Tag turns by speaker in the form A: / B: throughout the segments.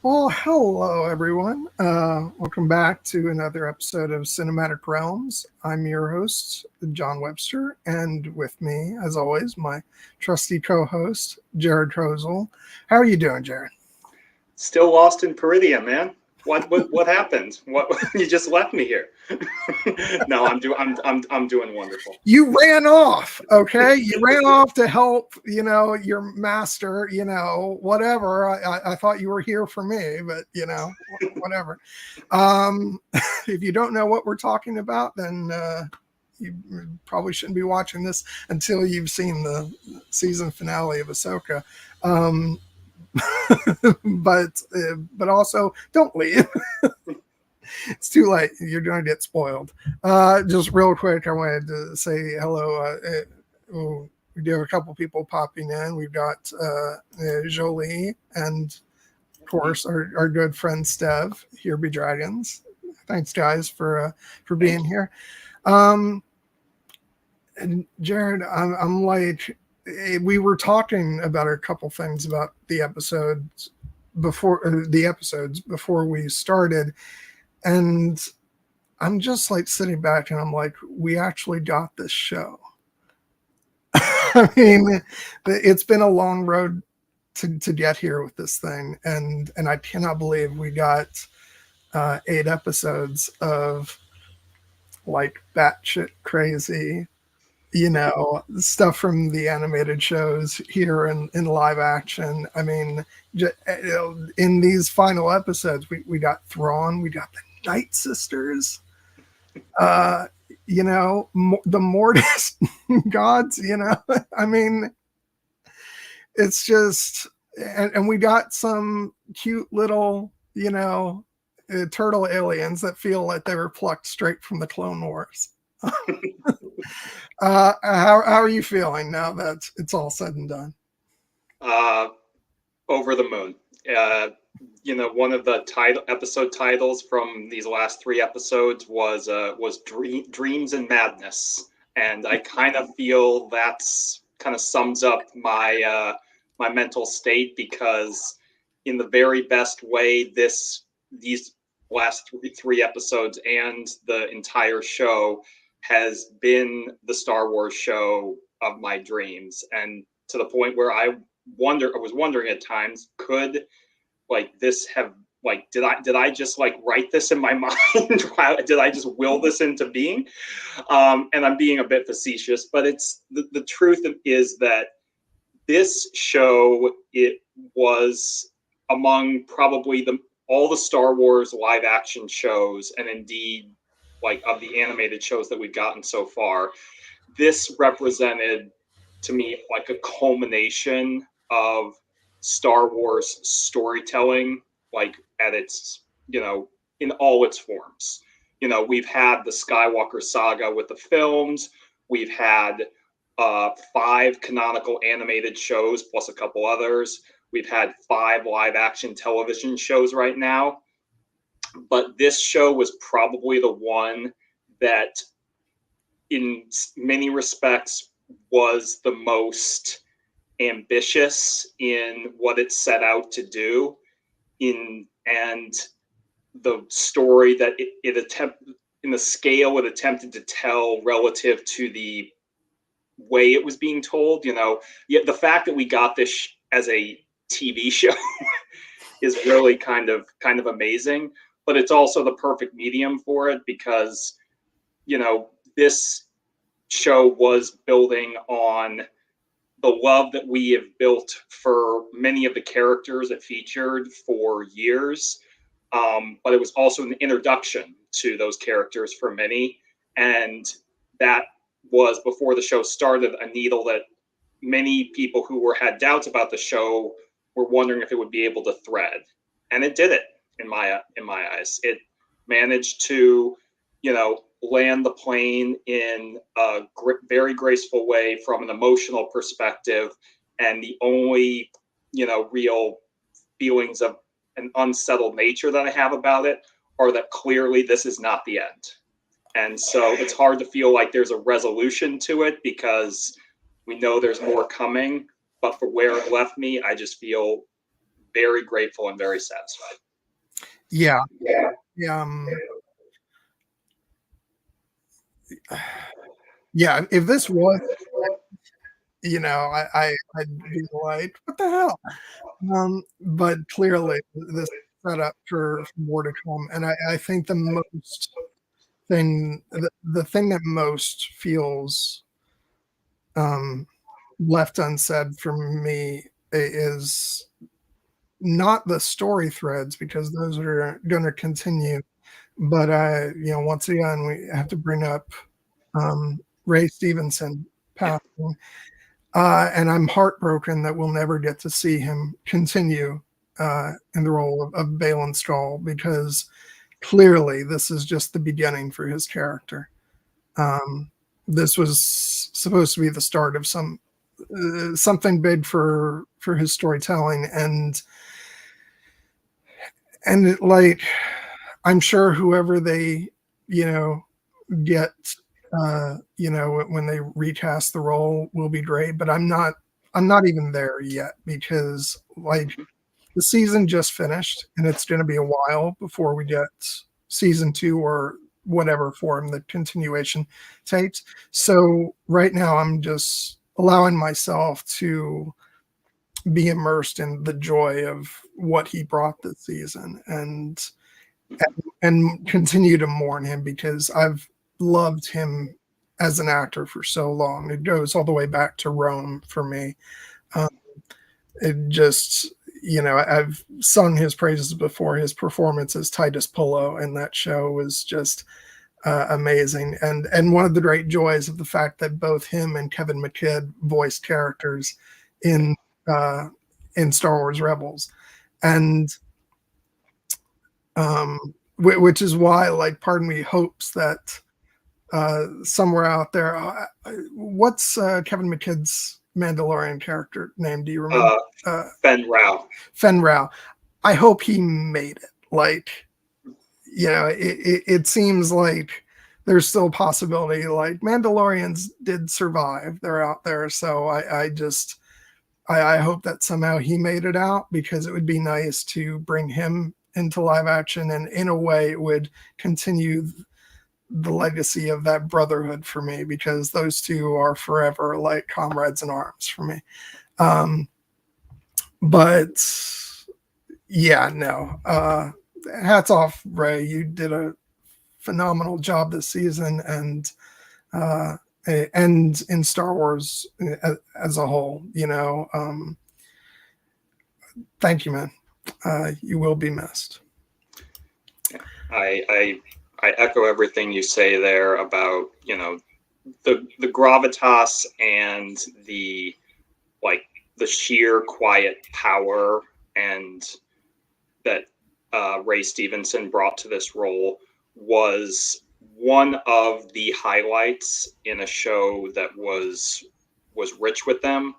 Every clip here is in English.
A: Well, hello everyone. Welcome back to another episode of Cinematic Realms. I'm your host, John Webster, and with me, as always, my trusty co-host, Jared Trozel. How are you doing, Jared?
B: Still lost in Peridium, man. What happened? What you just left me here? No, I'm doing wonderful.
A: You ran off, okay? You ran off to help, your master, whatever. I thought you were here for me, but whatever. If you don't know what we're talking about, then you probably shouldn't be watching this until you've seen the season finale of Ahsoka. But also don't leave. It's too late. You're going to get spoiled. Just real quick, I wanted to say hello. We do have a couple people popping in. We've got Jolie and, of course, our good friend Stev. Here be dragons. Thanks, guys, for being here. And Jared, I'm like, we were talking about a couple things about the episodes before we started, and I'm just like sitting back and I'm like, we actually got this show. I mean, it's been a long road to get here with this thing, and I cannot believe we got 8 episodes of like batshit crazy, stuff from the animated shows here in live action. I mean, in these final episodes, we got Thrawn, we got the Night Sisters, the Mortis gods, I mean, it's just, and we got some cute little, turtle aliens that feel like they were plucked straight from the Clone Wars. How are you feeling now that it's all said and done?
B: Over the moon. One of the episode titles from these last 3 episodes was Dreams and Madness, and I kind of feel that's kind of sums up my my mental state, because in the very best way, these last three episodes and the entire show has been the Star Wars show of my dreams, and to the point where I was wondering at times, could like this have like did I just like write this in my mind? Did I just will this into being? And I'm being a bit facetious, but it's the truth is that this show, it was among probably all the Star Wars live action shows, and indeed like of the animated shows that we've gotten so far, this represented to me like a culmination of Star Wars storytelling, like at its, in all its forms. We've had the Skywalker saga with the films. We've had 5 canonical animated shows plus a couple others. We've had 5 live action television shows right now. But this show was probably the one that, in many respects, was the most ambitious in what it set out to do, and the story that it attempted, in the scale it attempted to tell relative to the way it was being told. Yet the fact that we got this as a TV show is really kind of amazing, but it's also the perfect medium for it, because this show was building on the love that we have built for many of the characters it featured for years, but it was also an introduction to those characters for many, and that was, before the show started, a needle that many people who had doubts about the show were wondering if it would be able to thread, and it did it. In my eyes, it managed to land the plane in a very graceful way from an emotional perspective, and the only real feelings of an unsettled nature that I have about it are that clearly this is not the end. And so it's hard to feel like there's a resolution to it, because we know there's more coming, but for where it left me, I just feel very grateful and very satisfied.
A: Yeah.
B: Yeah.
A: Yeah, if this was, I'd be like, "What the hell?" But clearly, this set up for more to come, and I think the thing that most feels, um, left unsaid for me is not the story threads, because those are gonna continue, but, once again, we have to bring up, Ray Stevenson
B: Yeah.
A: passing. And I'm heartbroken that we'll never get to see him continue in the role of Balin Skull, because clearly this is just the beginning for his character. Um, this was supposed to be the start of something big for his storytelling, and like, I'm sure whoever they you know get when they recast the role will be great, but I'm not even there yet, because like the season just finished and it's going to be a while before we get season 2 or whatever form the continuation takes. So right now I'm just allowing myself to be immersed in the joy of what he brought this season, and continue to mourn him, because I've loved him as an actor for so long. It goes all the way back to Rome for me. Um, it just, I've sung his praises before. His performance as Titus Pullo in that show was just amazing, and one of the great joys of the fact that both him and Kevin McKidd voiced characters in uh, in Star Wars Rebels, and which is why, like, part of me hopes that somewhere out there, what's Kevin McKidd's Mandalorian character name? Do you remember?
B: Fen Rao.
A: Fen Rao. I hope he made it. Like, it seems like there's still a possibility. Like, Mandalorians did survive; they're out there. So I hope that somehow he made it out, because it would be nice to bring him into live action, and in a way it would continue the legacy of that brotherhood for me, because those two are forever like comrades in arms for me. But yeah, no, hats off, Ray. You did a phenomenal job this season, and in Star Wars as a whole. Thank you, man. You will be missed.
B: I echo everything you say there about the gravitas and the sheer quiet power and that Ray Stevenson brought to this role was one of the highlights in a show that was rich with them.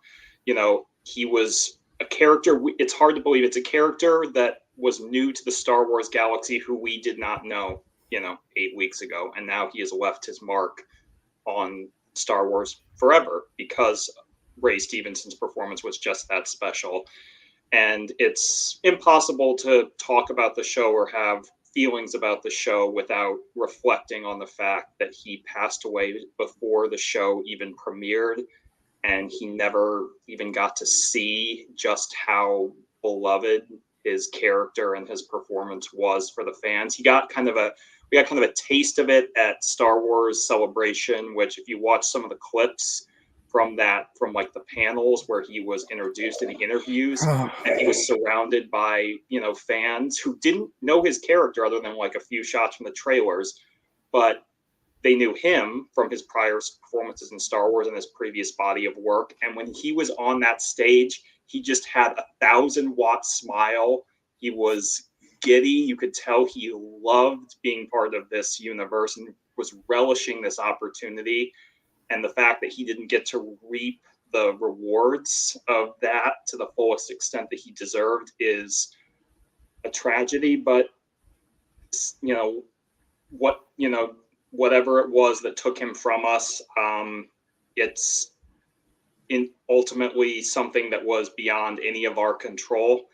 B: He was a character. It's hard to believe it's a character that was new to the Star Wars galaxy who we did not know, 8 weeks ago. And now he has left his mark on Star Wars forever because Ray Stevenson's performance was just that special. And it's impossible to talk about the show or have feelings about the show without reflecting on the fact that he passed away before the show even premiered, and he never even got to see just how beloved his character and his performance was for the fans. We got kind of a taste of it at Star Wars Celebration, which, if you watch some of the clips from like the panels where he was introduced in the interviews, and he was surrounded by fans who didn't know his character other than like a few shots from the trailers, but they knew him from his prior performances in Star Wars and his previous body of work. And when he was on that stage, he just had a 1,000-watt smile. He was giddy. You could tell he loved being part of this universe and was relishing this opportunity. And the fact that he didn't get to reap the rewards of that to the fullest extent that he deserved is a tragedy. But whatever it was that took him from us, it's ultimately something that was beyond any of our control.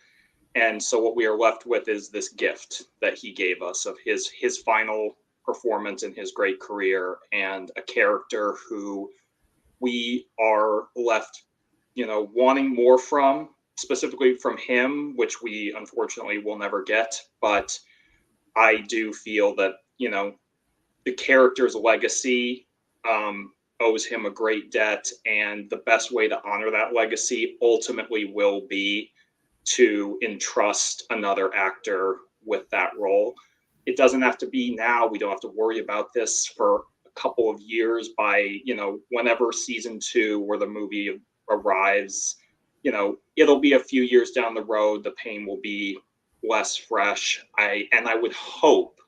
B: And so what we are left with is this gift that he gave us of his final performance in his great career, and a character who we are left, wanting more from, specifically from him, which we unfortunately will never get. But I do feel that, the character's legacy owes him a great debt, and the best way to honor that legacy ultimately will be to entrust another actor with that role. It doesn't have to be now. We don't have to worry about this for a couple of years. By, whenever season 2 or the movie arrives, it'll be a few years down the road. The pain will be less fresh. I would hope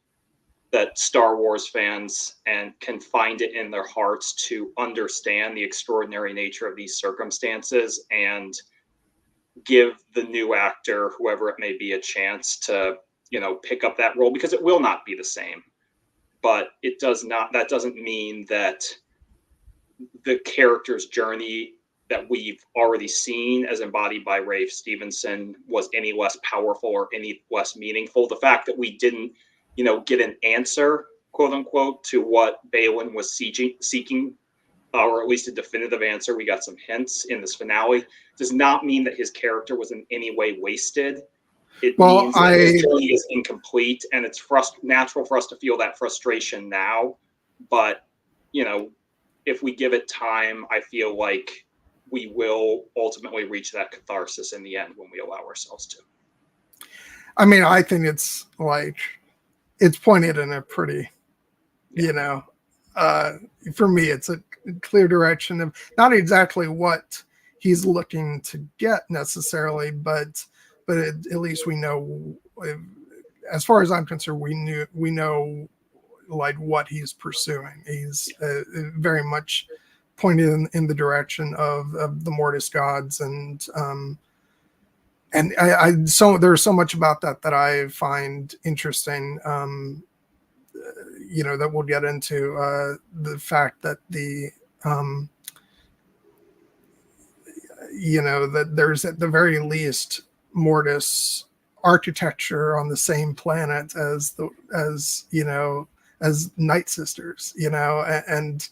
B: that Star Wars fans can find it in their hearts to understand the extraordinary nature of these circumstances, and give the new actor, whoever it may be, a chance to, pick up that role, because it will not be the same. But that doesn't mean that the character's journey that we've already seen as embodied by Rafe Stevenson was any less powerful or any less meaningful. The fact that we didn't, get an answer, quote unquote, to what Baylan was seeking, or at least a definitive answer. We got some hints in this finale. Does not mean that his character was in any way wasted. It means that his journey is incomplete, and it's natural for us to feel that frustration now. But, if we give it time, I feel like we will ultimately reach that catharsis in the end when we allow ourselves to.
A: I mean, I think it's pointed in a pretty, for me, it's a clear direction of not exactly what he's looking to get necessarily, but at least we know, as far as I'm concerned, we know like what he's pursuing. He's very much pointed in the direction of the Mortis gods, and so there's so much about that I find interesting. That we'll get into the fact that that there's at the very least Mortis architecture on the same planet as Night Sisters, and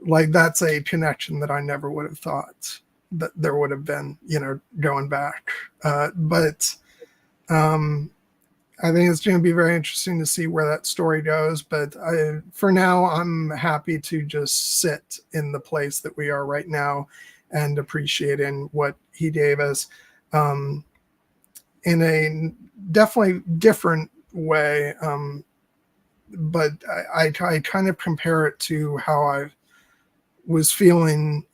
A: like that's a connection that I never would have thought that there would have been, going back. But I think it's going to be very interesting to see where that story goes. But for now, I'm happy to just sit in the place that we are right now and appreciating what he gave us in a definitely different way. But I kind of compare it to how I was feeling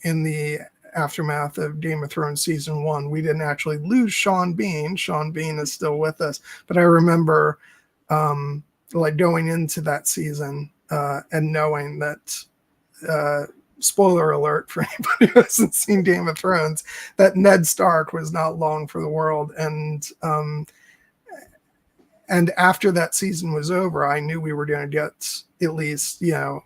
A: in the aftermath of Game of Thrones season 1. We didn't actually lose Sean Bean. Sean Bean is still with us, but I remember like going into that season and knowing that spoiler alert for anybody who hasn't seen Game of Thrones, that Ned Stark was not long for the world. And after that season was over, I knew we were going to get at least, a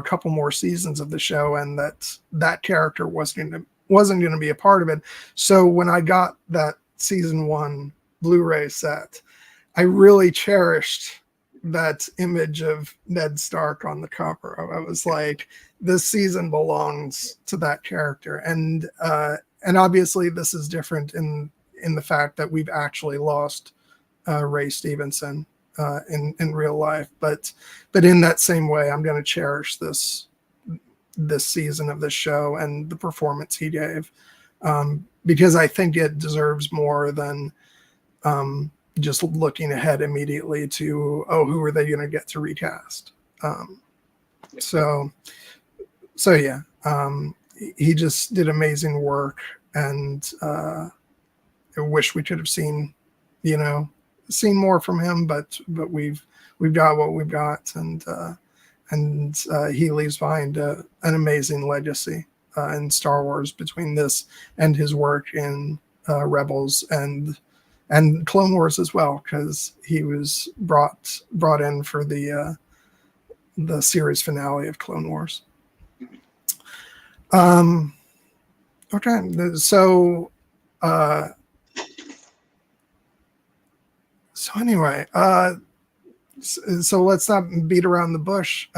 A: couple more seasons of the show, and that character wasn't going to be a part of it. So when I got that season 1 Blu-ray set, I really cherished that image of Ned Stark on the cover. I was like, this season belongs to that character. And obviously this is different in the fact that we've actually lost Ray Stevenson in real life, but in that same way, I'm going to cherish this season of this show and the performance he gave, because I think it deserves more than just looking ahead immediately to, who are they going to get to recast? So yeah, he just did amazing work, and I wish we could have seen more from him, but we've got what we've got, and he leaves behind an amazing legacy in Star Wars between this and his work in Rebels and Clone Wars as well, because he was brought in for the series finale of Clone Wars. Okay, so So anyway, so let's not beat around the bush.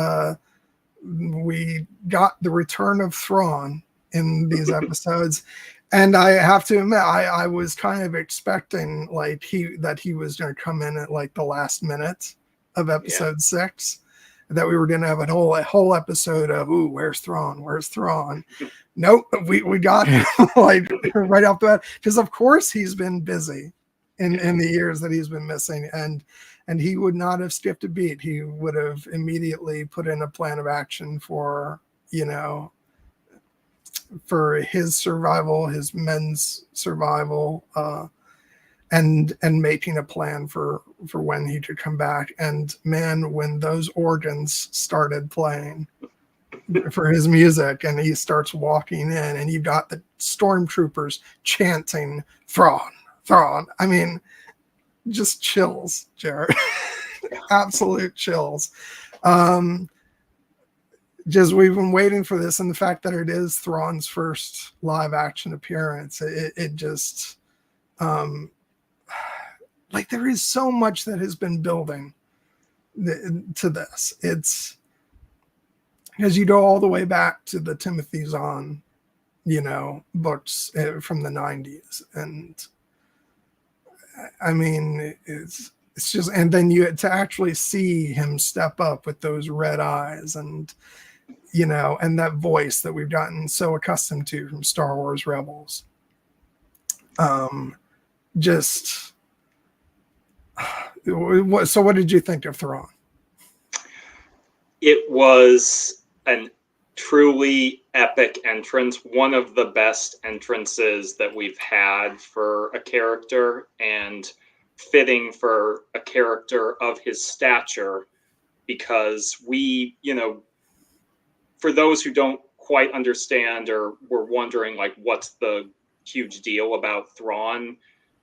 A: We got the return of Thrawn in these episodes, and I have to admit, I was kind of expecting like that he was going to come in at like the last minute of episode 6, that we were going to have a whole episode of, ooh, where's Thrawn? Where's Thrawn? Nope, we got him like right off the bat, because of course he's been busy in the years that he's been missing, and he would not have skipped a beat. He would have immediately put in a plan of action for, you know, for his survival, his men's survival, and making a plan for when he could come back. And man, when those organs started playing for his music, and he starts walking in, and you got the stormtroopers chanting Thrawn, Thrawn. I mean, just chills, Jared. Absolute chills. Just we've been waiting for this, and the fact that it is Thrawn's first live action appearance, it just like there is so much that has been building to this. It's because you go all the way back to the Timothy Zahn, you know, books from the 90s, and I mean it's just, and then you to actually see him step up with those red eyes, and you know, and that voice that we've gotten so accustomed to from Star Wars Rebels. Just so what did you think of Thrawn?
B: It was an truly epic entrance, one of the best entrances that we've had for a character, and fitting for a character of his stature, because we, you know, for those who don't quite understand or were wondering like what's the huge deal about Thrawn,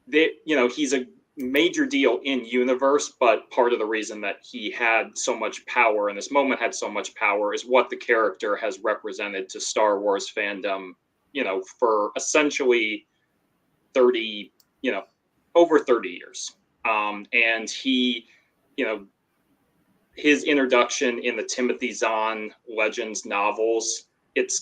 B: you know, he's a major deal in universe, but part of the reason that he had so much power and this moment had so much power is what the character has represented to Star Wars fandom, you know, for essentially 30, you know, over 30 years. And he, you know, his introduction in the Timothy Zahn Legends novels, it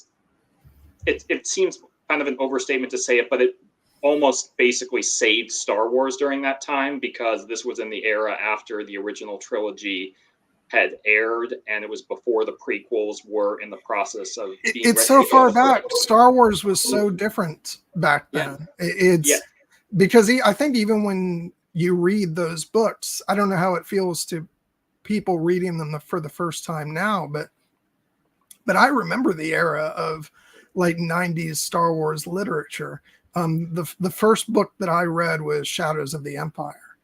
B: seems kind of an overstatement to say it, but it almost basically saved Star Wars during that time, because this was in the era after the original trilogy had aired, and it was before the prequels were in the process of being
A: it's so far back. Star Wars was so different back then. It's because I think even when you read those books, I don't know how it feels to people reading them for the first time now, but I remember the era of like 90s Star Wars literature. The first book that I read was Shadows of the Empire.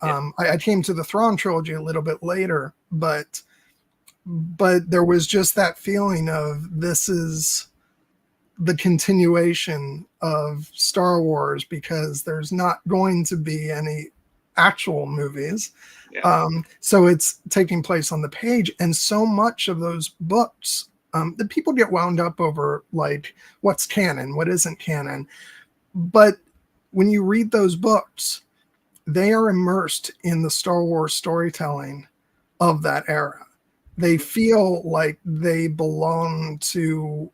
A: I came to the Thrawn trilogy a little bit later, but there was just that feeling of this is the continuation of Star Wars, because there's not going to be any actual movies. So it's taking place on the page, and so much of those books that people get wound up over, like what's canon, what isn't canon. But when you read those books, they are immersed in the Star Wars storytelling of that era. They feel like they belong to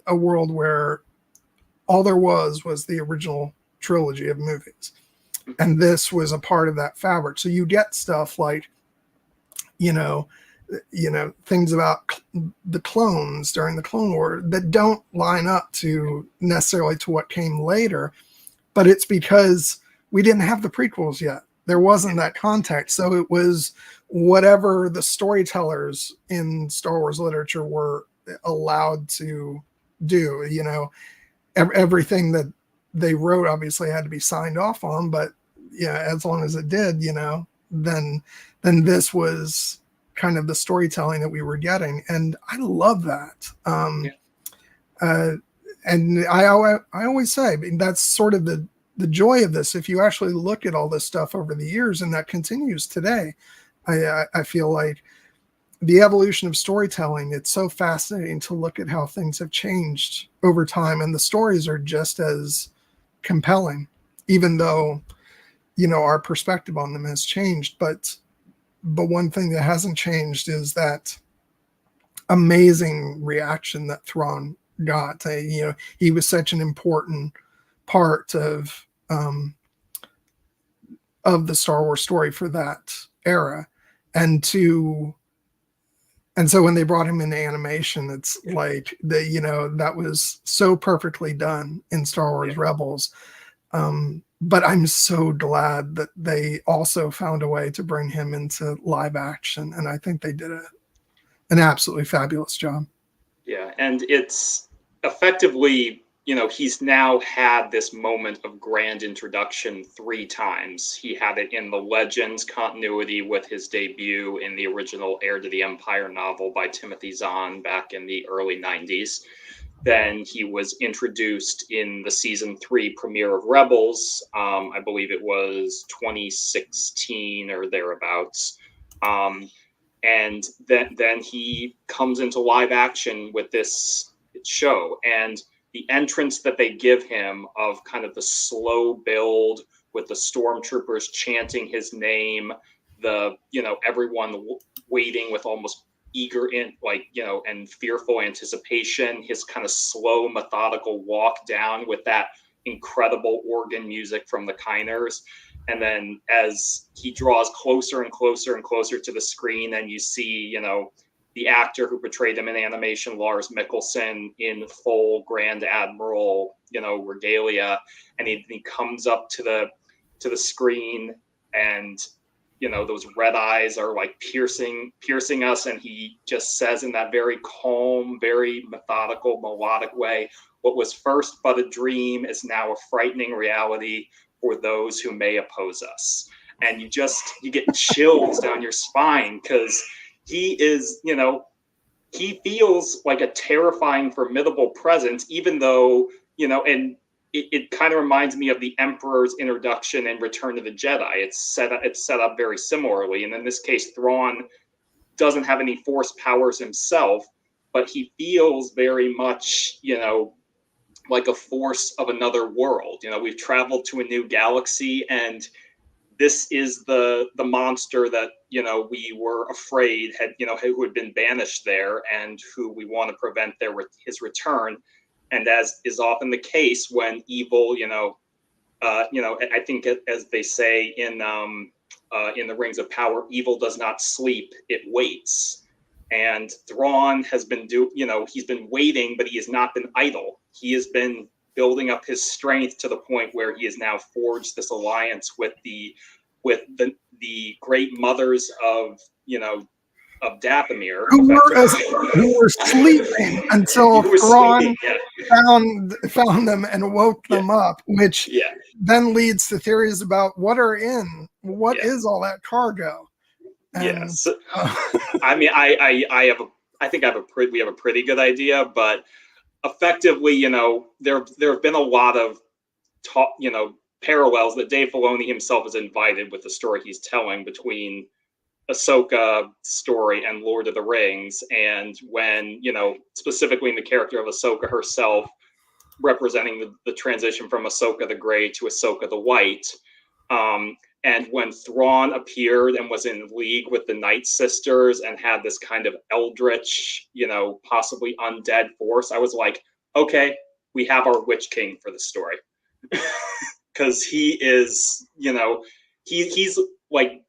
A: a world where all there was the original trilogy of movies. And this was a part of that fabric. So you get stuff like, you know, things about the clones during the Clone War that don't line up to necessarily to what came later, but it's because we didn't have the prequels yet. There wasn't that context. So it was whatever the storytellers in Star Wars literature were allowed to do. You know, everything that they wrote obviously had to be signed off on, but yeah, as long as it did, you know, then this was kind of the storytelling that we were getting. And I love that. And I always say, I mean, that's sort of the joy of this. If you actually look at all this stuff over the years, and that continues today, I feel like the evolution of storytelling, it's so fascinating to look at how things have changed over time. And the stories are just as compelling, even though, our perspective on them has changed. But one thing that hasn't changed is that amazing reaction that Thrawn got. He was such an important part of the Star Wars story for that era, and so when they brought him into animation, it's like that was so perfectly done in Star Wars Rebels. But I'm so glad that they also found a way to bring him into live action, and I think they did an absolutely fabulous job.
B: Yeah, and it's effectively, he's now had this moment of grand introduction 3 times. He had it in the Legends continuity with his debut in the original Heir to the Empire novel by Timothy Zahn back in the early 90s. Then he was introduced in the season 3 premiere of Rebels. I believe it was 2016 or thereabouts. And then he comes into live action with this show, and the entrance that they give him of kind of the slow build with the stormtroopers chanting his name, everyone waiting with almost eager and fearful anticipation, his kind of slow methodical walk down with that incredible organ music from the Kyners. And then as he draws closer and closer and closer to the screen, and you see, the actor who portrayed him in animation, Lars Mikkelsen, in full Grand Admiral, regalia, and he comes up to the screen, and those red eyes are like piercing us, and he just says in that very calm, very methodical, melodic way, "What was first but a dream is now a frightening reality for those who may oppose us." And you get chills down your spine, because he is, he feels like a terrifying, formidable presence, even though, and it kind of reminds me of the Emperor's introduction in Return of the Jedi. It's set up very similarly. And in this case, Thrawn doesn't have any force powers himself, but he feels very much, like a force of another world. We've traveled to a new galaxy, and this is the monster that we were afraid who had been banished there, and who we want to prevent his return. And as is often the case when evil, I think as they say in the Rings of Power, evil does not sleep; it waits. And Thrawn has been he's been waiting, but he has not been idle. He has been building up his strength to the point where he has now forged this alliance with the great mothers of Dathomir,
A: who were sleeping until Thrawn found them and woke them up, which then leads to theories about what is all that cargo.
B: Yes, I mean, we have a pretty good idea, but effectively, there have been a lot of parallels that Dave Filoni himself has invited with the story he's telling between Ahsoka story and Lord of the Rings. And when, specifically in the character of Ahsoka herself, representing the transition from Ahsoka the Grey to Ahsoka the White. And when Thrawn appeared and was in league with the Night Sisters and had this kind of eldritch, possibly undead force, I was like, okay, we have our Witch King for the story. Because he is, he's like,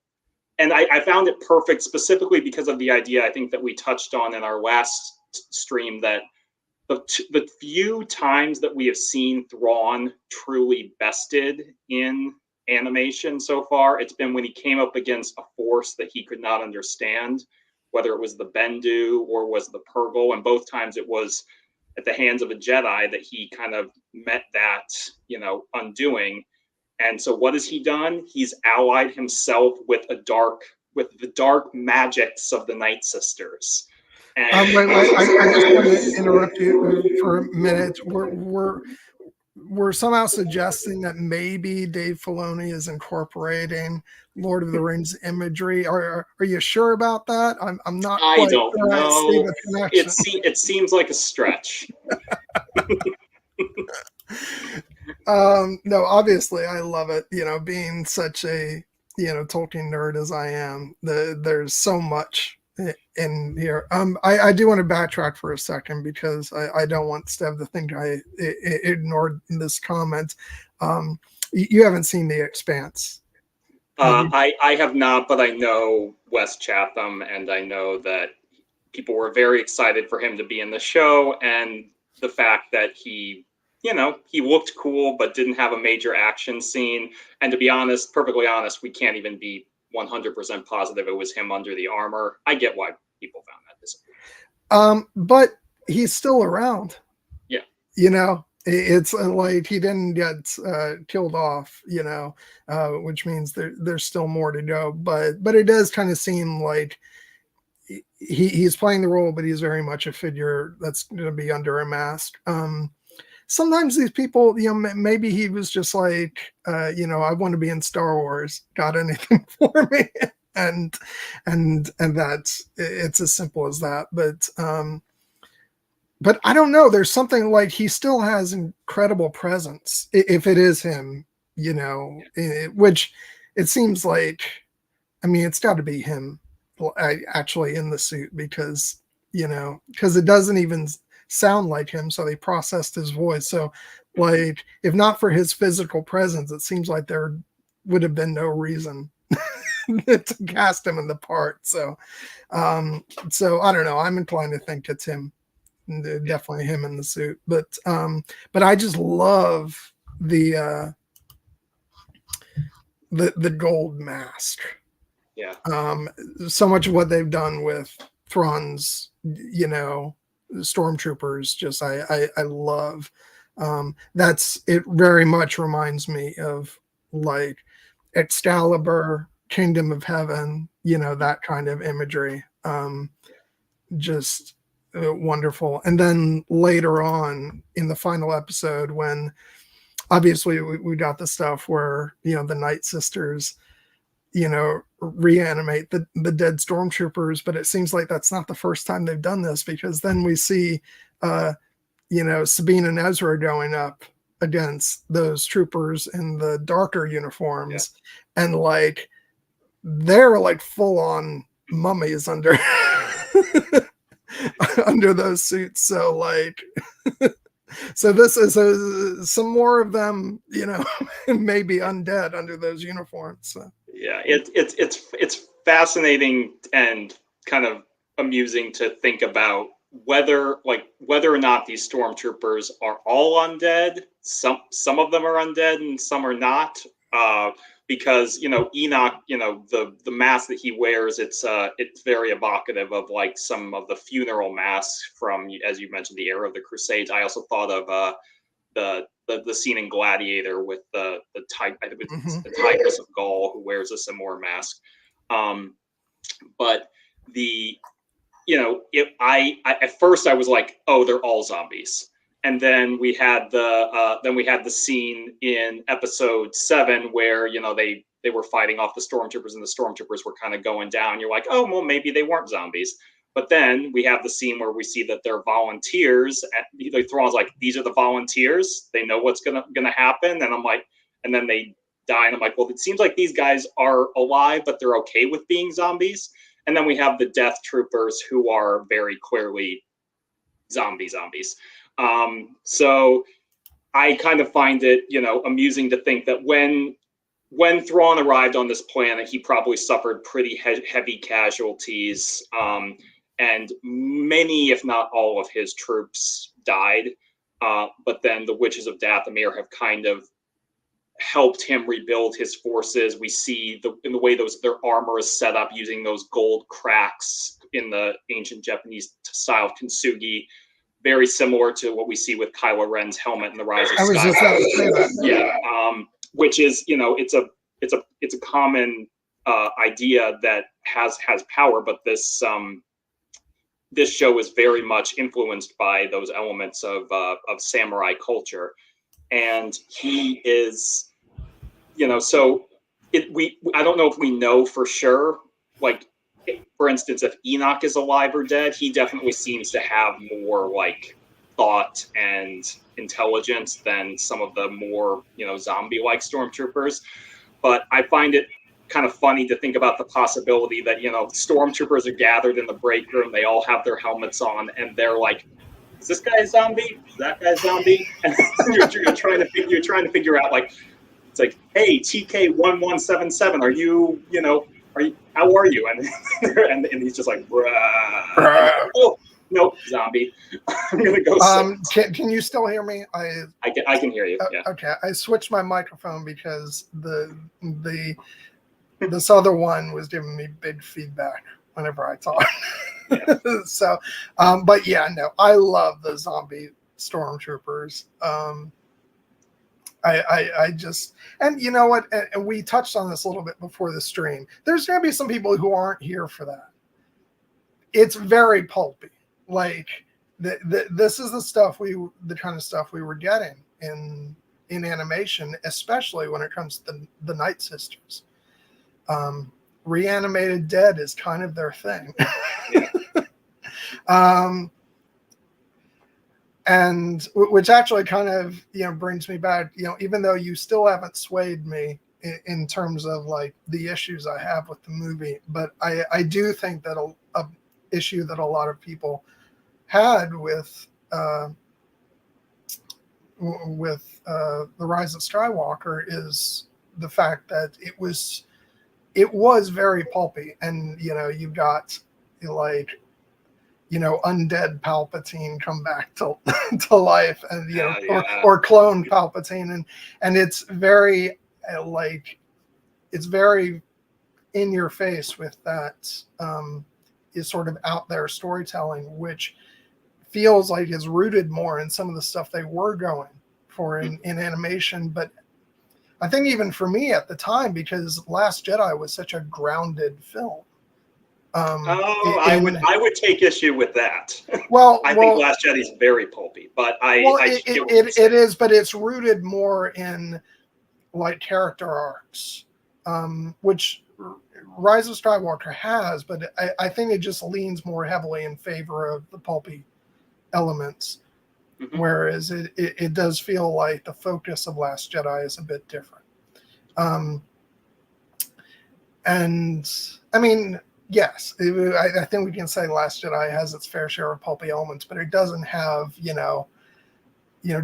B: and I found it perfect specifically because of the idea I think that we touched on in our last stream, that the few times that we have seen Thrawn truly bested in animation so far, it's been when he came up against a force that he could not understand, whether it was the Bendu or was the Purgle, and both times it was at the hands of a Jedi that he kind of met that, undoing. And so what has he done? He's allied himself with the dark magics of the Night Sisters. And
A: wait, I just want to interrupt you for a minute. We're somehow suggesting that maybe Dave Filoni is incorporating Lord of the Rings imagery. Are you sure about that? I'm not.
B: I don't know. It seems like a stretch.
A: No, obviously I love it. Being such a Tolkien nerd as I am, there's so much in here. I do want to backtrack for a second because I don't want Stev to think I ignored this comment. You haven't seen The Expanse, have you?
B: I have not, but I know Wes Chatham, and I know that people were very excited for him to be in the show, and the fact that he looked cool but didn't have a major action scene. And to be honest, perfectly honest, we can't even be 100% positive it was him under the armor. I get why people found that disappointing.
A: But he's still around.
B: Yeah.
A: It's like he didn't get killed off, which means there's still more to go. But it does kind of seem like he's playing the role, but he's very much a figure that's going to be under a mask. Sometimes these people, maybe he was just like, I want to be in Star Wars. Got anything for me? And that's it's as simple as that. But I don't know. There's something like he still has incredible presence if it is him, which it seems like. I mean, it's got to be him actually in the suit because it doesn't even sound like him. So they processed his voice. So like, if not for his physical presence, it seems like there would have been no reason to cast him in the part. So I don't know. I'm inclined to think it's him. Definitely him in the suit, but I just love the gold mask.
B: Yeah.
A: So much of what they've done with Thrawn's, stormtroopers, just I love. That's it. Very much reminds me of like Excalibur, Kingdom of Heaven, that kind of imagery. Just wonderful. And then later on in the final episode, when obviously we got the stuff where the Night Sisters reanimate the dead stormtroopers, but it seems like that's not the first time they've done this, because then we see Sabine and Ezra going up against those troopers in the darker uniforms, and like they're like full on mummies under under those suits. So like so this is some more of them, maybe undead under those uniforms. So.
B: Yeah, it's fascinating and kind of amusing to think about whether or not these stormtroopers are all undead. Some of them are undead and some are not. Because Enoch, the mask that he wears, it's very evocative of like some of the funeral masks from, as you mentioned, the era of the Crusades. I also thought of the scene in Gladiator with the Tigress of Gaul, who wears a similar mask. But at first I was like, oh, they're all zombies. And then we had the scene in episode 7 where they were fighting off the stormtroopers, and the stormtroopers were kind of going down. You're like, oh, well, maybe they weren't zombies. But then we have the scene where we see that they're volunteers. And Thrawn's like, these are the volunteers. They know what's gonna happen. And I'm like, and then they die. And I'm like, well, it seems like these guys are alive, but they're okay with being zombies. And then we have the Death Troopers, who are very clearly zombies. So I kind of find it, amusing to think that when Thrawn arrived on this planet, he probably suffered pretty heavy casualties, and many, if not all, of his troops died. But then the Witches of Dathomir have kind of helped him rebuild his forces. We see in the way their armor is set up, using those gold cracks in the ancient Japanese style of kintsugi. Very similar to what we see with Kylo Ren's helmet in the Rise of Skywalker. Yeah, which is it's a common idea that has power, but this show is very much influenced by those elements of samurai culture, and he is so I don't know if we know for sure, like, for instance, if Enoch is alive or dead. He definitely seems to have more like thought and intelligence than some of the more, zombie-like stormtroopers. But I find it kind of funny to think about the possibility that, stormtroopers are gathered in the break room, they all have their helmets on, and they're like, is this guy a zombie? Is that guy a zombie? And you're trying to figure out, like, it's like, hey, TK1177, are you, how are you? And he's just like, bruh. And, oh, nope, zombie. I'm gonna go sit.
A: Can you still hear me?
B: I can hear you. Yeah.
A: Okay, I switched my microphone because this other one was giving me big feedback whenever I talk.
B: Yeah.
A: So, but yeah, no, I love the zombie stormtroopers. I just, and you know what? And we touched on this a little bit before the stream. There's going to be some people who aren't here for that. It's very pulpy. Like this is the kind of stuff we were getting in animation, especially when it comes to the Night Sisters. Reanimated dead is kind of their thing.
B: Yeah.
A: And which actually kind of, brings me back, even though you still haven't swayed me in terms of like the issues I have with the movie, but I do think that a issue that a lot of people had with The Rise of Skywalker is the fact that it was very pulpy, and you've got like undead Palpatine come back to life, and or clone Palpatine, and it's very it's very in your face with that is sort of out there storytelling, which feels like is rooted more in some of the stuff they were going for in animation. But I think even for me at the time, because Last Jedi was such a grounded film.
B: I would take issue with that.
A: Well,
B: I think Last Jedi is very pulpy, but
A: it is, but it's rooted more in like character arcs, which Rise of Skywalker has, but I think it just leans more heavily in favor of the pulpy elements, whereas it does feel like the focus of Last Jedi is a bit different. And I mean, yes, I think we can say Last Jedi has its fair share of pulpy elements, but it doesn't have,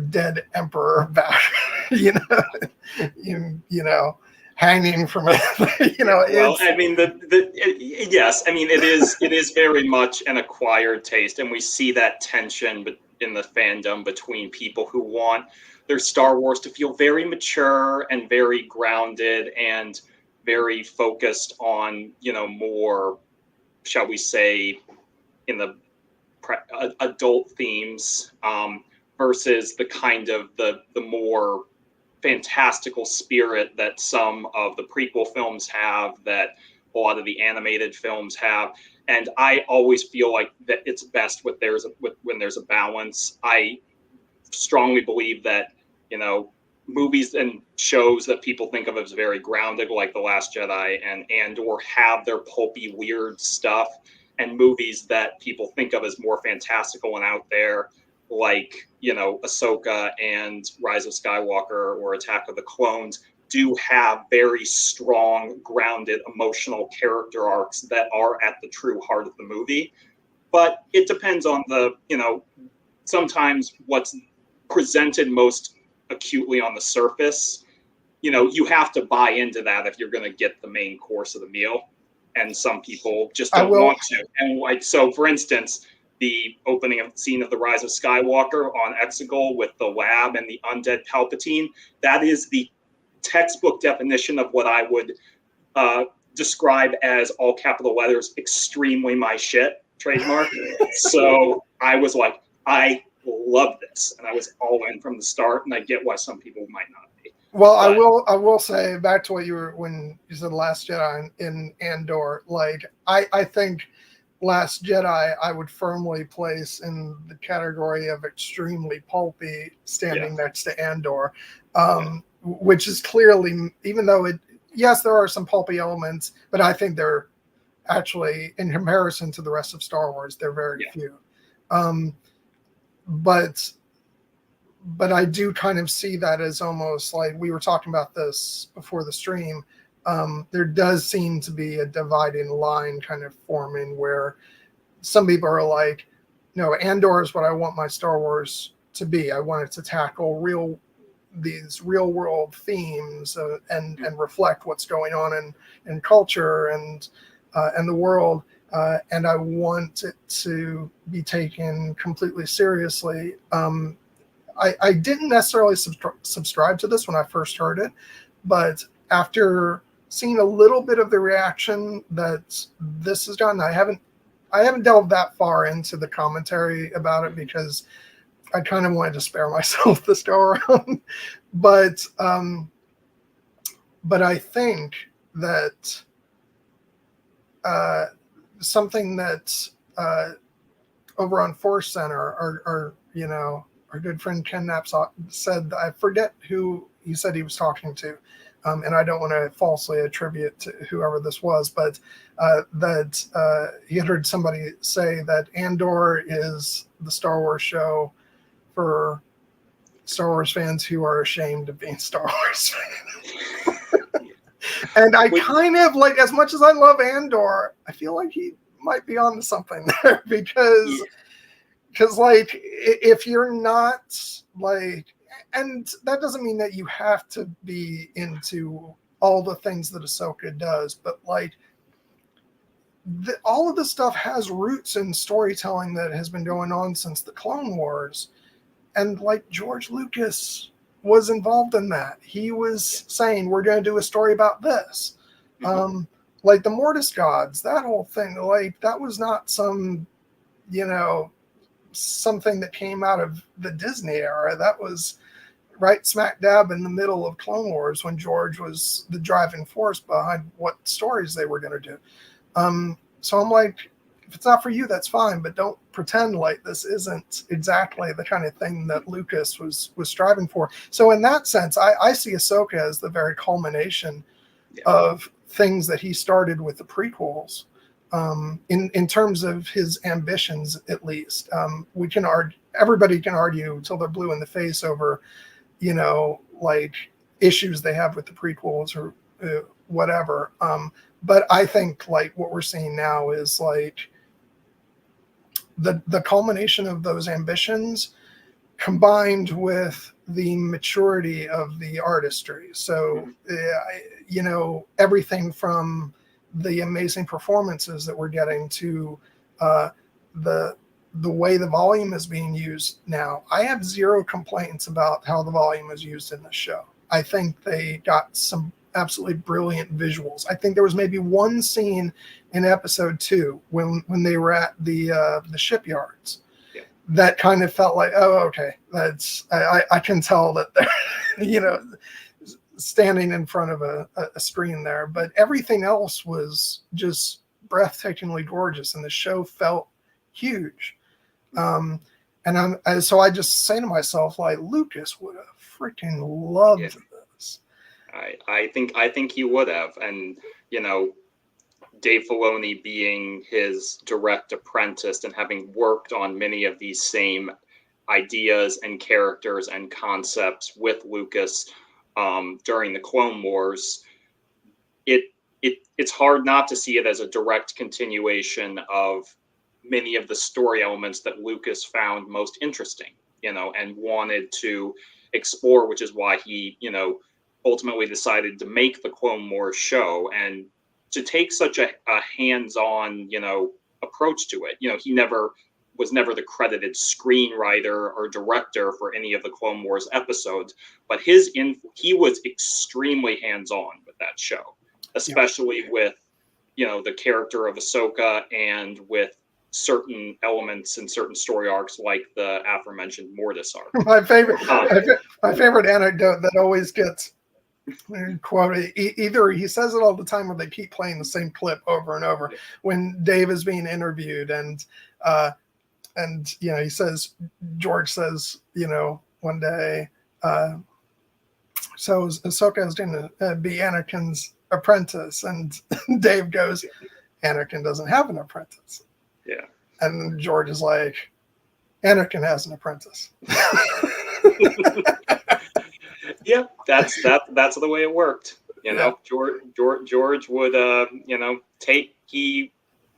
A: dead emperor back, hanging from it.
B: Well, I mean, yes, I mean, it is very much an acquired taste, and we see that tension in the fandom between people who want their Star Wars to feel very mature and very grounded and very focused on, more, shall we say, in the adult themes, versus the kind of the more fantastical spirit that some of the prequel films have, that a lot of the animated films have. And I always feel like that it's best when there's a balance. I strongly believe that, movies and shows that people think of as very grounded, like The Last Jedi and Andor, have their pulpy, weird stuff, and movies that people think of as more fantastical and out there, like, Ahsoka and Rise of Skywalker or Attack of the Clones, do have very strong, grounded, emotional character arcs that are at the true heart of the movie. But it depends on sometimes what's presented most acutely on the surface. You have to buy into that if you're going to get the main course of the meal. And some people just don't want to. And so, for instance, the opening scene of The Rise of Skywalker on Exegol with the lab and the undead Palpatine, that is the textbook definition of what I would describe as, all capital letters, extremely my shit trademark. So I was like, I love this, and I was all in from the start, and I get why some people might not be.
A: Well, I will say, back to what when you said Last Jedi in Andor, like I think Last Jedi I would firmly place in the category of extremely pulpy, standing next to Andor, which is clearly, even though yes, there are some pulpy elements, but I think they're actually, in comparison to the rest of Star Wars, they're very few. But but I do kind of see that as almost like we were talking about this before the stream. There does seem to be a dividing line kind of forming where some people are like, no, Andor is what I want my Star Wars to be. I want it to tackle these real world themes and reflect what's going on in culture and the world. And I want it to be taken completely seriously. I didn't necessarily subscribe to this when I first heard it, but after seeing a little bit of the reaction that this has gotten, I haven't delved that far into the commentary about it because I kind of wanted to spare myself this go around. But I think that something that over on Force Center, our good friend Ken Knapp said, I forget who he said he was talking to, and I don't want to falsely attribute to whoever this was, but that he had heard somebody say that Andor is the Star Wars show for Star Wars fans who are ashamed of being Star Wars fans. And I kind of like, as much as I love Andor, I feel like he might be onto something there because like if you're not like, and that doesn't mean that you have to be into all the things that Ahsoka does, but like all of this stuff has roots in storytelling that has been going on since the Clone Wars. And like George Lucas was involved in that. He was saying, we're going to do a story about this. Like the Mortis gods, that whole thing, like that was not some, something that came out of the Disney era. That was right smack dab in the middle of Clone Wars when George was the driving force behind what stories they were going to do. So I'm like, if it's not for you, that's fine, but don't pretend like this isn't exactly the kind of thing that Lucas was striving for. So in that sense, I see Ahsoka as the very culmination of things that he started with the prequels. In terms of his ambitions, at least, we can argue. Everybody can argue till they're blue in the face over, like issues they have with the prequels or whatever. But I think like what we're seeing now is like the culmination of those ambitions combined with the maturity of the artistry. So, everything from the amazing performances that we're getting to the way the volume is being used now. I have zero complaints about how the volume is used in this show. I think they got some absolutely brilliant visuals. I think there was maybe one scene in episode 2 when they were at the shipyards that kind of felt like, oh, okay, that's I can tell that they're standing in front of a screen there, but everything else was just breathtakingly gorgeous, and the show felt huge. So I just say to myself, like, Lucas would have freaking loved this.
B: I think he would have, and Dave Filoni being his direct apprentice and having worked on many of these same ideas and characters and concepts with Lucas during the Clone Wars, it's hard not to see it as a direct continuation of many of the story elements that Lucas found most interesting, and wanted to explore, which is why he, ultimately decided to make the Clone Wars show and to take such a hands-on, approach to it. He was never the credited screenwriter or director for any of the Clone Wars episodes, but he was extremely hands-on with that show, especially with, the character of Ahsoka and with certain elements and certain story arcs like the aforementioned Mortis arc.
A: My favorite anecdote that always gets quoted, either he says it all the time or they keep playing the same clip over and over, when Dave is being interviewed and he says, George says, one day, so Ahsoka is going to be Anakin's apprentice, and Dave goes, Anakin doesn't have an apprentice. And George is like, Anakin has an apprentice.
B: Yeah, that's the way it worked. You
A: Yeah.
B: know, George would take he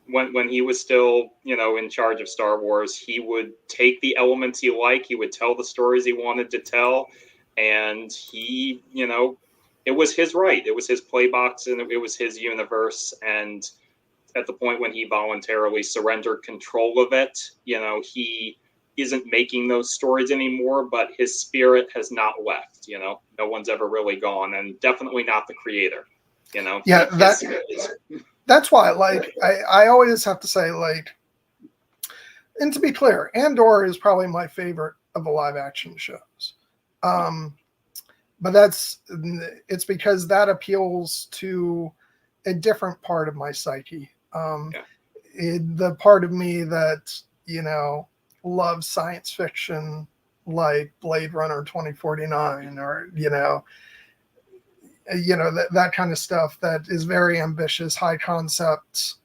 B: when he was still in charge of Star Wars, he would take the elements he liked, he would tell the stories he wanted to tell, and he it was his right, it was his play box, and it was his universe. And at the point when he voluntarily surrendered control of it, he isn't making those stories anymore, but his spirit has not left. No one's ever really gone, and definitely not the creator.
A: Yeah, that's why, like, I always have to say, like, and to be clear, Andor is probably my favorite of the live action shows. But it's because that appeals to a different part of my psyche. The part of me that, loves science fiction, like Blade Runner 2049, or, that kind of stuff that is very ambitious, high concept,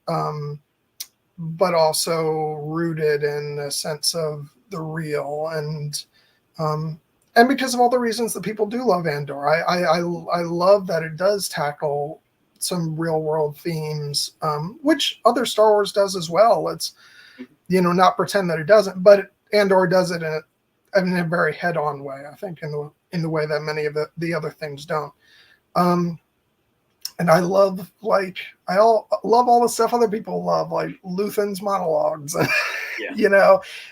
A: but also rooted in a sense of the real. And because of all the reasons that people do love Andor, I love that it does tackle some real world themes, which other Star Wars does as well. Let's, not pretend that it doesn't, but Andor does it in a very head on way, I think, in the way that many of the other things don't. And I love, like, love all the stuff other people love, like Luthen's monologues, and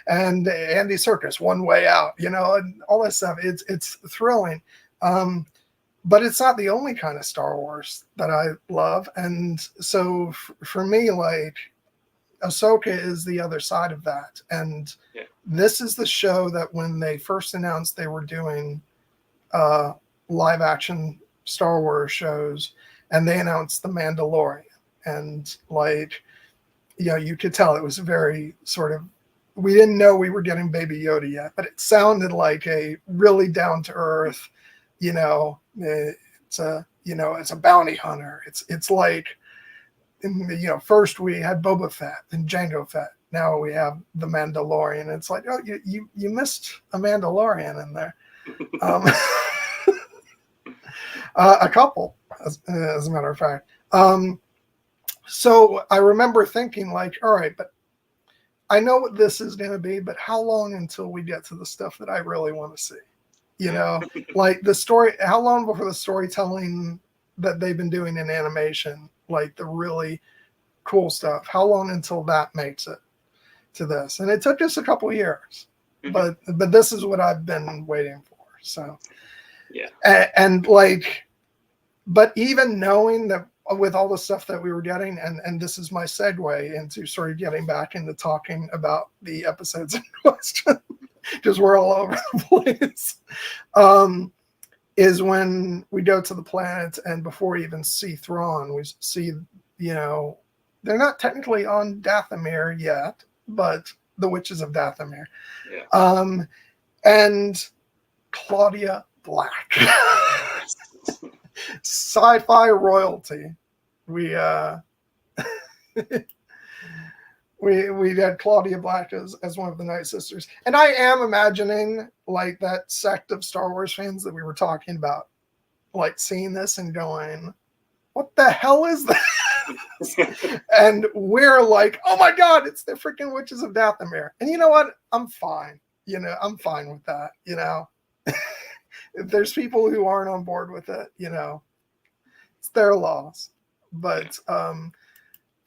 A: Andy Serkis, One Way Out, and all that stuff. It's thrilling. But it's not the only kind of Star Wars that I love. And so for me, like, Ahsoka is the other side of that. And this is the show that when they first announced they were doing live action Star Wars shows, and they announced The Mandalorian, and, like, you could tell it was very sort of, we didn't know we were getting Baby Yoda yet, but it sounded like a really down to earth, it's a bounty hunter. It's like, first we had Boba Fett and Jango Fett. Now we have The Mandalorian. It's like, oh, you missed a Mandalorian in there. A couple, as a matter of fact. So I remember thinking, like, all right, but I know what this is going to be, but how long until we get to the stuff that I really want to see? Like the story, how long before the storytelling that they've been doing in animation, like the really cool stuff, how long until that makes it to this? And it took us a couple of years, but this is what I've been waiting for. So, and like, but even knowing that with all the stuff that we were getting, and this is my segue into sort of getting back into talking about the episodes in question, because we're all over the place, is when we go to the planet, and before we even see Thrawn, we see, they're not technically on Dathomir yet, but the Witches of Dathomir. And Claudia Black. Sci-fi royalty. We had Claudia Black as one of the Night Sisters, and I am imagining, like, that sect of Star Wars fans that we were talking about, like, seeing this and going, "What the hell is that?" And we're like, "Oh my God, it's the freaking Witches of Dathomir!" And you know what? I'm fine. I'm fine with that. If there's people who aren't on board with it, it's their loss. But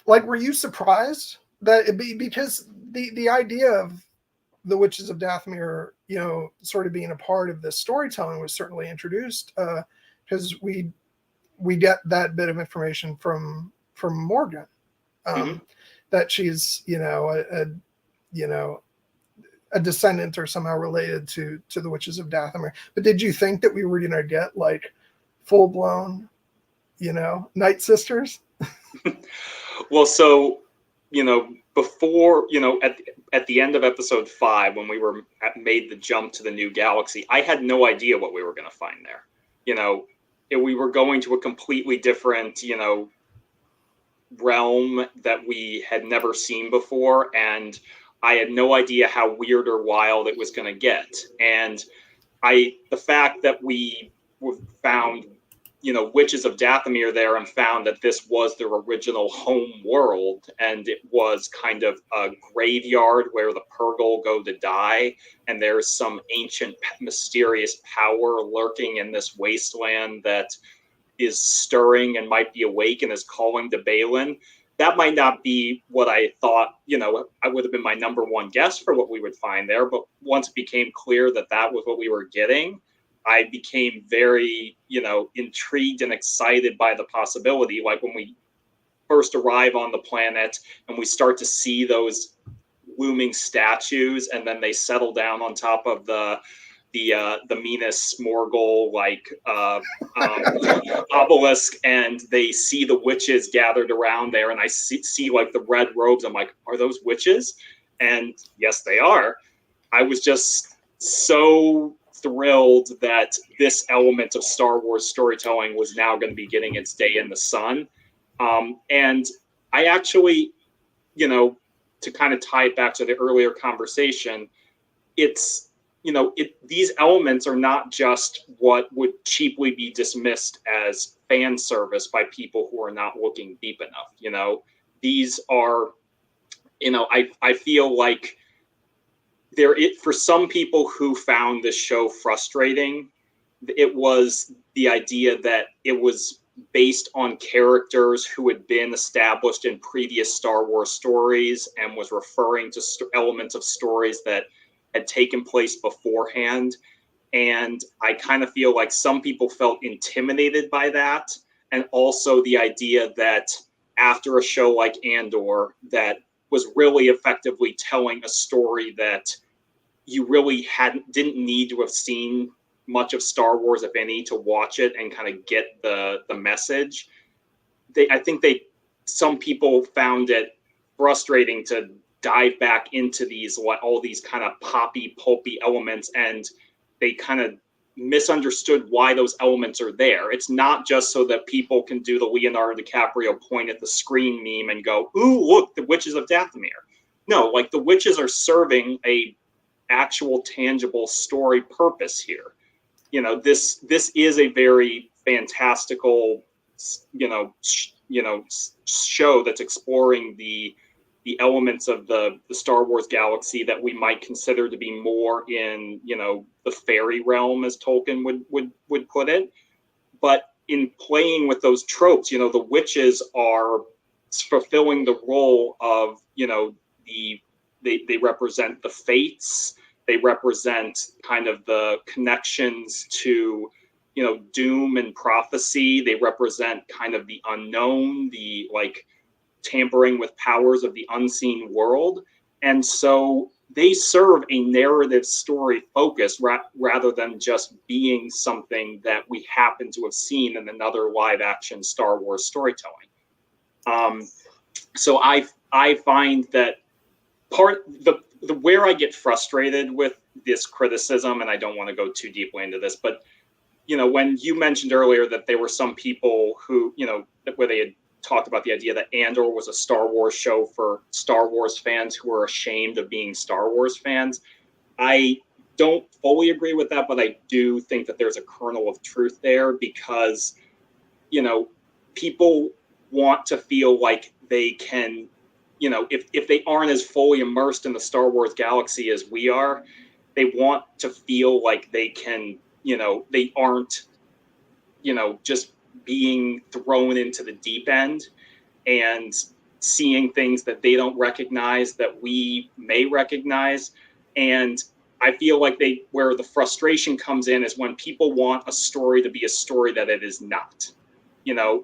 A: like, were you surprised that because the idea of the Witches of Dathomir, sort of being a part of this storytelling was certainly introduced, because we get that bit of information from Morgan, that she's a descendant or somehow related to the Witches of Dathomir. But did you think that we were going to get, like, full blown, Night Sisters?
B: Well, so, before, at the end of episode 5, when we made the jump to the new galaxy, I had no idea what we were going to find there. We were going to a completely different, realm that we had never seen before, and I had no idea how weird or wild it was going to get. And the fact that we found, witches of Dathomir there, and found that this was their original home world, and it was kind of a graveyard where the Purgle go to die, and there's some ancient mysterious power lurking in this wasteland that is stirring and might be awake and is calling to Balin. That might not be what I thought, I would have been my number one guess for what we would find there. But once it became clear that that was what we were getting, I became very, intrigued and excited by the possibility. Like when we first arrive on the planet and we start to see those looming statues, and then they settle down on top of the Minas Morgul obelisk, and they see the witches gathered around there, and I see like the red robes. I'm like, are those witches? And yes, they are. I was just so thrilled that this element of Star Wars storytelling was now going to be getting its day in the sun. And I actually, to kind of tie it back to the earlier conversation, it's, these elements are not just what would cheaply be dismissed as fan service by people who are not looking deep enough. These are, I feel like for some people who found this show frustrating, it was the idea that it was based on characters who had been established in previous Star Wars stories and was referring to elements of stories that had taken place beforehand. And I kind of feel like some people felt intimidated by that. And also the idea that after a show like Andor, that was really effectively telling a story that you really didn't need to have seen much of Star Wars, if any, to watch it and kind of get the message. I think some people found it frustrating to dive back into all these kind of poppy, pulpy elements, and they kind of misunderstood why those elements are there. It's not just so that people can do the Leonardo DiCaprio point at the screen meme and go, ooh, look, the witches of Dathomir. No, like the witches are serving a actual tangible story purpose here. This is a very fantastical, show that's exploring the elements of the Star Wars galaxy that we might consider to be more in, the fairy realm, as Tolkien would put it. But in playing with those tropes, the witches are fulfilling the role of, they represent the fates. They represent kind of the connections to, doom and prophecy. They represent kind of the unknown, the tampering with powers of the unseen world. And so they serve a narrative story focus rather than just being something that we happen to have seen in another live action Star Wars storytelling. So I find that where I get frustrated with this criticism, and I don't want to go too deeply into this, but when you mentioned earlier that there were some people who, where they had talked about the idea that Andor was a Star Wars show for Star Wars fans who are ashamed of being Star Wars fans, I don't fully agree with that, but I do think that there's a kernel of truth there, because, people want to feel like they can, if they aren't as fully immersed in the Star Wars galaxy as we are, they want to feel like they can, they aren't, just being thrown into the deep end and seeing things that they don't recognize that we may recognize. And I feel like where the frustration comes in is when people want a story to be a story that it is not.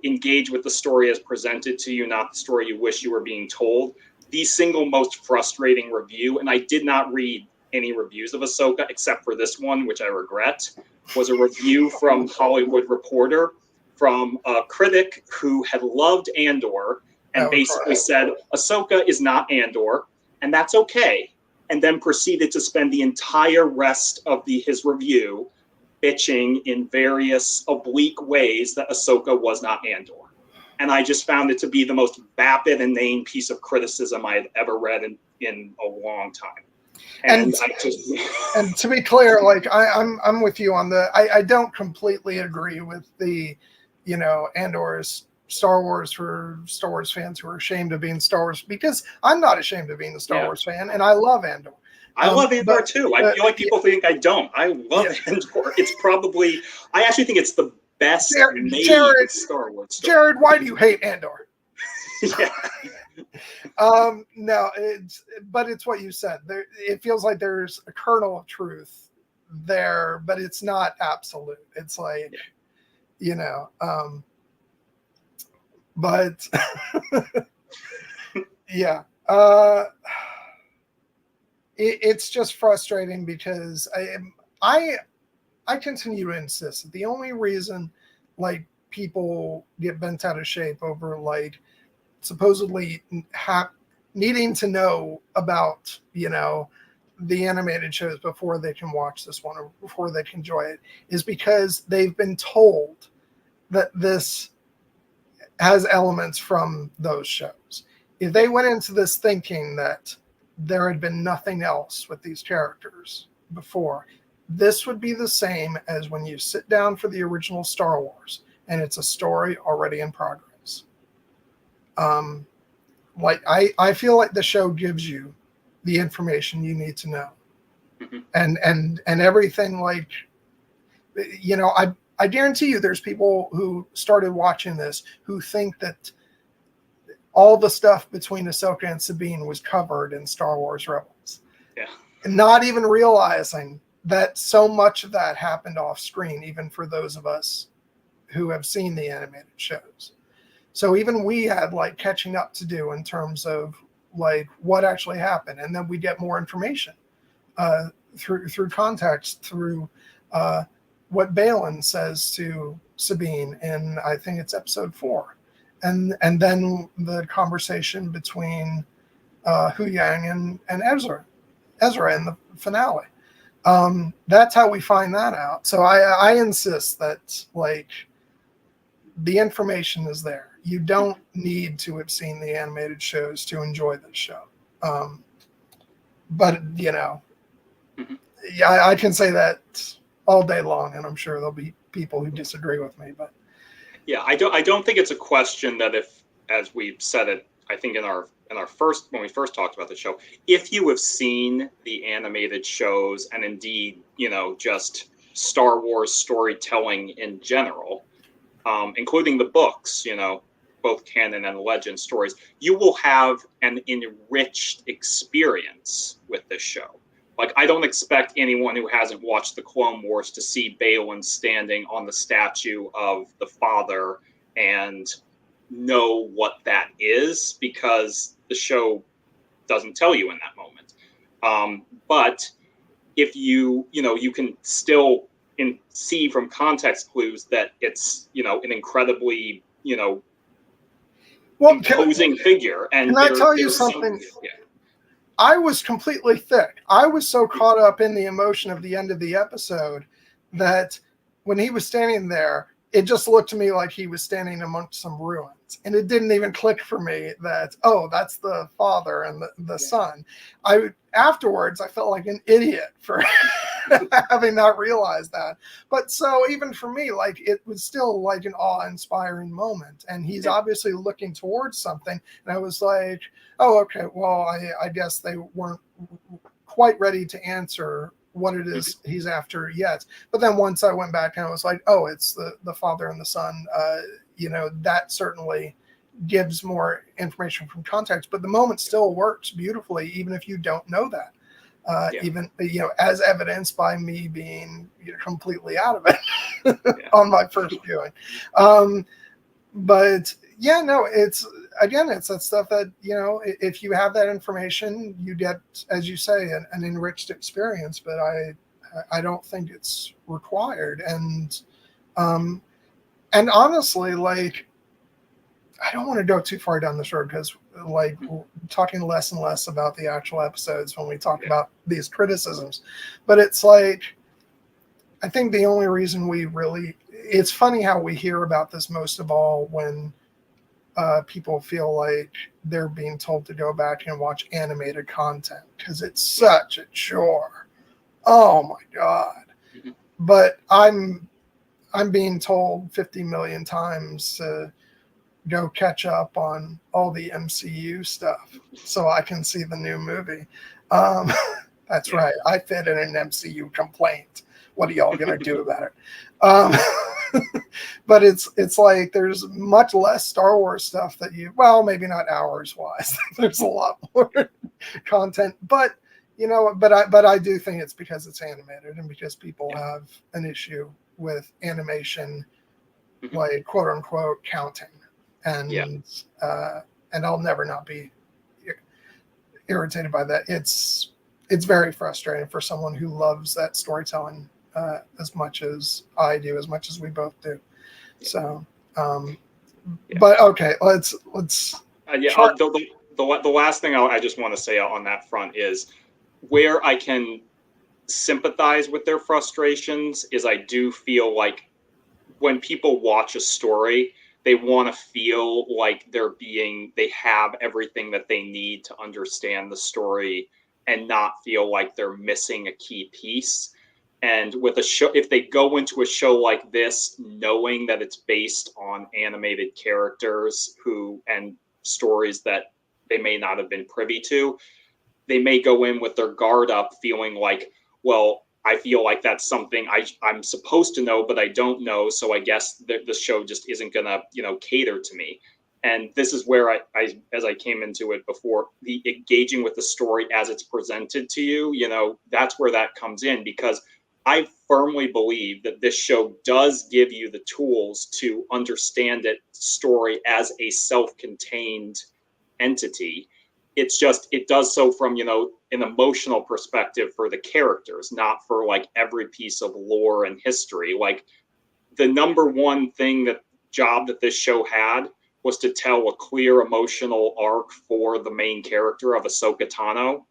B: Engage with the story as presented to you, not the story you wish you were being told. The single most frustrating review, and I did not read any reviews of Ahsoka except for this one, which I regret, was a review from Hollywood Reporter from a critic who had loved Andor and basically said, Ahsoka is not Andor, and that's okay. And then proceeded to spend the entire rest of his review bitching in various oblique ways that Ahsoka was not Andor. And I just found it to be the most vapid, inane piece of criticism I had ever read in a long time. And
A: And
B: I just
A: and to be clear, like I'm with you on I don't completely agree with the, Andor's Star Wars for Star Wars fans who are ashamed of being Star Wars, because I'm not ashamed of being a Star Wars fan, and I love Andor.
B: I love Andor
A: But
B: too. I feel like people think I don't. I love Andor. It's probably, I actually think it's the best made Star Wars story.
A: Jared, why do you hate Andor?
B: Yeah.
A: No, it's what you said. It feels like there's a kernel of truth there, but it's not absolute. It's like, but yeah, it's just frustrating because I continue to insist that the only reason like people get bent out of shape over like supposedly needing to know about, the animated shows before they can watch this one or before they can enjoy it is because they've been told that this has elements from those shows. If they went into this thinking that there had been nothing else with these characters before, this would be the same as when you sit down for the original Star Wars and it's a story already in progress. Like I feel like the show gives you the information you need to know, and everything. Like, I guarantee you, there's people who started watching this who think that all the stuff between Ahsoka and Sabine was covered in Star Wars Rebels.
B: Yeah,
A: and not even realizing that so much of that happened off screen, even for those of us who have seen the animated shows. So even we had like catching up to do in terms of like what actually happened, and then we get more information through context, through what Balin says to Sabine in, I think it's episode 4, and then the conversation between Huyang and Ezra in the finale. That's how we find that out. So I insist that like the information is there. You don't need to have seen the animated shows to enjoy this show. But yeah, I can say that all day long, and I'm sure there'll be people who disagree with me. But
B: yeah, I don't think it's a question that, if, as we said it, I think in our first, when we first talked about the show, if you have seen the animated shows and indeed, just Star Wars storytelling in general, including the books, both canon and legend stories, you will have an enriched experience with this show. Like, I don't expect anyone who hasn't watched the Clone Wars to see Balin standing on the statue of the father and know what that is, because the show doesn't tell you in that moment. But if you can still see from context clues that it's, an incredibly, imposing figure. And
A: can I tell you something? I was completely thick. I was so caught up in the emotion of the end of the episode that when he was standing there, it just looked to me like he was standing amongst some ruins. And it didn't even click for me that, that's the father and the son. Afterwards, I felt like an idiot for having not realized that. But so even for me, like, it was still like an awe-inspiring moment. And he's obviously looking towards something. And I was like, oh, okay, well, I guess they weren't quite ready to answer what it is he's after yet. But then once I went back and I was like, oh, it's the father and the son, that certainly gives more information from context. But the moment still works beautifully, even if you don't know that. Even, as evidenced by me being completely out of it on my first viewing. But yeah, no, it's that stuff that, if you have that information, you get, as you say, an enriched experience. But I don't think it's required. And honestly, like, I don't want to go too far down this road, because like we're talking less and less about the actual episodes when we talk about these criticisms. But it's like, I think the only reason it's funny how we hear about this most of all when people feel like they're being told to go back and watch animated content because it's such a chore. Oh my God.
B: Mhm.
A: But I'm being told 50 million times to go catch up on all the MCU stuff so I can see the new movie. That's right. I fit in an MCU complaint. What are y'all going to do about it? But it's like there's much less Star Wars stuff that well, maybe not hours wise. There's a lot more content, but but I do think it's because it's animated and because people have an issue with animation, like quote unquote counting, and I'll never not be irritated by that. It's very frustrating for someone who loves that storytelling as much as I do, as much as we both do. So, but okay, let's.
B: The last thing I just want to say on that front is where I can sympathize with their frustrations is I do feel like when people watch a story, they want to feel like they have everything that they need to understand the story and not feel like they're missing a key piece. And with a show, if they go into a show like this, knowing that it's based on animated characters and stories that they may not have been privy to, they may go in with their guard up, feeling like, well, I feel like that's something I'm supposed to know, but I don't know. So I guess the show just isn't gonna, cater to me. And this is where I, as I came into it before, the engaging with the story as it's presented to you, that's where that comes in, because I firmly believe that this show does give you the tools to understand its story as a self-contained entity. It's just, it does so from, an emotional perspective for the characters, not for like every piece of lore and history. Like the number one job that this show had was to tell a clear emotional arc for the main character of Ahsoka Tano.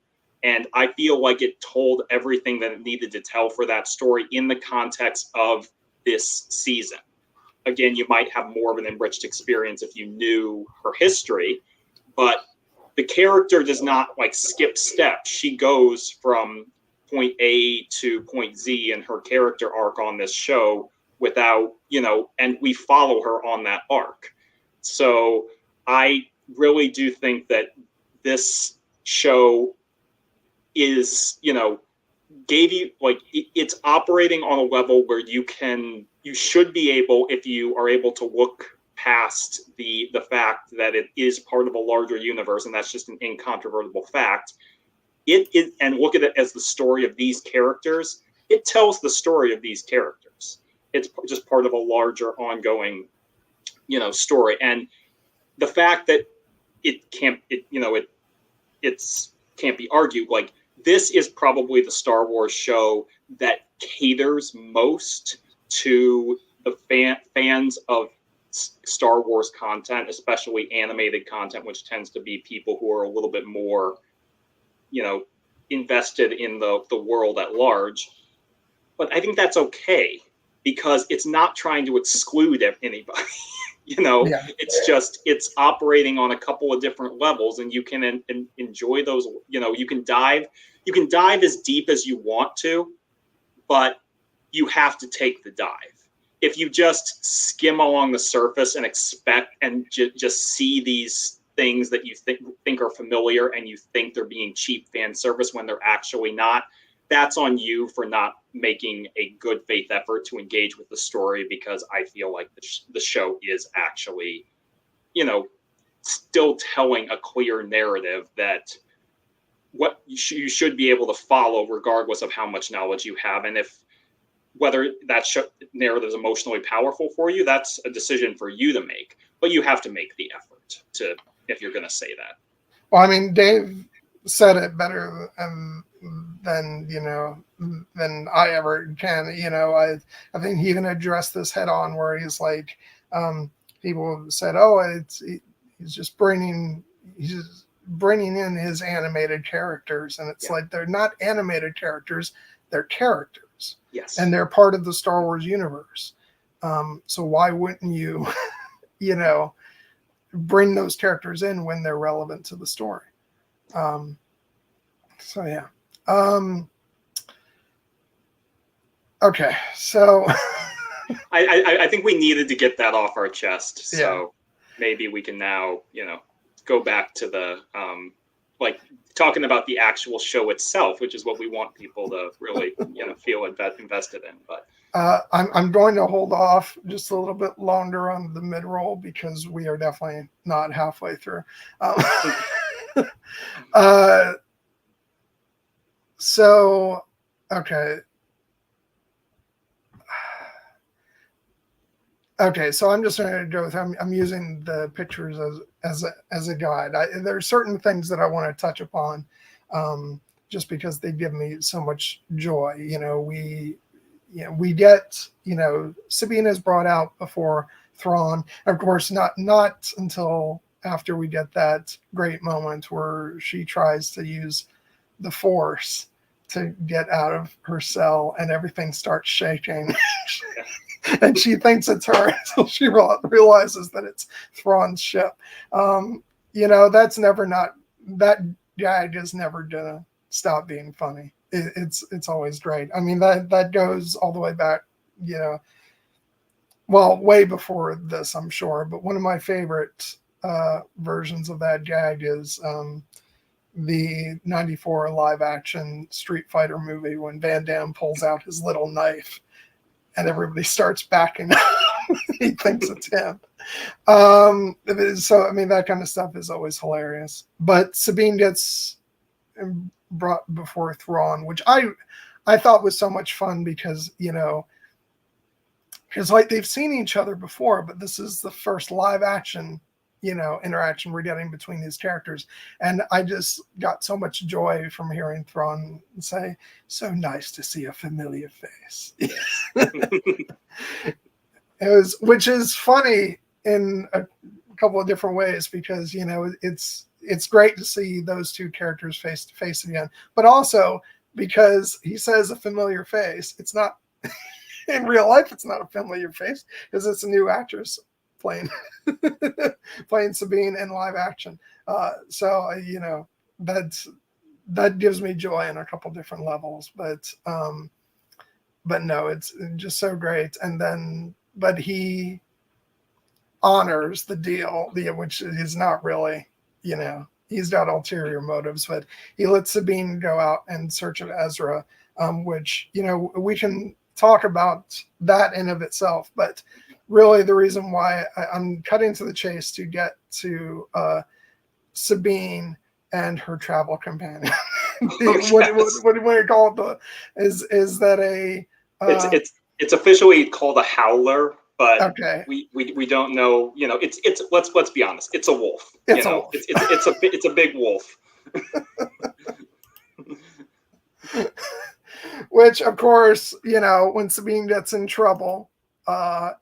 B: And I feel like it told everything that it needed to tell for that story in the context of this season. Again, you might have more of an enriched experience if you knew her history, but the character does not like skip steps. She goes from point A to point Z in her character arc on this show without, and we follow her on that arc. So I really do think that this show is, gave you like it's operating on a level where you should be able, if you are able to look past the fact that it is part of a larger universe, and that's just an incontrovertible fact. And look at it as the story of these characters. It tells the story of these characters. It's just part of a larger ongoing, story. And the fact that it can't be argued. Like this is probably the Star Wars show that caters most to the fans of Star Wars content, especially animated content, which tends to be people who are a little bit more, invested in the world at large. But I think that's okay because it's not trying to exclude anybody. It's operating on a couple of different levels, and you can enjoy those. You can dive as deep as you want to, but you have to take the dive. If you just skim along the surface and expect and just see these things that you think are familiar and you think they're being cheap fan service when they're actually not, that's on you for not making a good faith effort to engage with the story, because I feel like the show is actually, still telling a clear narrative that what you should be able to follow regardless of how much knowledge you have. And whether that narrative is emotionally powerful for you, that's a decision for you to make. But you have to make the effort if you're going to say that.
A: Well, I mean, Dave said it better than I ever can. I think he even addressed this head on, where he's like, people said, "Oh, he's just bringing in his animated characters," and it's like they're not animated characters; they're characters.
B: Yes.
A: And they're part of the Star Wars universe. So why wouldn't you, bring those characters in when they're relevant to the story. So yeah. Okay, so
B: I think we needed to get that off our chest. So
A: yeah.
B: maybe we can now, go back to the like talking about the actual show itself, which is what we want people to really, feel invested in. But
A: I'm going to hold off just a little bit longer on the mid-roll because we are definitely not halfway through. So, okay. Okay, so I'm just going to go with. I'm using the pictures as a guide. There are certain things that I want to touch upon, just because they give me so much joy. We get Sabine is brought out before Thrawn. Of course, not until after we get that great moment where she tries to use the Force to get out of her cell and everything starts shaking. And she thinks it's her until she realizes that it's Thrawn's ship. That's never not, that gag is never gonna stop being funny. It's always great. I mean, that goes all the way back, way before this, I'm sure. But one of my favorite versions of that gag is the 94 live action Street Fighter movie when Van Damme pulls out his little knife and everybody starts backing up. He thinks it's him. So, I mean, that kind of stuff is always hilarious. But Sabine gets brought before Thrawn, which I thought was so much fun because, because like they've seen each other before, but this is the first live action, interaction we're getting between these characters. And I just got so much joy from hearing Thrawn say, "So nice to see a familiar face." Which is funny in a couple of different ways because, it's great to see those two characters face to face again, but also because he says a familiar face. It's not in real life. It's not a familiar face because it's a new actress playing Sabine in live action. So that gives me joy on a couple different levels, but no, it's just so great. And then, but he honors the deal, which is not really, he's got ulterior motives, but he lets Sabine go out in search of Ezra, which, we can talk about that in of itself, but really the reason why I'm cutting to the chase to get to Sabine and her travel companion. What do you call it? Is that a
B: it's officially called a howler, but
A: okay.
B: we don't know. It's let's be honest. It's a wolf.
A: It's a wolf.
B: It's a big wolf.
A: Which, of course, when Sabine gets in trouble,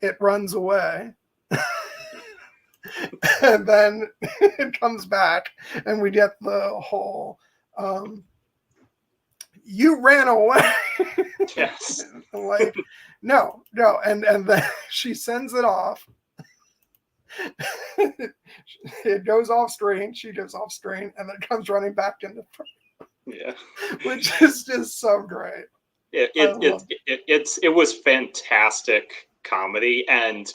A: it runs away. And then it comes back, and we get the whole you ran away.
B: Yes.
A: Like, no. And then she sends it off. It goes off screen. She goes off screen, and then comes running back into frame.
B: Yeah.
A: Which is just so great.
B: It was fantastic comedy and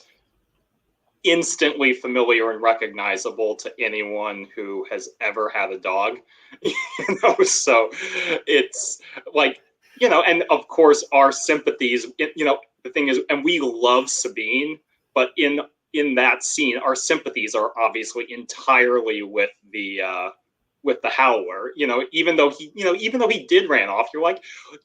B: instantly familiar and recognizable to anyone who has ever had a dog. So it's like, and of course our sympathies, the thing is, and we love Sabine, but in that scene our sympathies are obviously entirely with the howler, even though he did ran off.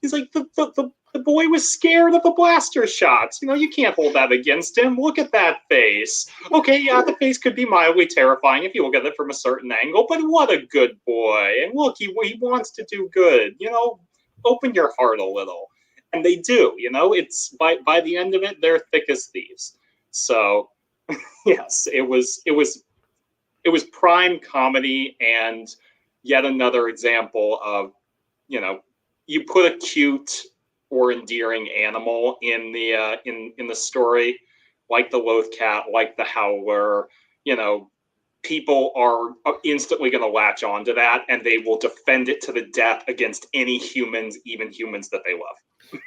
B: He's like the boy was scared of the blaster shots. You can't hold that against him. Look at that face. Okay, yeah, the face could be mildly terrifying if you look at it from a certain angle, but what a good boy. And look, he wants to do good. Open your heart a little. And they do. It's by the end of it, they're thick as thieves. So yes, it was prime comedy and yet another example of, you put a cute or endearing animal in the story, like the Loth Cat, like the Howler, people are instantly going to latch onto that, and they will defend it to the death against any humans, even humans that they love.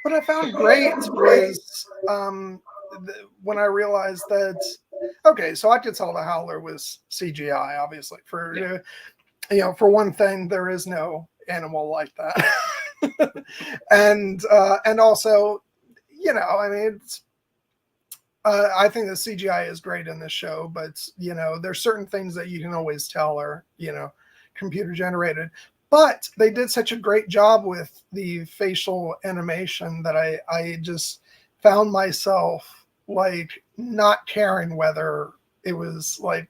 A: What I found great was when I realized that, okay, so I could tell the Howler was CGI, obviously. For for one thing, there is no animal like that, and also, I mean, it's. I think the CGI is great in this show, but there's certain things that you can always tell are computer generated. But they did such a great job with the facial animation that I just found myself like not caring whether it was like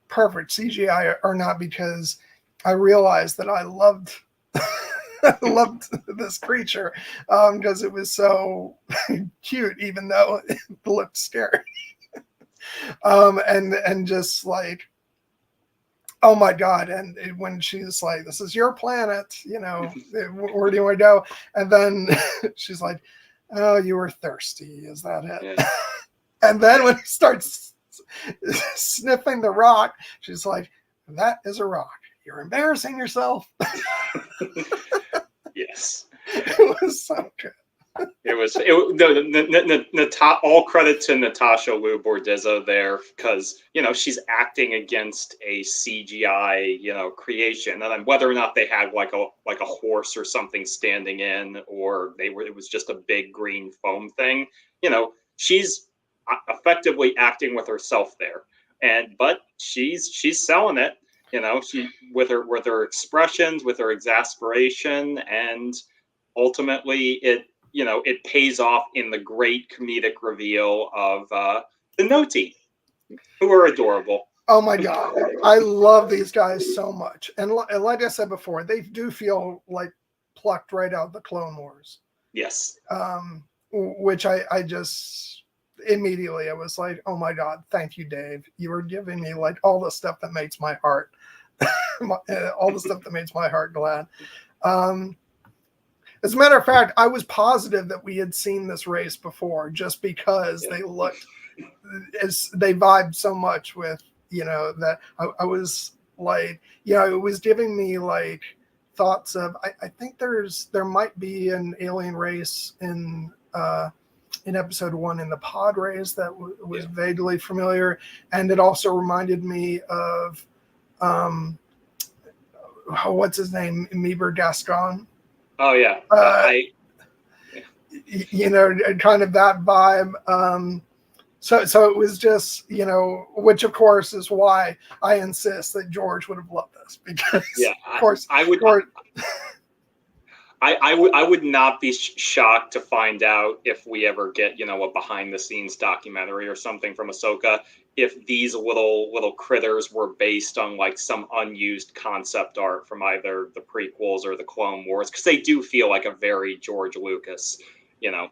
A: perfect CGI or not, because I realized that I loved I loved this creature because it was so cute, even though it looked scary. And just like, oh my God. And when she's like, this is your planet, where do you want to go? And then she's like, oh, you were thirsty. Is that it? Yeah. And then when he starts sniffing the rock, she's like, that is a rock. You're embarrassing yourself.
B: Yes.
A: It was so good.
B: All credit to Natasha Liu Bordizzo there, because she's acting against a CGI creation, and then whether or not they had like a horse or something standing in, or it was just a big green foam thing, she's effectively acting with herself there, but she's selling it, she with her expressions, with her exasperation, and ultimately it pays off in the great comedic reveal of the Noti, who are adorable.
A: Oh my God. I love these guys so much. And like I said before, they do feel like plucked right out of the Clone Wars.
B: Yes.
A: Which I just immediately, I was like, oh my God, thank you, Dave. You were giving me like all the stuff that makes my heart, all the stuff that makes my heart glad. As a matter of fact, I was positive that we had seen this race before, just because they looked, as they vibed so much with, that I was like, it was giving me like thoughts of, I think there might be an alien race in episode 1 in the pod race that was vaguely familiar. And it also reminded me of, what's his name? Meber Gascon.
B: Oh yeah.
A: Kind of that vibe. So it was just, which of course is why I insist that George would have loved this, because of course
B: I would not be shocked to find out, if we ever get, a behind the scenes documentary or something from Ahsoka, if these little critters were based on like some unused concept art from either the prequels or the Clone Wars, because they do feel like a very George Lucas,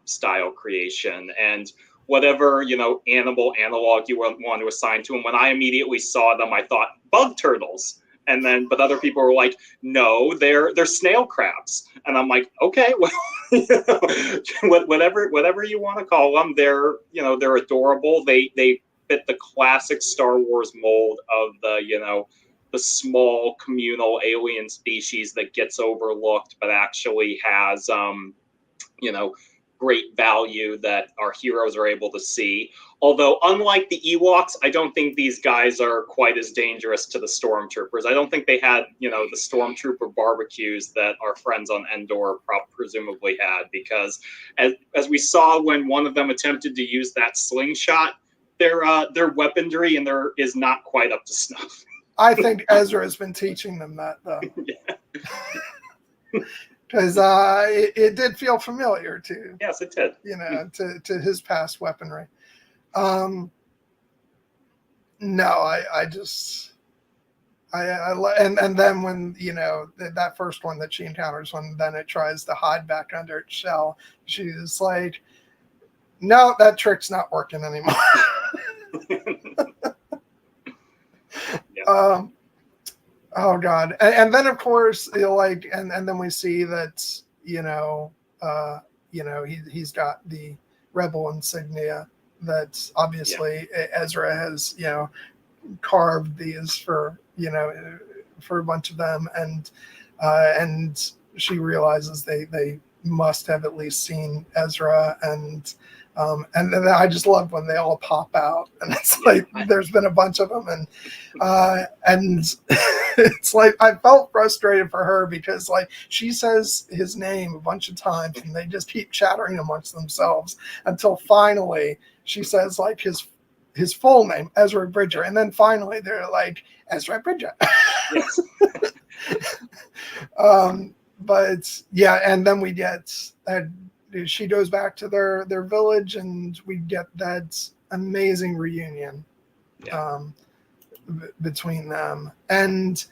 B: style creation. And whatever, animal analog you want to assign to them, when I immediately saw them, I thought bug turtles. But other people were like, no, they're snail crabs. And I'm like, okay, well, whatever you want to call them, they're adorable. They fit the classic Star Wars mold of the small communal alien species that gets overlooked, but actually has, great value that our heroes are able to see. Although, unlike the Ewoks, I don't think these guys are quite as dangerous to the stormtroopers. I don't think they had, the stormtrooper barbecues that our friends on Endor presumably had, because as we saw when one of them attempted to use that slingshot, their weaponry is not quite up to snuff.
A: I think Ezra has been teaching them that, though. Because it did feel familiar to.
B: Yes, it did.
A: To his past weaponry. No, I just, and then when that first one that she encounters, when then it tries to hide back under its shell, she's like, no, that trick's not working anymore. Oh God. And then of course, and then we see that, he's got the rebel insignia that obviously Ezra has, carved these for, for a bunch of them, and she realizes they must have at least seen Ezra, and then I just love when they all pop out, and it's like there's been a bunch of them, and it's like I felt frustrated for her because like she says his name a bunch of times, and they just keep chattering amongst themselves until finally she says like his full name, Ezra Bridger, and then finally they're like Ezra Bridger.
B: Yes.
A: But yeah, and then we get she goes back to their village, and we get that amazing reunion between them. And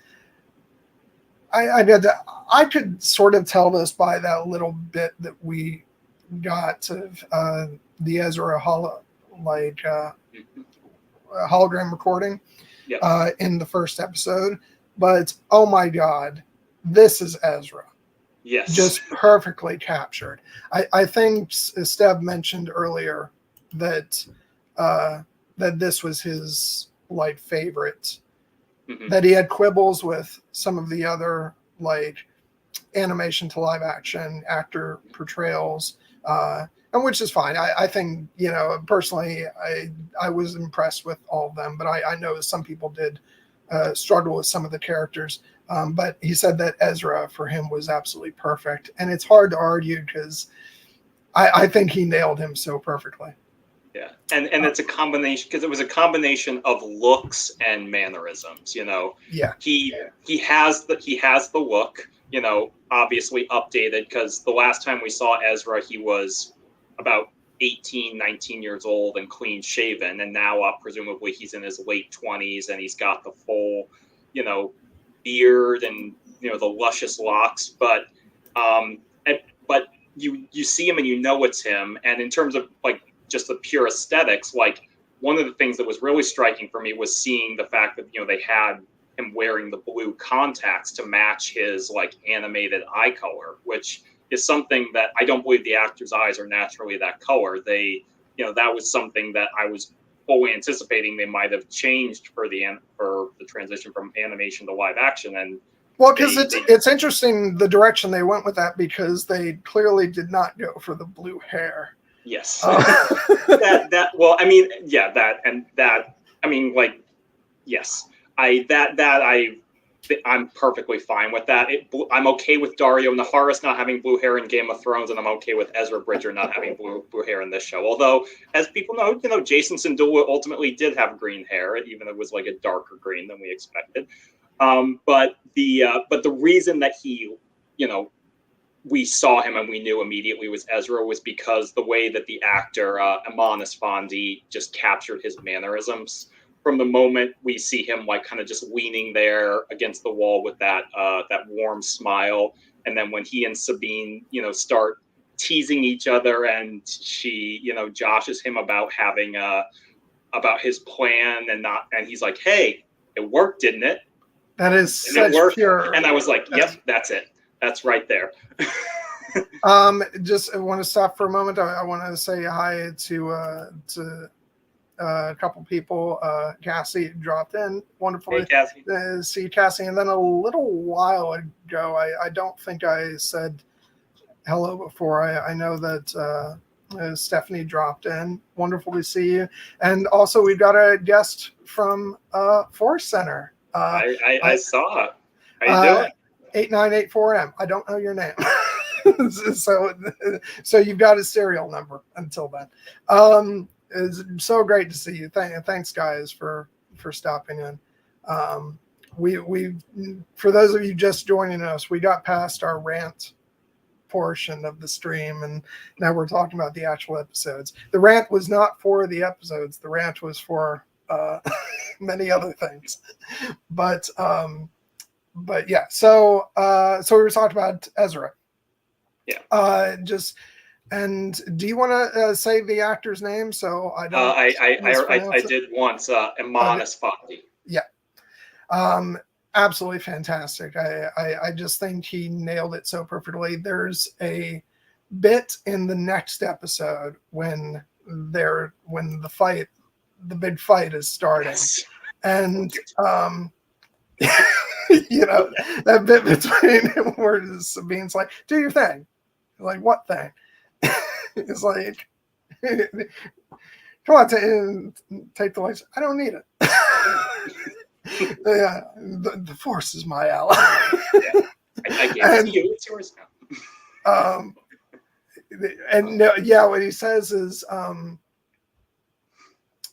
A: I could sort of tell this by that little bit that we got of the Ezra hologram recording in the first episode. But oh my God, this is Ezra.
B: Yes.
A: Just perfectly captured. I think Steb mentioned earlier that that this was his like favorite. Mm-hmm. That he had quibbles with some of the other like animation to live action actor portrayals, and which is fine. I think, personally, I was impressed with all of them, but I know some people did struggle with some of the characters. But he said that Ezra for him was absolutely perfect, and it's hard to argue because I think he nailed him so perfectly.
B: Yeah, and it's a combination, because it was a combination of looks and mannerisms.
A: Yeah,
B: he has the look. Obviously updated, because the last time we saw Ezra, he was about 18, 19 years old and clean shaven, and now presumably he's in his late 20s and he's got the full, beard and the luscious locks, but you see him and it's him. And in terms of like just the pure aesthetics, like one of the things that was really striking for me was seeing the fact that they had him wearing the blue contacts to match his like animated eye color, which is something that I don't believe the actor's eyes are naturally that color. They that was something that I was fully anticipating they might have changed for the transition from animation to live action. And
A: well, because it's interesting the direction they went with that, because they clearly did not go for the blue hair.
B: Yes. Well, I mean, yeah, yes, I'm perfectly fine with that. I'm okay with Dario Naharis not having blue hair in Game of Thrones, and I'm okay with Ezra Bridger not having blue hair in this show. Although, as people know, Jason Sindula ultimately did have green hair, even though it was like a darker green than we expected. But the reason that he, we saw him and we knew immediately was Ezra was because the way that the actor Amon Esfandi just captured his mannerisms. From the moment we see him like kind of just leaning there against the wall with that warm smile, and then when he and Sabine start teasing each other, and she joshes him about having about his plan, and he's like, hey, it worked, didn't it?
A: That is such pure.
B: And I was like, yep, that's it. That's right there.
A: Just I want to stop for a moment. I want to say hi to a couple people. Cassie dropped in. Wonderful.
B: Hey, Cassie.
A: See Cassie. And then a little while ago, I don't think I said hello before. I know that Stephanie dropped in. Wonderful to see you. And also we've got a guest from Force Center.
B: I saw it. How you doing?
A: 8984M. I don't know your name. so you've got a serial number until then. It's so great to see you. Thanks guys for stopping in. We for those of you just joining us, we got past our rant portion of the stream, and now we're talking about the actual episodes. The rant was not for the episodes. The rant was for many other things. But yeah, so we were talking about Ezra.
B: Yeah.
A: And do you want to say the actor's name? So I don't.
B: I did once. Amon Esfandi.
A: Yeah. Absolutely fantastic. I just think he nailed it so perfectly. There's a bit in the next episode when the big fight is starting. Yes. And you know, that bit between where Sabine's like, do your thing. Like, what thing? It's like, come on, take the lights. I don't need it. Yeah, the Force is my ally.
B: Yeah. I gave it to you. It's yours now.
A: Yeah, what he says is,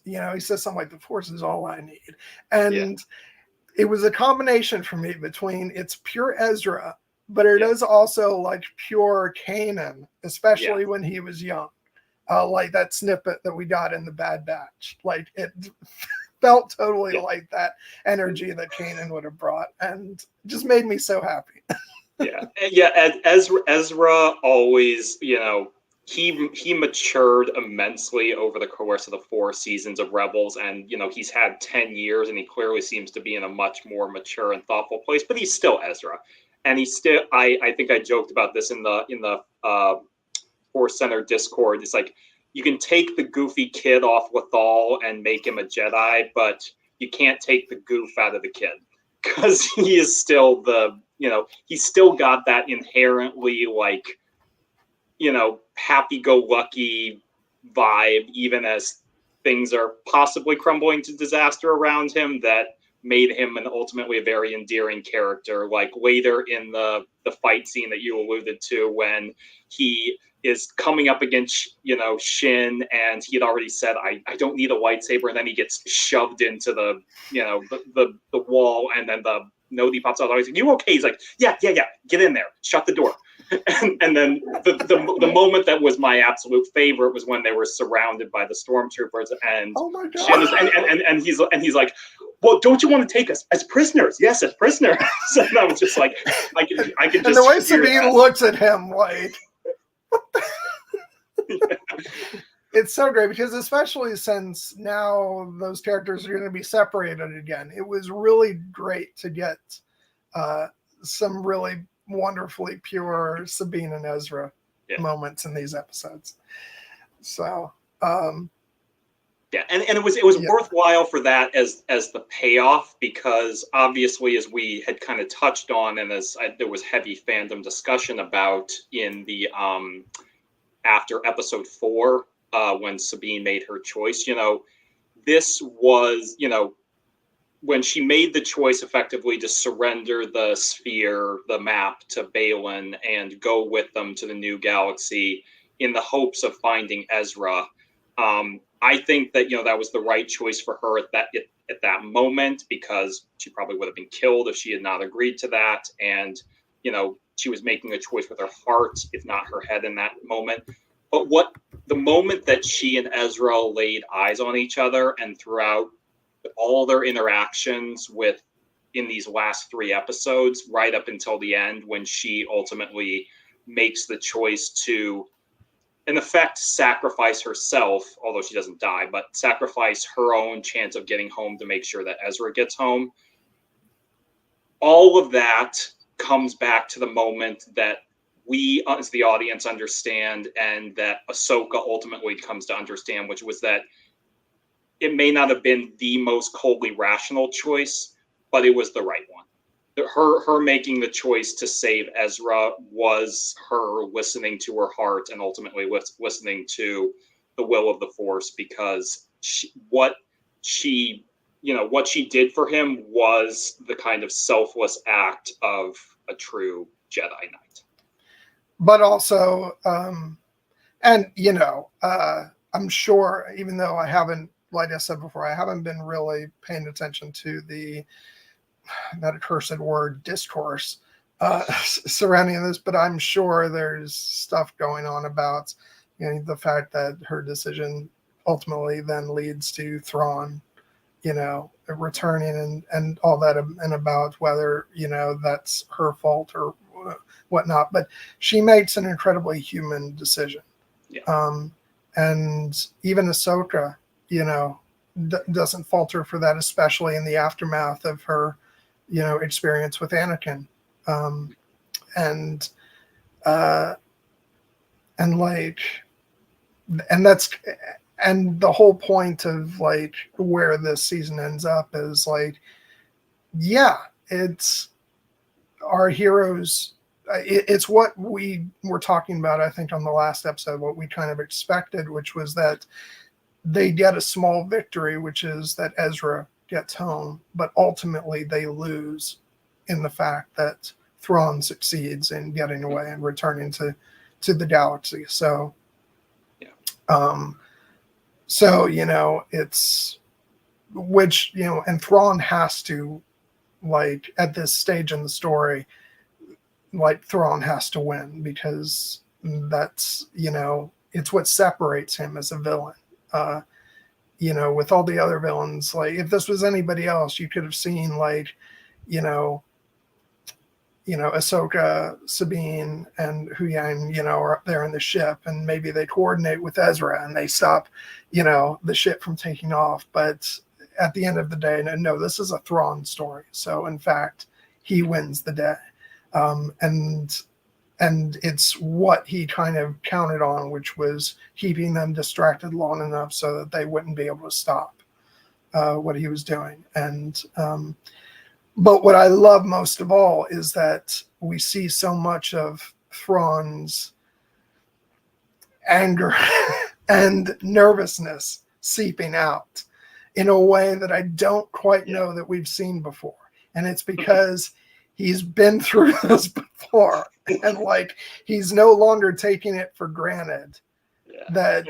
A: you know, he says something like, the Force is all I need. And it was a combination for me between it's pure Ezra, but it is also like pure Kanan, especially when he was young. Like that snippet that we got in the Bad Batch. Like it felt totally like that energy that Kanan would have brought, and just made me so happy.
B: Ezra always, you know, he matured immensely over the course of the 4 seasons of Rebels, and you know he's had 10 years, and he clearly seems to be in a much more mature and thoughtful place. But he's still Ezra, and he's still. I think I joked about this in the Force Center Discord. It's like you can take the goofy kid off Lothal and make him a Jedi, but you can't take the goof out of the kid, because he is still he's still got that inherently, like, you know, happy-go-lucky vibe, even as things are possibly crumbling to disaster around him, that made him ultimately a very endearing character. Like later in the fight scene that you alluded to, when he is coming up against, you know, Shin, and he had already said, I don't need a lightsaber, and then he gets shoved into the, you know, the wall, and then the Nodi pops out. He's like, you okay? He's like, yeah, get in there, shut the door. And then the moment that was my absolute favorite was when they were surrounded by the stormtroopers, and
A: oh my God.
B: and he's like, well, don't you want to take us as prisoners? Yes, as prisoners. And I was just like, I could just.
A: And the way Sabine looks at him, like, it's so great, because especially since now those characters are going to be separated again, it was really great to get some really wonderfully pure Sabine and Ezra moments in these episodes. So and
B: it was worthwhile for that as the payoff, because obviously, as we had kind of touched on, and there was heavy fandom discussion about in the after episode 4, when Sabine made her choice, you know, this was, you know, when she made the choice effectively to surrender the sphere, the map, to Balin and go with them to the new galaxy in the hopes of finding Ezra, I think that, you know, that was the right choice for her at that moment, because she probably would have been killed if she had not agreed to that. And, you know, she was making a choice with her heart, if not her head, in that moment. But the moment that she and Ezra laid eyes on each other, and throughout all their interactions in these last 3 episodes, right up until the end, when she ultimately makes the choice to, in effect, sacrifice herself, although she doesn't die, but sacrifice her own chance of getting home to make sure that Ezra gets home. All of that comes back to the moment that we, as the audience, understand, and that Ahsoka ultimately comes to understand, which was that it may not have been the most coldly rational choice, but it was the right one. Her making the choice to save Ezra was her listening to her heart, and ultimately listening to the will of the Force, because what she did for him was the kind of selfless act of a true Jedi Knight.
A: But also, and you know, I'm sure, even though I haven't, like I said before, I haven't been really paying attention to that accursed word discourse surrounding this, but I'm sure there's stuff going on about, you know, the fact that her decision ultimately then leads to Thrawn, you know, returning and all that, and about whether, you know, that's her fault or whatnot. But she makes an incredibly human decision. And even Ahsoka, you know, doesn't falter for that, especially in the aftermath of her, you know, experience with Anakin. And that's, and the whole point of like where this season ends up is like, yeah, it's our heroes. It's what we were talking about, I think, on the last episode, what we kind of expected, which was that they get a small victory, which is that Ezra gets home, but ultimately they lose in the fact that Thrawn succeeds in getting away and returning to the galaxy. So, so, you know, it's, which, you know, and Thrawn has to, like, at this stage in the story, like, Thrawn has to win, because that's, you know, it's what separates him as a villain. You know, with all the other villains, like, if this was anybody else, you could have seen, like, you know, Ahsoka, Sabine, and Huyang, you know, are up there in the ship, and maybe they coordinate with Ezra and they stop, you know, the ship from taking off. But at the end of the day, no, this is a Thrawn story. So in fact, he wins the day, and it's what he kind of counted on, which was keeping them distracted long enough so that they wouldn't be able to stop what he was doing. And but what I love most of all is that we see so much of Thrawn's anger and nervousness seeping out in a way that I don't quite know that we've seen before. And it's because he's been through this before. And like, he's no longer taking it for granted that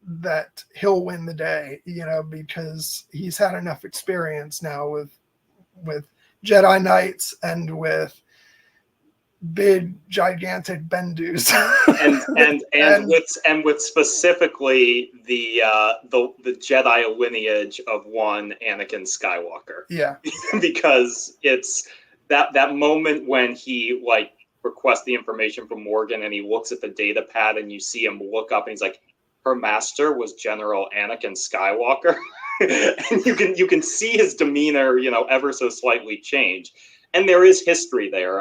A: that he'll win the day, you know, because he's had enough experience now with Jedi Knights and with big gigantic Bendus
B: and with specifically the Jedi lineage of one Anakin Skywalker.
A: Yeah.
B: Because it's that moment when he like requests the information from Morgan and he looks at the data pad and you see him look up and he's like, her master was General Anakin Skywalker. And you can see his demeanor, you know, ever so slightly change. And there is history there.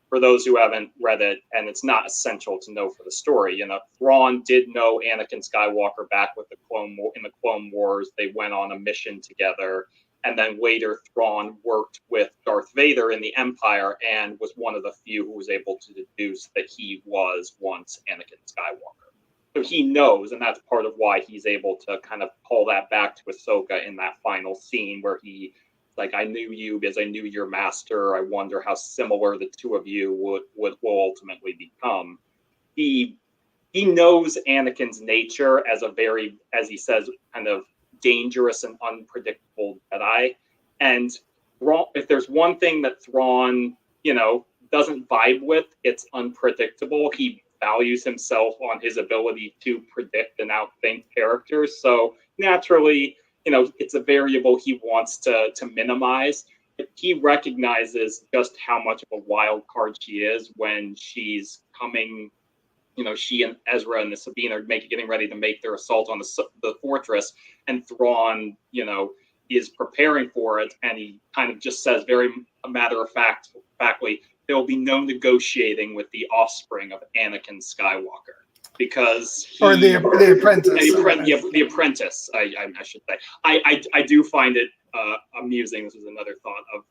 B: For those who haven't read it, and it's not essential to know for the story, you know, Thrawn did know Anakin Skywalker back with in the Clone Wars. They went on a mission together, and then later Thrawn worked with Darth Vader in the Empire and was one of the few who was able to deduce that he was once Anakin Skywalker. So he knows, and that's part of why he's able to kind of pull that back to Ahsoka in that final scene where he, like, I knew you because I knew your master. I wonder how similar the two of you will ultimately become. He knows Anakin's nature as a very, as he says, kind of dangerous and unpredictable Jedi. And if there's one thing that Thrawn, you know, doesn't vibe with, it's unpredictable. He values himself on his ability to predict and outthink characters. So naturally, you know, it's a variable he wants to minimize. He recognizes just how much of a wild card she is when she's coming, you know, she and Ezra and the Sabine are getting ready to make their assault on the fortress, and Thrawn, you know, is preparing for it, and he kind of just says very matter-of-factly, there will be no negotiating with the offspring of Anakin Skywalker. Because
A: or the apprentice.
B: The apprentice, I should say. I do find it amusing. This is another thought of,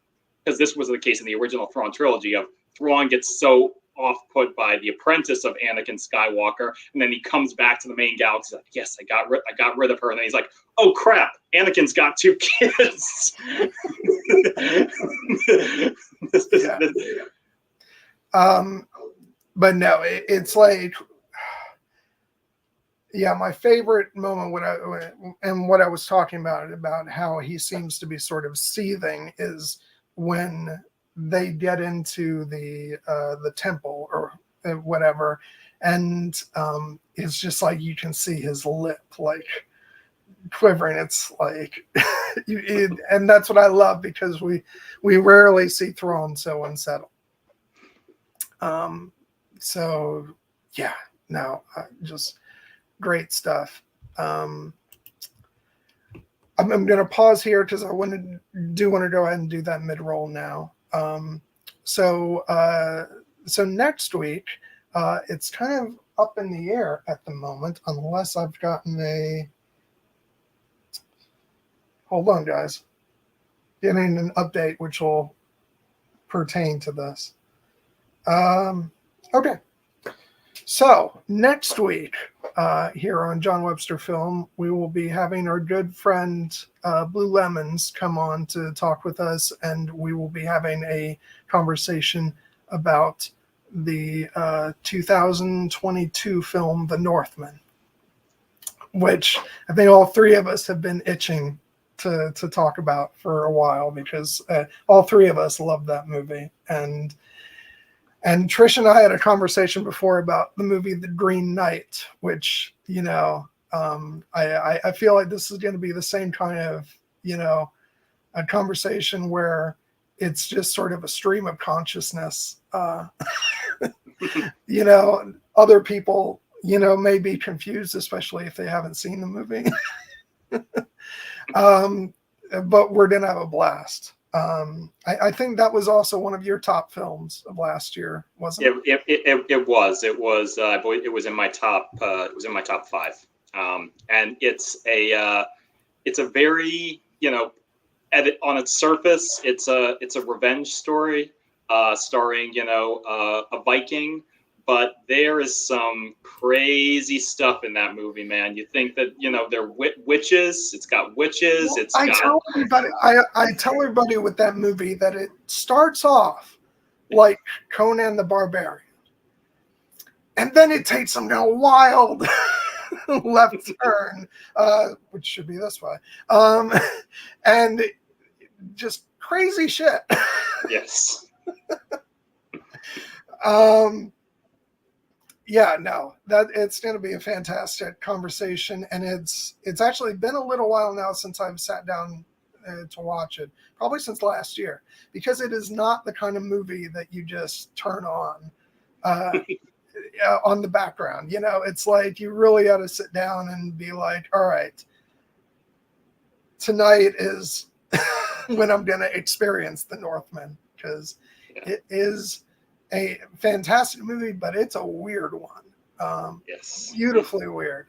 B: because this was the case in the original Thrawn trilogy, of Thrawn gets so off-put by the apprentice of Anakin Skywalker, and then he comes back to the main galaxy like, yes, I got rid of her, and then he's like, oh crap, Anakin's got 2 kids.
A: But no, it's like, yeah, my favorite moment what I was talking about how he seems to be sort of seething is when they get into the temple or whatever, and it's just like you can see his lip like quivering. It's like, and that's what I love, because we rarely see Thrawn so unsettled. So yeah, no, just great stuff. I'm going to pause here because I want to go ahead and do that mid-roll now. So next week, it's kind of up in the air at the moment, unless I've gotten a. Hold on, guys. Getting an update which will pertain to this. Okay. So next week, here on John Webster Film, we will be having our good friend Blue Lemons come on to talk with us, and we will be having a conversation about the 2022 film The Northman, which I think all three of us have been itching to talk about for a while, because all three of us love that movie. And Trish and I had a conversation before about the movie The Green Knight, which, I feel like this is going to be the same kind of, a conversation where it's just sort of a stream of consciousness. Other people, may be confused, especially if they haven't seen the movie. But we're going to have a blast. I think that was also one of your top films of last year, wasn't it?
B: It was. I believe it was in my top. It was in my top 5. And it's a very, on its surface, it's a revenge story, starring a Viking. But there is some crazy stuff in that movie, man. You think that they're witches? It's got witches.
A: Well, I tell everybody with that movie that it starts off like Conan the Barbarian, and then it takes them down a wild left turn, which should be this way, and just crazy shit.
B: Yes.
A: Yeah, no, that it's going to be a fantastic conversation, and it's actually been a little while now since I've sat down to watch it, probably since last year, because it is not the kind of movie that you just turn on the background. It's like you really got to sit down and be like, all right, tonight is when I'm going to experience The Northman, because it is a fantastic movie, but it's a weird one.
B: Yes.
A: Beautifully weird.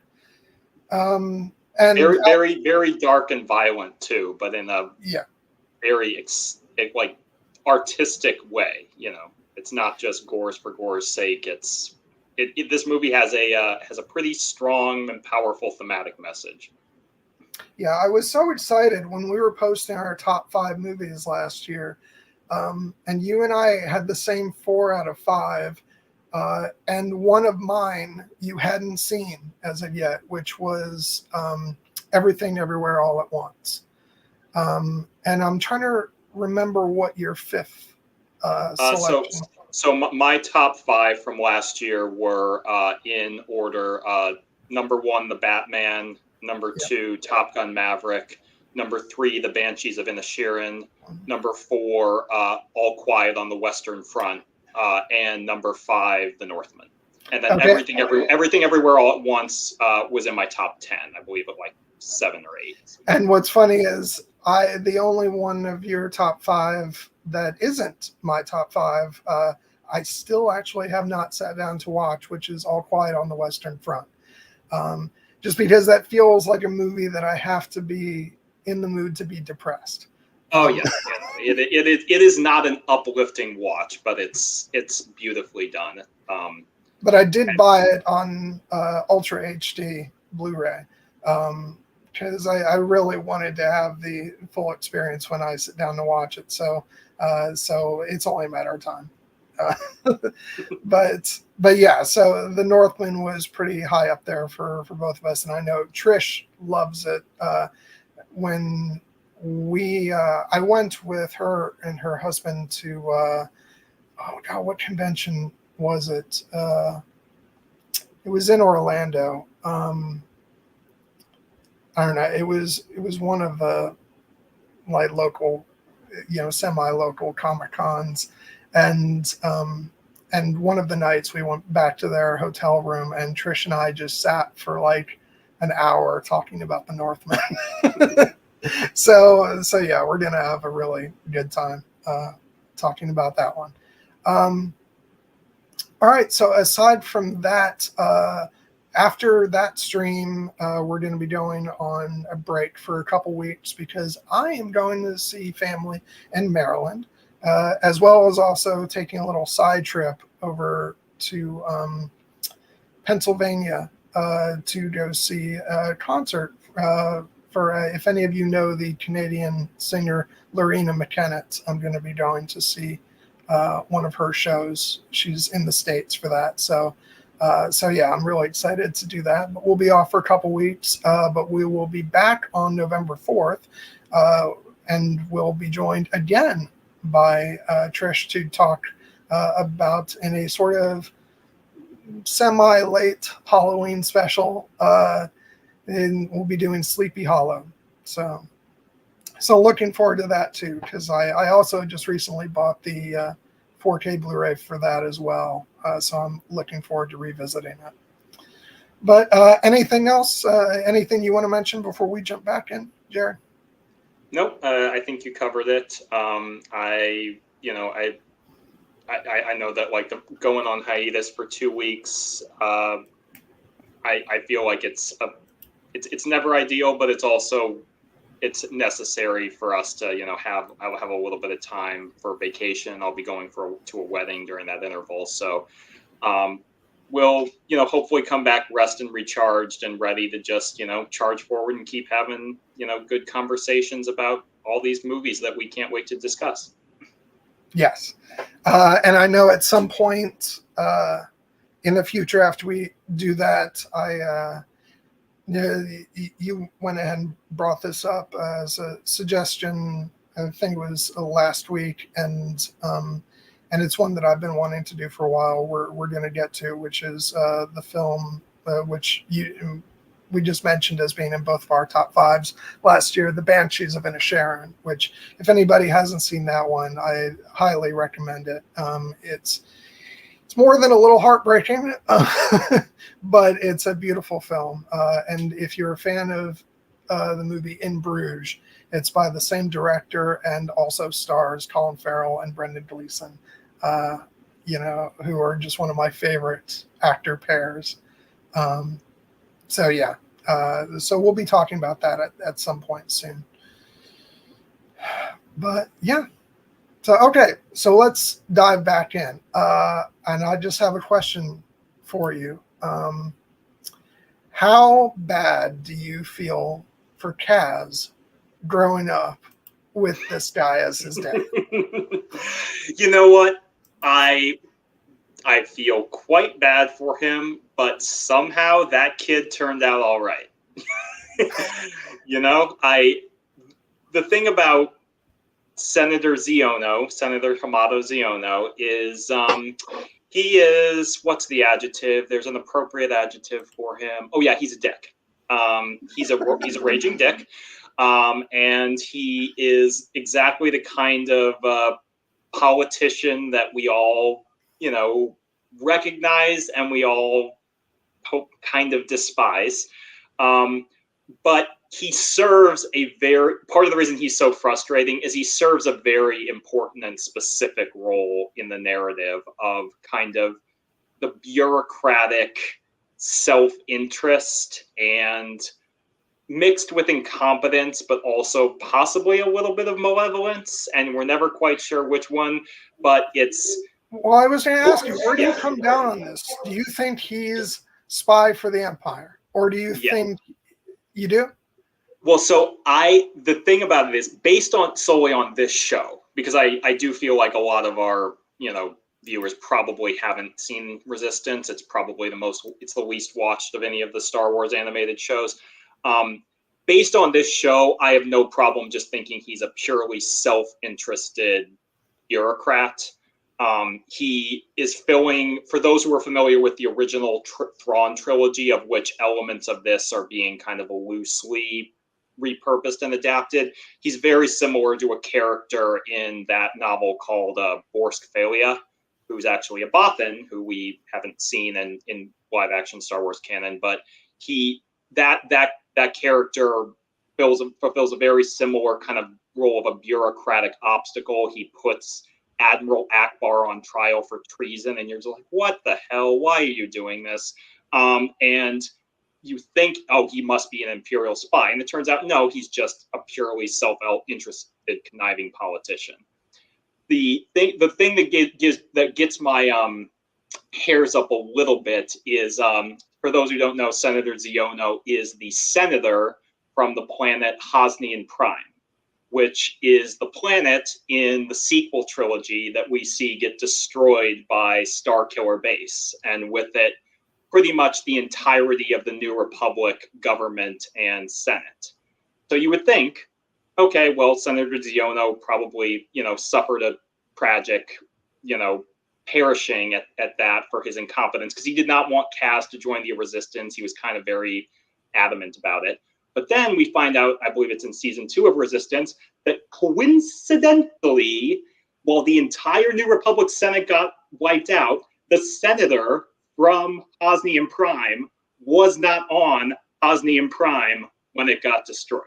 A: And
B: very, very dark and violent too, but in a very like artistic way. It's not just gores for gore's sake. This movie has a pretty strong and powerful thematic message.
A: Yeah, I was so excited when we were posting our top 5 movies last year. And you and I had the same 4 out of 5. And one of mine you hadn't seen as of yet, which was Everything Everywhere All at Once. And I'm trying to remember what your 5th selection.
B: So my top 5 from last year were in order. Number 1, The Batman. Number 2, Top Gun Maverick. Number 3, The Banshees of Inisherin. Number 4, All Quiet on the Western Front. And number 5, The Northman. And then Everything Everywhere All at Once was in my top 10. I believe at like 7 or 8.
A: And what's funny is the only one of your top 5 that isn't my top 5, I still actually have not sat down to watch, which is All Quiet on the Western Front. Just because that feels like a movie that I have to be in the mood to be depressed.
B: Oh yeah, it is not an uplifting watch, but it's beautifully done.
A: But I did buy it on Ultra HD Blu-ray because I really wanted to have the full experience when I sit down to watch it. So it's only a matter of time. But yeah, so The Northman was pretty high up there for both of us, and I know Trish loves it. When I went with her and her husband to what convention was it? It was in Orlando. I don't know. It was one of the like local, semi-local Comic Cons, and one of the nights we went back to their hotel room, and Trish and I just sat for like an hour talking about The Northman. So yeah, we're gonna have a really good time talking about that one. All right. So aside from that, after that stream, we're going to be going on a break for a couple weeks because I am going to see family in Maryland, as well as also taking a little side trip over to Pennsylvania to go see a concert for, if any of you know the Canadian singer Lorena McKennitt, I'm going to be going to see one of her shows. She's in the States for that. So yeah, I'm really excited to do that. But we'll be off for a couple weeks, but we will be back on November 4th, and we'll be joined again by Trish to talk about in a sort of semi-late Halloween special, and we'll be doing Sleepy Hollow. So looking forward to that too, because I also just recently bought the 4K Blu-ray for that as well. So I'm looking forward to revisiting it. But anything else? Anything you want to mention before we jump back in, Jared?
B: Nope, I think you covered it. I know that like going on hiatus for 2 weeks, I feel like it's never ideal, but it's necessary for us to have a little bit of time for vacation. I'll be going to a wedding during that interval, so we'll hopefully come back rest and recharged and ready to just charge forward and keep having good conversations about all these movies that we can't wait to discuss.
A: Yes. And I know at some point in the future after we do that, you went ahead and brought this up as a suggestion. I think it was last week, and it's one that I've been wanting to do for a while. We're going to get to, which is the film which we just mentioned as being in both of our top fives last year, The Banshees of Inisherin, which if anybody hasn't seen that one, I highly recommend it. It's more than a little heartbreaking, but it's a beautiful film. And if you're a fan of the movie In Bruges, it's by the same director and also stars Colin Farrell and Brendan Gleeson, who are just one of my favorite actor pairs. So yeah, so we'll be talking about that at some point soon. But yeah, so okay, so let's dive back in. And I just have a question for you. How bad do you feel for Kaz growing up with this guy as his dad?
B: You know what? I feel quite bad for him, but somehow that kid turned out all right. The thing about Senator Hamato Ziono, is he is, what's the adjective? There's an appropriate adjective for him. Oh yeah, he's a dick. He's a raging dick, and he is exactly the kind of politician that we all recognize and we all kind of despise. But he serves part of the reason he's so frustrating is he serves a very important and specific role in the narrative of kind of the bureaucratic self-interest and mixed with incompetence, but also possibly a little bit of malevolence. And we're never quite sure which one, but it's...
A: Well, I was going to ask you, where do you come down on this? Do you think he's spy for the Empire? Or do you think you do?
B: Well, so the thing about it is based solely on this show, because I do feel like a lot of our, viewers probably haven't seen Resistance. It's probably it's the least watched of any of the Star Wars animated shows. Based on this show, I have no problem just thinking he's a purely self-interested bureaucrat. He is filling, for those who are familiar with the original Thrawn trilogy, of which elements of this are being kind of loosely repurposed and adapted, he's very similar to a character in that novel called Borsk Phalia, who's actually a Bothan, who we haven't seen in live action Star Wars canon, but that character fulfills a very similar kind of role of a bureaucratic obstacle. He puts Admiral Akbar on trial for treason, and you're just like, what the hell? Why are you doing this? And you think, oh, he must be an Imperial spy. And it turns out, no, he's just a purely self-interested, conniving politician. The thing that gets my hairs up a little bit is, for those who don't know, Senator Ziono is the senator from the planet Hosnian Prime, which is the planet in the sequel trilogy that we see get destroyed by Starkiller Base, and with it, pretty much the entirety of the New Republic government and Senate. So you would think, okay, well, Senator Ziono probably, suffered a tragic, perishing at that for his incompetence, because he did not want Kaz to join the resistance. He was kind of very adamant about it. But then we find out, I believe it's in season 2 of Resistance, that coincidentally, while the entire New Republic Senate got wiped out, the senator from Hosnian Prime was not on Hosnian Prime when it got destroyed.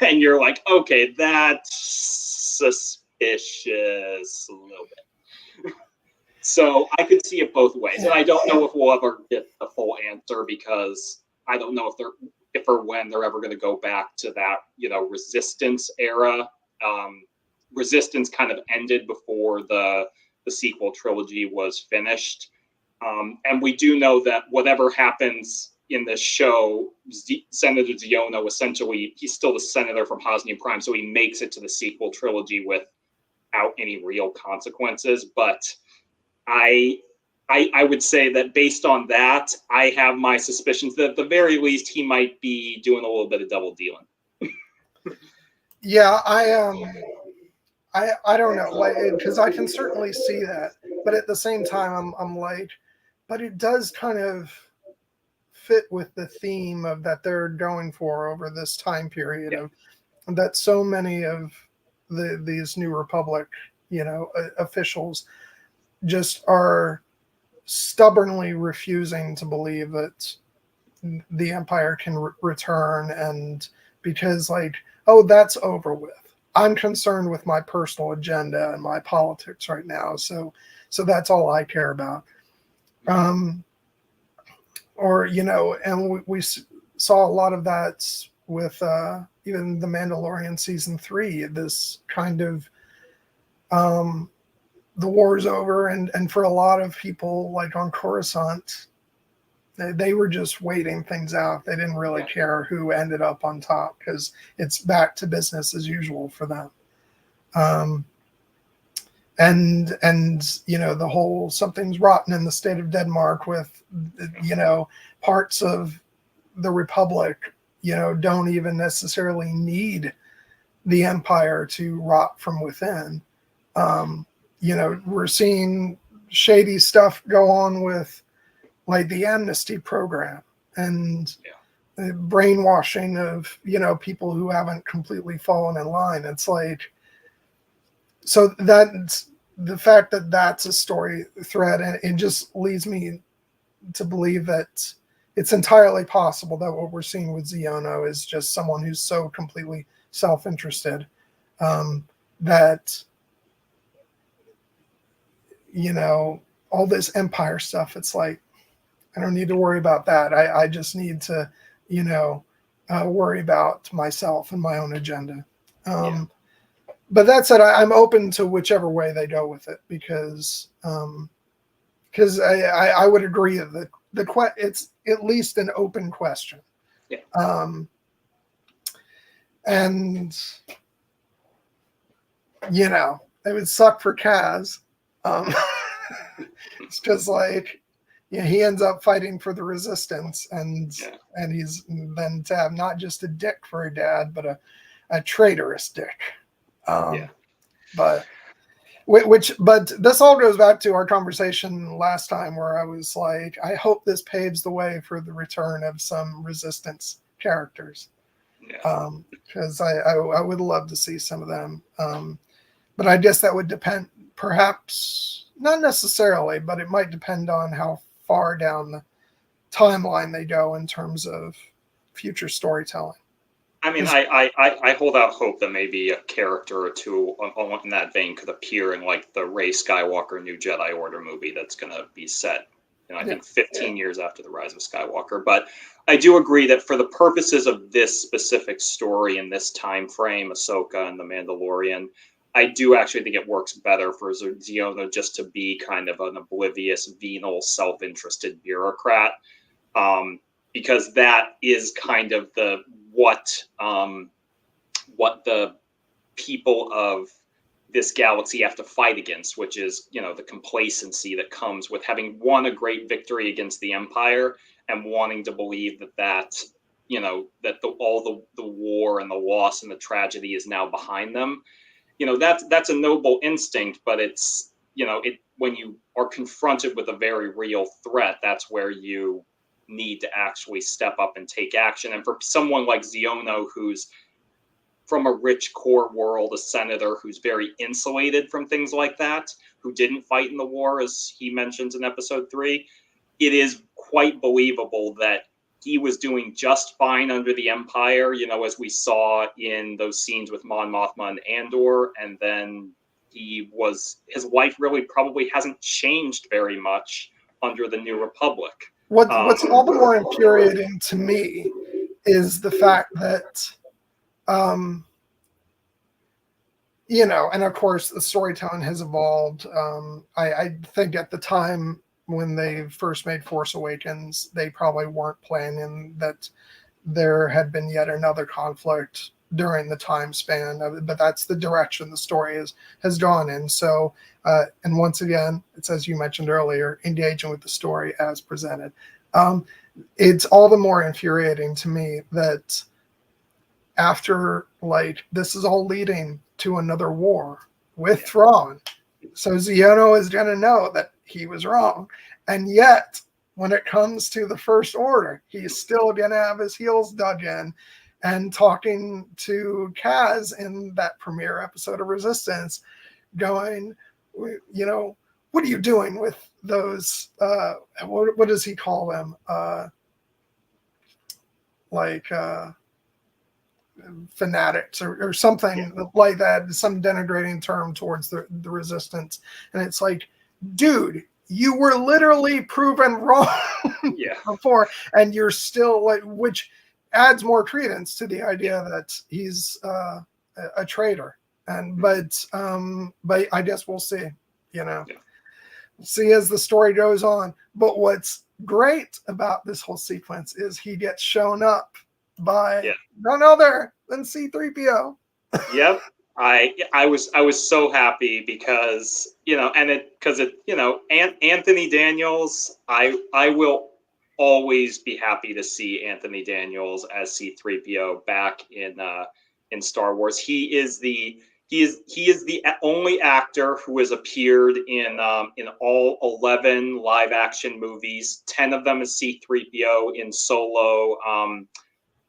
B: And you're like, okay, that's suspicious a little bit. So I could see it both ways. And I don't know if we'll ever get the full answer, because I don't know if or when they're ever going to go back to that, Resistance era. Resistance kind of ended before the sequel trilogy was finished. And we do know that whatever happens in this show, Senator Ziono, essentially, he's still the senator from Hosnian Prime, so he makes it to the sequel trilogy without any real consequences. But I would say that based on that, I have my suspicions that at the very least he might be doing a little bit of double dealing.
A: Yeah, I don't know, like, because I can certainly see that, but at the same time, I'm like, but it does kind of fit with the theme of that they're going for over this time period, of that so many of these New Republic, officials just are stubbornly refusing to believe that the Empire can return, and because, like, oh, that's over with. I'm concerned with my personal agenda and my politics right now, so that's all I care about. Or, and we saw a lot of that with even The Mandalorian season 3, this kind of the war's over, and for a lot of people, like on Coruscant, they were just waiting things out. They didn't really care who ended up on top, because it's back to business as usual for them. And the whole something's rotten in the state of Denmark with, parts of the Republic, don't even necessarily need the Empire to rot from within. We're seeing shady stuff go on with, like, the amnesty program and brainwashing of, people who haven't completely fallen in line. It's like, so that's the fact that that's a story thread, and it just leads me to believe that it's entirely possible that what we're seeing with Ziono is just someone who's so completely self-interested that, all this Empire stuff, it's like, I don't need to worry about that. I just need to, worry about myself and my own agenda. But that said, I'm open to whichever way they go with it, because I would agree that it's at least an open question.
B: Yeah.
A: And it would suck for Kaz. It's just like, he ends up fighting for the Resistance, and he's then to have not just a dick for a dad, but a traitorous dick. But this all goes back to our conversation last time, where I was like, I hope this paves the way for the return of some Resistance characters, because I would love to see some of them. But I guess that would depend, perhaps not necessarily, but it might depend on how far down the timeline they go in terms of future storytelling.
B: I mean, I hold out hope that maybe a character or two in that vein could appear in like the Rey Skywalker New Jedi Order movie that's going to be set, I think 15 years after the Rise of Skywalker. But I do agree that for the purposes of this specific story in this time frame, Ahsoka and the Mandalorian, I do actually think it works better for Ziono just to be kind of an oblivious, venal, self-interested bureaucrat. Because that is kind of what the people of this galaxy have to fight against, which is, the complacency that comes with having won a great victory against the Empire and wanting to believe that all the war and the loss and the tragedy is now behind them. That's a noble instinct, but it's, when you are confronted with a very real threat, that's where you need to actually step up and take action. And for someone like Ziono, who's from a rich core world, a senator who's very insulated from things like that, who didn't fight in the war, as he mentions in episode 3, it is quite believable that he was doing just fine under the Empire, as we saw in those scenes with Mon Mothma and Andor. And then his life really probably hasn't changed very much under the New Republic.
A: What's all the more infuriating to me is the fact that, and of course the storytelling has evolved. I think at the time when they first made Force Awakens, they probably weren't planning that there had been yet another conflict during the time span, but that's the direction the story has gone in. So, and once again, it's as you mentioned earlier, engaging with the story as presented. It's all the more infuriating to me that after, this is all leading to another war with Thrawn. So Ziono is going to know that he was wrong. And yet, when it comes to the First Order, he's still going to have his heels dug in. And talking to Kaz in that premiere episode of Resistance, going, what are you doing with those, what does he call them? Fanatics or something like that, some denigrating term towards the Resistance. And it's like, dude, you were literally proven wrong before, and you're still which adds more credence to the idea that he's a traitor. And but I guess we'll see. We'll see as the story goes on. But what's great about this whole sequence is he gets shown up by none other than C-3PO.
B: Yep. I was so happy because Anthony Daniels, I will always be happy to see Anthony Daniels as C-3PO back in Star Wars. He is the only actor who has appeared in all 11 live action movies. 10 of them as C-3PO in Solo,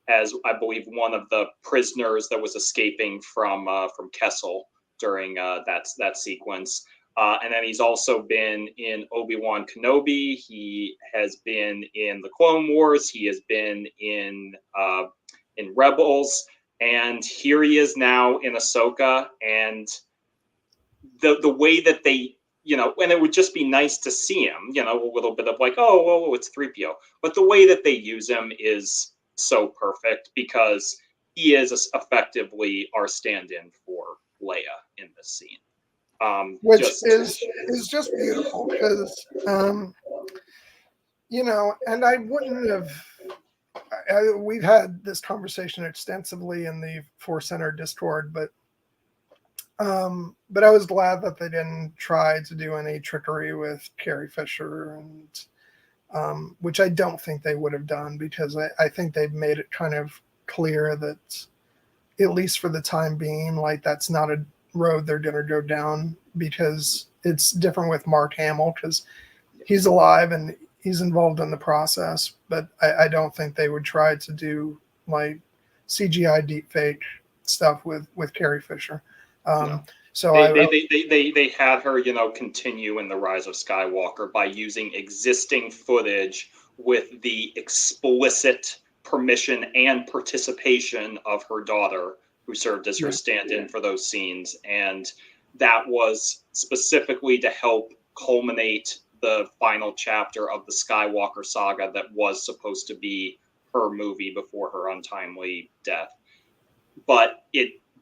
B: as I believe one of the prisoners that was escaping from Kessel during that sequence. And then he's also been in Obi-Wan Kenobi. He has been in the Clone Wars. He has been in Rebels. And here he is now in Ahsoka. And the way that they, and it would just be nice to see him, a little bit of it's 3PO. But the way that they use him is so perfect because he is effectively our stand-in for Leia in this scene.
A: Which is just beautiful because, and I wouldn't have. We've had this conversation extensively in the Force Center Discord, but I was glad that they didn't try to do any trickery with Carrie Fisher, and which I don't think they would have done because I think they've made it kind of clear that, at least for the time being, that's not a road they're going to go down, because it's different with Mark Hamill because he's alive and he's involved in the process, but I don't think they would try to do CGI deepfake stuff with Carrie Fisher.
B: No. So they had her, continue in the Rise of Skywalker by using existing footage with the explicit permission and participation of her daughter, who served as her stand-in for those scenes. And that was specifically to help culminate the final chapter of the Skywalker saga that was supposed to be her movie before her untimely death. But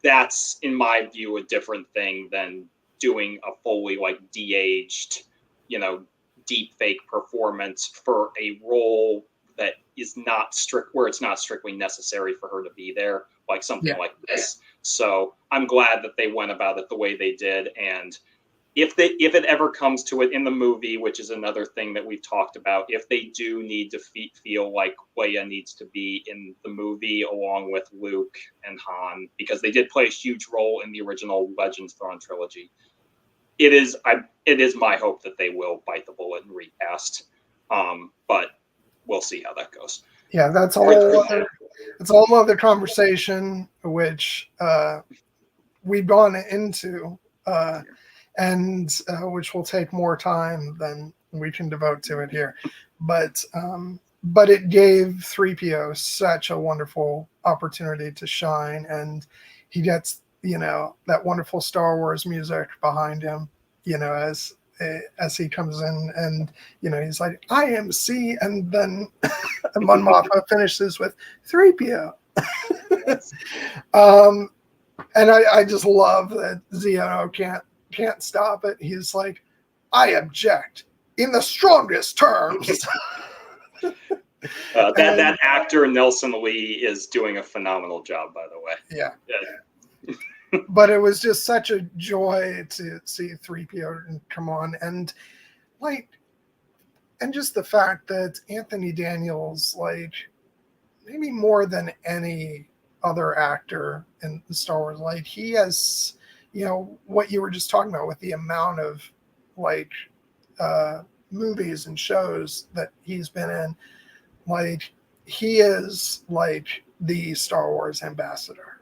B: that's, in my view, a different thing than doing a fully like de-aged, deep fake performance for a role that is not where it's not strictly necessary for her to be there, like something like this. So I'm glad that they went about it the way they did. And if it ever comes to it in the movie, which is another thing that we've talked about, if they do need to feel like Leia needs to be in the movie along with Luke and Han, because they did play a huge role in the original Legends Thrawn trilogy, it is my hope that they will bite the bullet and recast. But we'll see how that goes.
A: Yeah, that's a whole other conversation, which we've gone into. And which will take more time than we can devote to it here. But it gave 3PO such a wonderful opportunity to shine, and he gets, that wonderful Star Wars music behind him, as he comes in, and he's like, "I am C," and then Mon Mothma finishes with 3PO. And I just love that Zeno can't stop it. He's like, "I object in the strongest terms."
B: That actor Nelson Lee is doing a phenomenal job, by the way.
A: Yeah. But it was just such a joy to see 3PO come on, and just the fact that Anthony Daniels, like, maybe more than any other actor in Star Wars, like, he has, what you were just talking about with the amount of movies and shows that he's been in, like, he is like the Star Wars ambassador,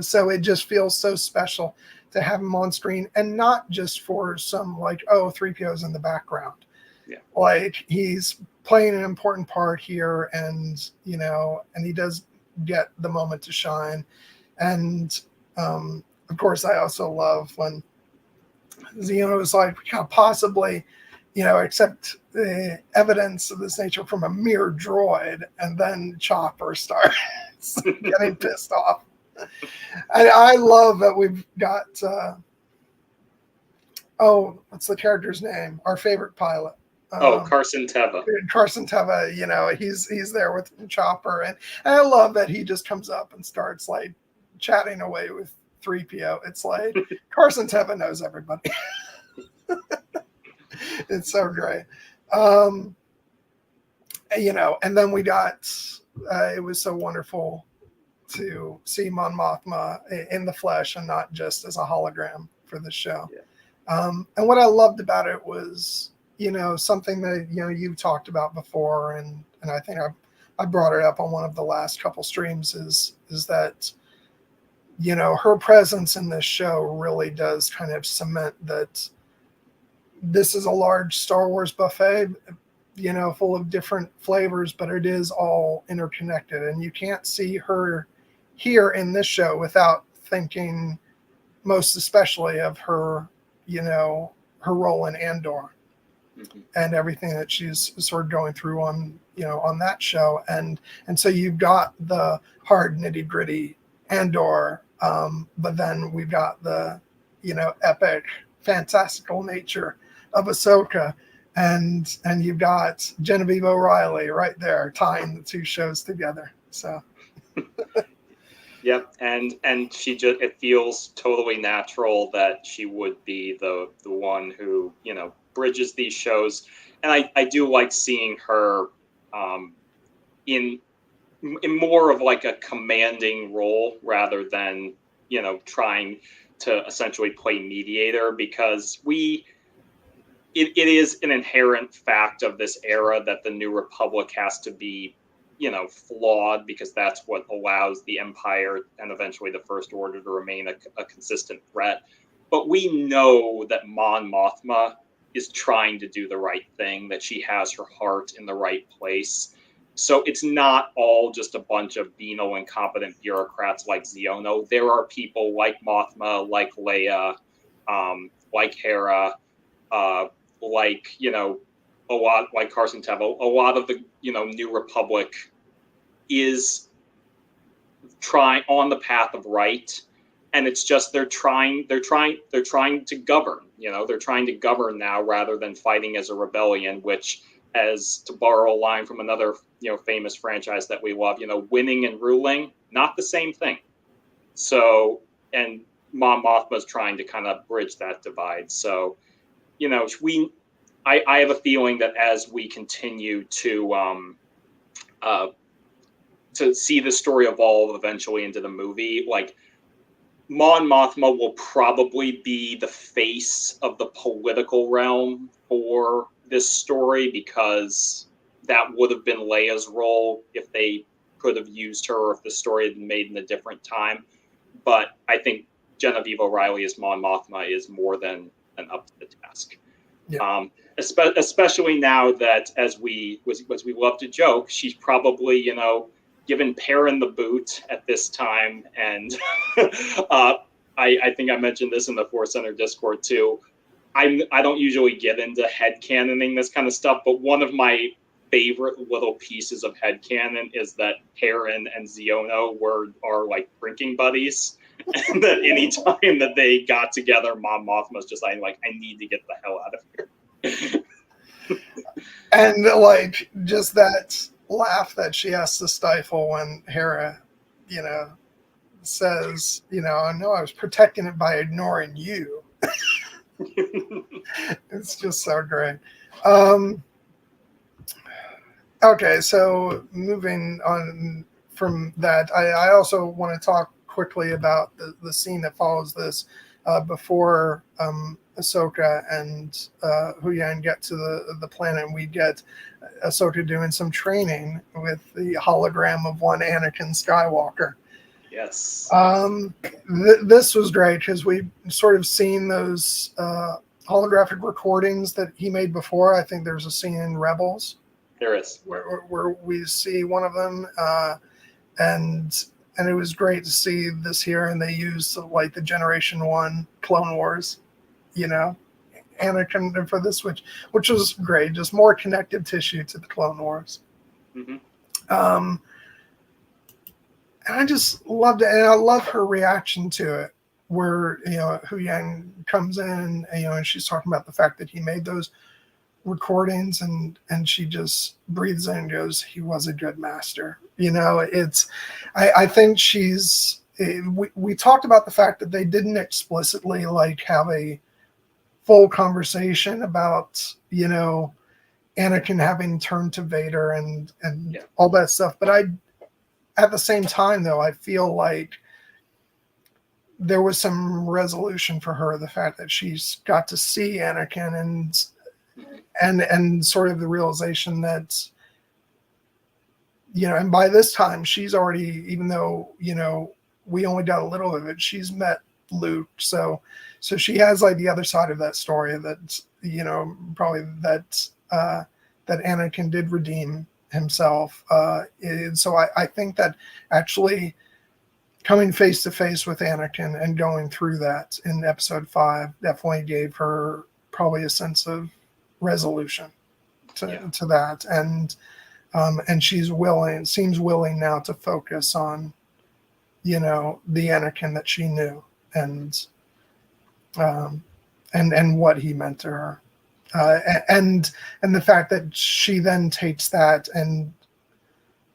A: so it just feels so special to have him on screen, and not just for some 3PO's in the background.
B: Yeah.
A: Like, he's playing an important part here, and and he does get the moment to shine. And of course, I also love when Zeno is like, we can't possibly, accept the evidence of this nature from a mere droid, and then Chopper starts getting pissed off. And I love that we've got, what's the character's name? Our favorite pilot.
B: Carson Teva.
A: Carson Teva, he's there with Chopper, and I love that he just comes up and starts like chatting away with 3PO. It's like Carson Teva knows everybody. It's so great. And then we got, it was so wonderful to see Mon Mothma in the flesh and not just as a hologram for the show. Yeah. And what I loved about it was, something that, you've talked about before, and I think I brought it up on one of the last couple streams, is that, her presence in this show really does kind of cement that this is a large Star Wars buffet, full of different flavors, but it is all interconnected. And you can't see her here in this show without thinking most especially of her, her role in Andor. And everything that she's sort of going through on that show. And so you've got the hard nitty gritty Andor, but then we've got the, epic, fantastical nature of Ahsoka, and you've got Genevieve O'Reilly right there tying the two shows together. So.
B: Yep, and it feels totally natural that she would be the one who, bridges these shows. And I do like seeing her in more of like a commanding role rather than, trying to essentially play mediator, because it is an inherent fact of this era that the New Republic has to be, flawed, because that's what allows the Empire and eventually the First Order to remain a consistent threat. But we know that Mon Mothma is trying to do the right thing, that she has her heart in the right place. So it's not all just a bunch of venal, incompetent bureaucrats like Xiono. There are people like Mothma, like Leia, like Hera, like, a lot like Carson Teva. A lot of the, New Republic is trying on the path of right, and it's just they're trying to govern. They're trying to govern now rather than fighting as a rebellion, which, as to borrow a line from another famous franchise that we love, winning and ruling, not the same thing. So, and Mon Mothma's trying to kind of bridge that divide. So, I have a feeling that as we continue to see the story evolve eventually into the movie, like, Mon Mothma will probably be the face of the political realm for this story, because that would have been Leia's role if they could have used her, or if the story had been made in a different time. But I think Genevieve O'Reilly as Mon Mothma is more than up to the task.
A: Yeah.
B: Especially now that, as we love to joke, she's probably, given Perrin the boot at this time. And I think I mentioned this in the Force Center Discord too. I don't usually get into headcanoning this kind of stuff, but one of my favorite little pieces of headcanon is that Perrin and Xiono are like drinking buddies. And that any time that they got together, Mon Mothma's just like, I need to get the hell out of here.
A: And like, just that laugh that she has to stifle when Hera, says, I know I was protecting it by ignoring you. It's just so great. Okay, so moving on from that, I also want to talk quickly about the scene that follows this before Ahsoka and Huyang get to the planet. And we get Ahsoka doing some training with the hologram of one Anakin Skywalker.
B: Yes.
A: This was great because we've sort of seen those holographic recordings that he made before. I think there's a scene in Rebels.
B: There is.
A: Where we see one of them. And it was great to see this here. And they used like the Generation 1 Clone Wars, Anakin for this, which was great. Just more connective tissue to the Clone Wars.
B: Mm-hmm.
A: And I just loved it. And I love her reaction to it, where, Huyang comes in, and she's talking about the fact that he made those recordings, and she just breathes in and goes, he was a good master. I think we talked about the fact that they didn't explicitly like have a full conversation about, Anakin having turned to Vader and all that stuff. But at the same time, though, I feel like there was some resolution for her, the fact that she's got to see Anakin and sort of the realization that, and by this time she's already, even though, we only got a little of it, she's met Luke. So she has like the other side of that story that, probably that Anakin did redeem himself. So I think that actually coming face to face with Anakin and going through that in episode 5 definitely gave her probably a sense of resolution to that. And she's seems willing now to focus on, the Anakin that she knew and what he meant to her. And the fact that she then takes that and,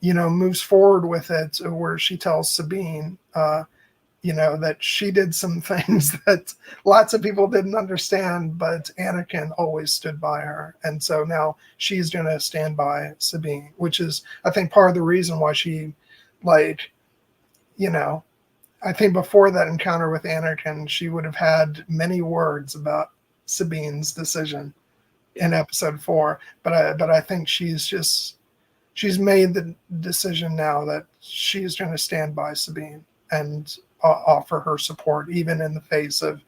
A: moves forward with it, where she tells Sabine, that she did some things that lots of people didn't understand, but Anakin always stood by her. And so now she's going to stand by Sabine, which is, I think, part of the reason why she, I think before that encounter with Anakin, she would have had many words about Sabine's decision in episode 4. But I think she's made the decision now that she's going to stand by Sabine and offer her support, even in the face of,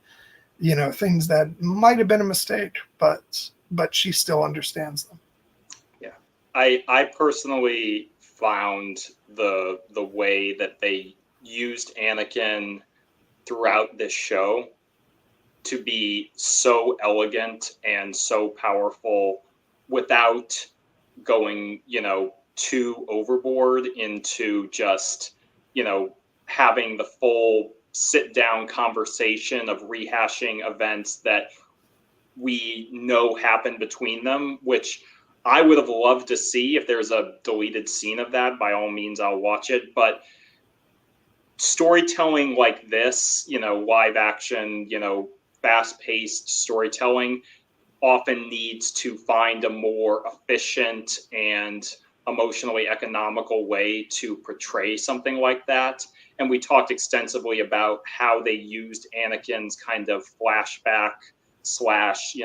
A: things that might have been a mistake, but she still understands them.
B: Yeah. I personally found the way that they used Anakin throughout this show to be so elegant and so powerful without going, too overboard into just, having the full sit down conversation of rehashing events that we know happened between them, which I would have loved to see. If there's a deleted scene of that, by all means, I'll watch it. But storytelling like this, live action, fast paced storytelling often needs to find a more efficient and emotionally economical way to portray something like that. And we talked extensively about how they used Anakin's kind of flashback slash,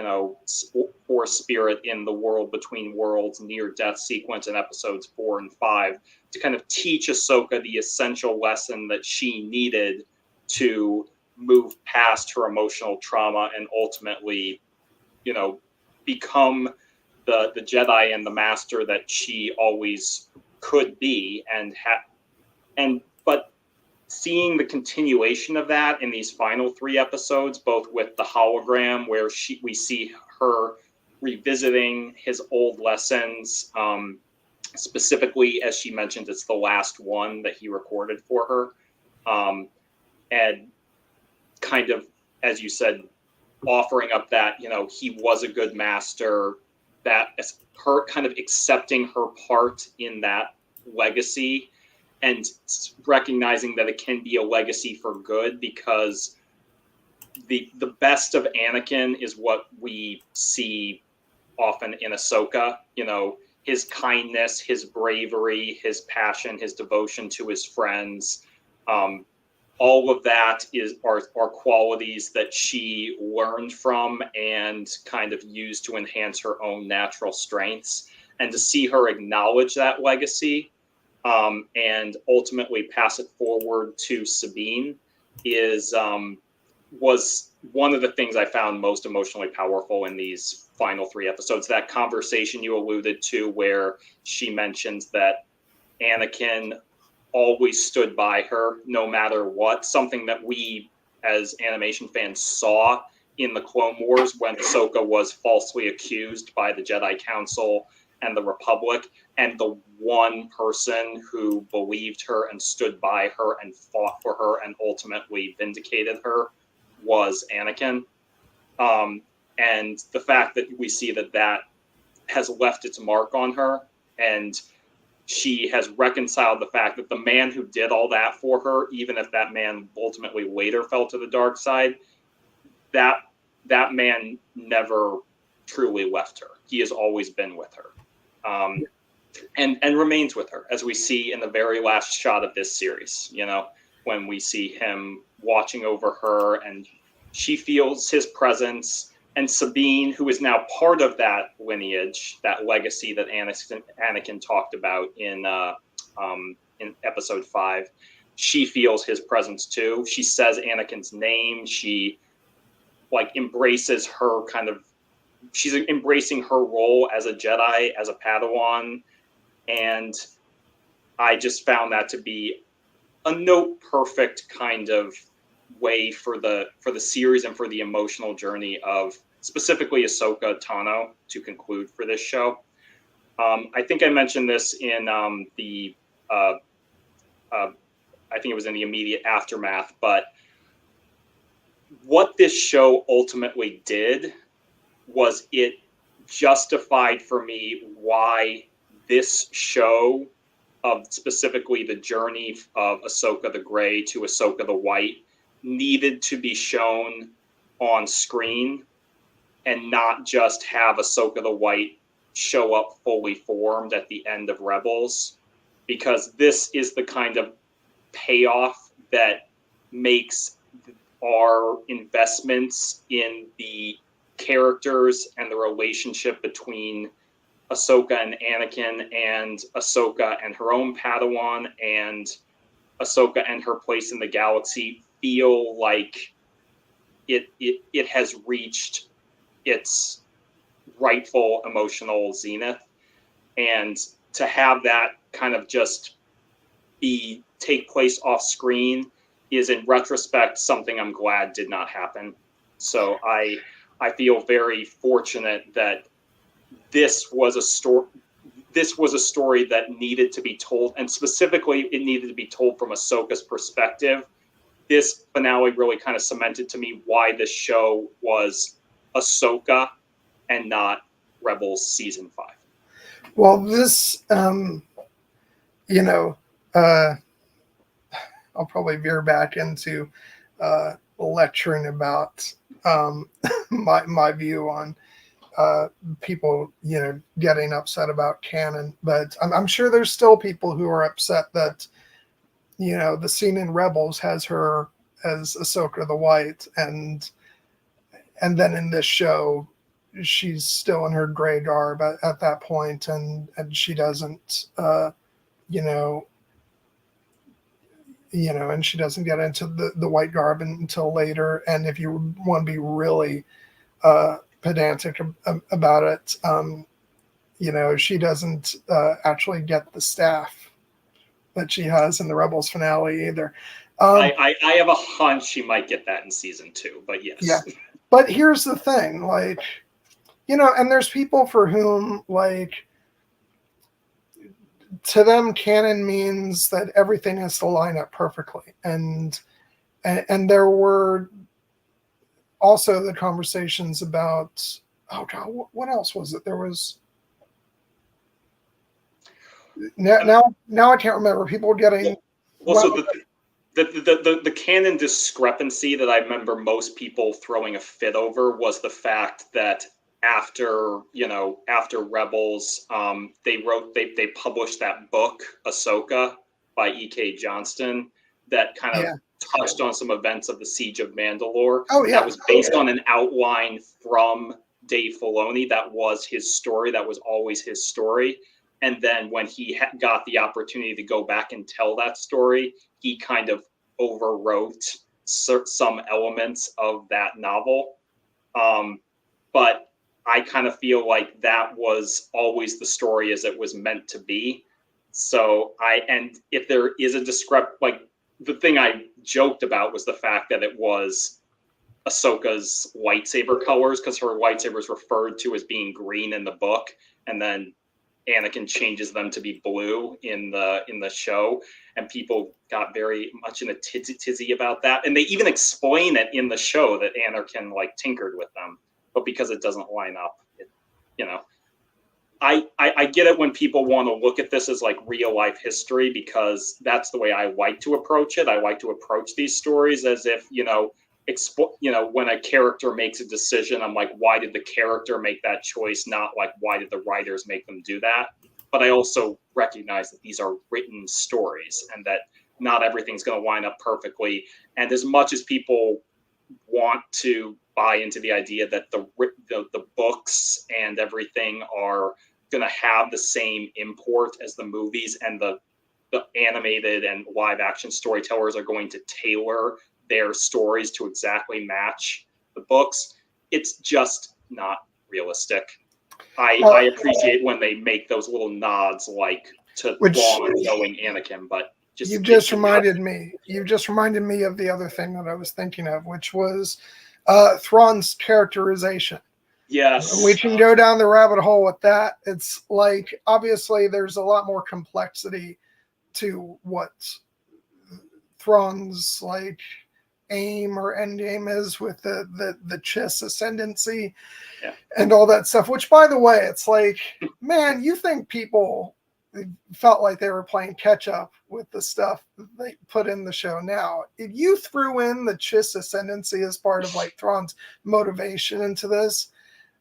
B: force spirit in the world between worlds near death sequence in episodes 4 and 5 to kind of teach Ahsoka the essential lesson that she needed to move past her emotional trauma and ultimately, become the Jedi and the Master that she always could be, but seeing the continuation of that in these final 3 episodes, both with the hologram where we see her revisiting his old lessons, specifically, as she mentioned, it's the last one that he recorded for her, and kind of, as you said, offering up that, he was a good master, that her kind of accepting her part in that legacy and recognizing that it can be a legacy for good, because the best of Anakin is what we see often in Ahsoka, his kindness, his bravery, his passion, his devotion to his friends. All of that are qualities that she learned from and kind of used to enhance her own natural strengths. And to see her acknowledge that legacy, and ultimately pass it forward to Sabine was one of the things I found most emotionally powerful in these final 3 episodes. That conversation you alluded to where she mentions that Anakin always stood by her no matter what, something that we as animation fans saw in the Clone Wars when Ahsoka was falsely accused by the Jedi Council and the Republic, and the one person who believed her and stood by her and fought for her and ultimately vindicated her was Anakin. And the fact that we see that has left its mark on her, and she has reconciled the fact that the man who did all that for her, even if that man ultimately later fell to the dark side, that man never truly left her. He has always been with her, and remains with her, as we see in the very last shot of this series, when we see him watching over her and she feels his presence. And Sabine, who is now part of that lineage, that legacy that Anakin talked about in episode 5, she feels his presence too. She says Anakin's name. She embraces her she's embracing her role as a Jedi, as a Padawan. And I just found that to be a note perfect kind of way for the series and for the emotional journey of specifically Ahsoka Tano to conclude for this show. I think I mentioned this in I think it was in the immediate aftermath, but what this show ultimately did was it justified for me why this show, of specifically the journey of Ahsoka the Grey to Ahsoka the White, needed to be shown on screen and not just have Ahsoka the White show up fully formed at the end of Rebels, because this is the kind of payoff that makes our investments in the characters and the relationship between Ahsoka and Anakin, and Ahsoka and her own Padawan, and Ahsoka and her place in the galaxy feel like it has reached its rightful emotional zenith. and to have that kind of just take place off screen is, in retrospect, something I'm glad did not happen. So I feel very fortunate that this was a story. This was a story that needed to be told, and specifically, it needed to be told from Ahsoka's perspective. This finale really kind of cemented to me why this show was Ahsoka and not Rebels season 5.
A: Well, this, you know, uh, I'll probably veer back into lecturing about my view on people, getting upset about canon. But I'm sure there's still people who are upset that, the scene in Rebels has her as Ahsoka the White, and then in this show, she's still in her gray garb at that point, and she doesn't, and she doesn't get into the white garb until later. And if you want to be really pedantic about it, she doesn't actually get the staff that she has in the Rebels finale either.
B: I have a hunch she might get that in season 2, but yes.
A: Yeah. But here's the thing, and there's people for whom, to them, canon means that everything has to line up perfectly. And there were also the conversations about, oh God, what else was it? There was, now I can't remember. People were getting.
B: Also, the canon discrepancy that I remember most people throwing a fit over was the fact that after Rebels, they published that book Ahsoka by E.K. Johnston that kind of touched on some events of the Siege of Mandalore.
A: Oh yeah,
B: that was based on an outline from Dave Filoni. That was his story. That was always his story. And then when he got the opportunity to go back and tell that story, he kind of overwrote some elements of that novel. But I kind of feel like that was always the story as it was meant to be. So and if there is a the thing I joked about was the fact that it was Ahsoka's lightsaber colors, because her lightsaber is referred to as being green in the book, and then Anakin changes them to be blue in the show, and people got very much in a tizzy about that. And they even explain it in the show that Anakin tinkered with them, but because it doesn't line up, I get it when people want to look at this as real life history, because that's the way I like to approach it. I like to approach these stories as if, when a character makes a decision, I'm like, why did the character make that choice? Not why did the writers make them do that? But I also recognize that these are written stories and that not everything's going to line up perfectly. And as much as people want to buy into the idea that the books and everything are going to have the same import as the movies, and the animated and live action storytellers are going to tailor their stories to exactly match the books, it's just not realistic. I appreciate when they make those little nods to Thrawn knowing Anakin, but
A: you just reminded me of the other thing that I was thinking of, which was Thrawn's characterization.
B: Yes.
A: We can go down the rabbit hole with that. It's obviously there's a lot more complexity to what Thrawn's aim or end game is with the Chiss ascendancy and all that stuff, which, by the way, it's man, you think people felt like they were playing catch up with the stuff they put in the show now. If you threw in the Chiss ascendancy as part of Thrawn's motivation into this,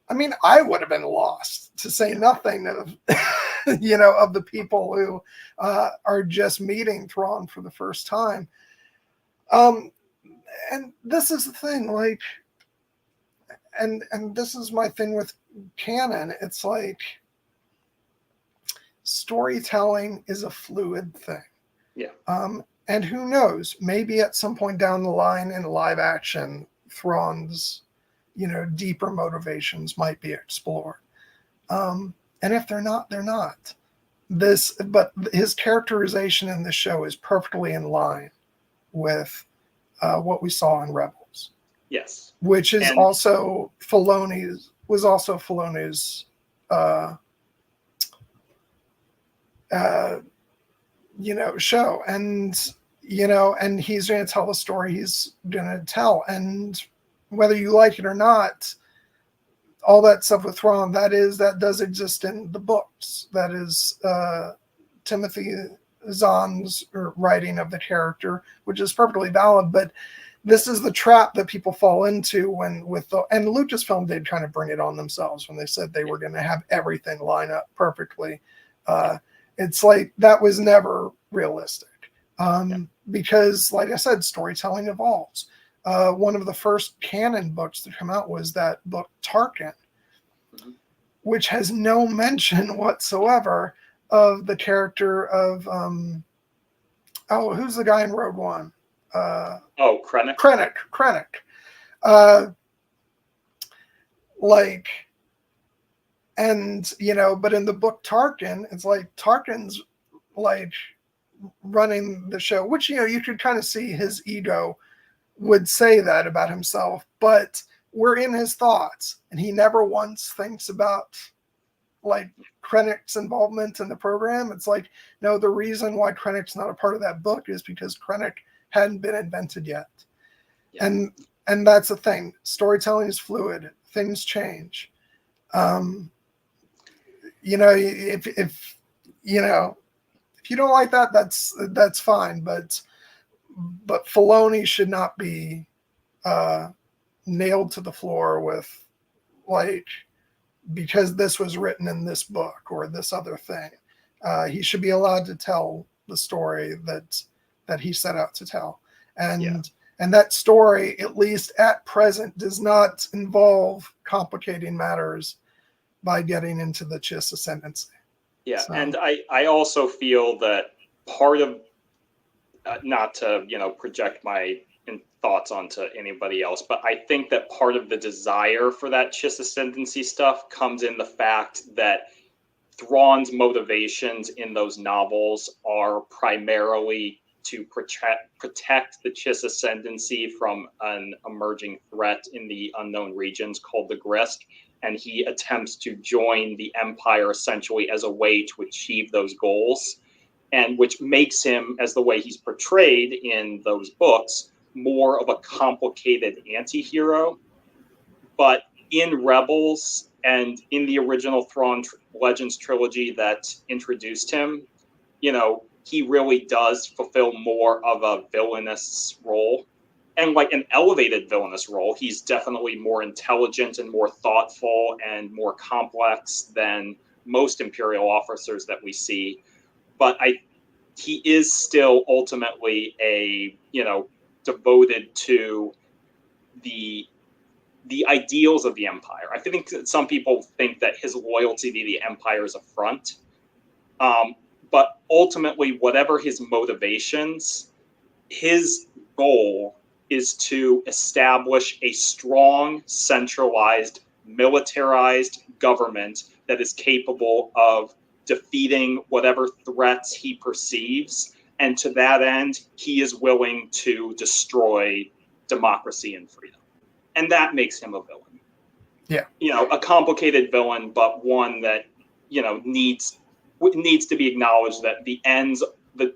A: I mean, I would have been lost, to say nothing of of the people who are just meeting Thrawn for the first time. And this is the thing, and this is my thing with canon. It's storytelling is a fluid thing.
B: Yeah.
A: And who knows? Maybe at some point down the line in live action, Thrawn's, deeper motivations might be explored. And if they're not, they're not. But his characterization in this show is perfectly in line with what we saw in Rebels.
B: Yes,
A: which is
B: and
A: also Filoni's uh, uh, show, and and he's going to tell the story he's going to tell, and whether you like it or not, all that stuff with Thrawn that does exist in the books. That is Timothy Zahn's writing of the character, which is perfectly valid, but this is the trap that people fall into and Lucasfilm did kind of bring it on themselves when they said they were going to have everything line up perfectly. It's like that was never realistic because, like I said, storytelling evolves. One of the first canon books to come out was that book Tarkin, which has no mention whatsoever of the character of who's the guy in Rogue One?
B: Krennic.
A: Krennic. But in the book Tarkin, it's like Tarkin's like running the show, which you could kind of see his ego would say that about himself, but we're in his thoughts, and he never once thinks about like Krennic's involvement in the program. It's like, no, the reason why Krennic's not a part of that book is because Krennic hadn't been invented yet. Yeah. And that's the thing. Storytelling is fluid. Things change. If you don't like that, that's fine. But Filoni should not be nailed to the floor with like, because this was written in this book or this other thing. He should be allowed to tell the story that he set out to tell. And that story, at least at present, does not involve complicating matters by getting into the Chiss ascendancy.
B: Yeah, so. And I also feel that part of, not to project my thoughts onto anybody else, but I think that part of the desire for that Chiss ascendancy stuff comes in the fact that Thrawn's motivations in those novels are primarily to protect the Chiss ascendancy from an emerging threat in the unknown regions called the Grist, and he attempts to join the Empire essentially as a way to achieve those goals, and which makes him, as the way he's portrayed in those books, more of a complicated anti-hero. But in Rebels and in the original Thrawn Legends trilogy that introduced him, he really does fulfill more of a villainous role, and like an elevated villainous role. He's definitely more intelligent and more thoughtful and more complex than most Imperial officers that we see. But he is still ultimately a, devoted to the ideals of the Empire. I think that some people think that his loyalty to the Empire is a front. But ultimately, whatever his motivations, his goal is to establish a strong, centralized, militarized government that is capable of defeating whatever threats he perceives. And to that end, he is willing to destroy democracy and freedom. And that makes him a villain.
A: Yeah.
B: A complicated villain, but one that, needs to be acknowledged that the ends the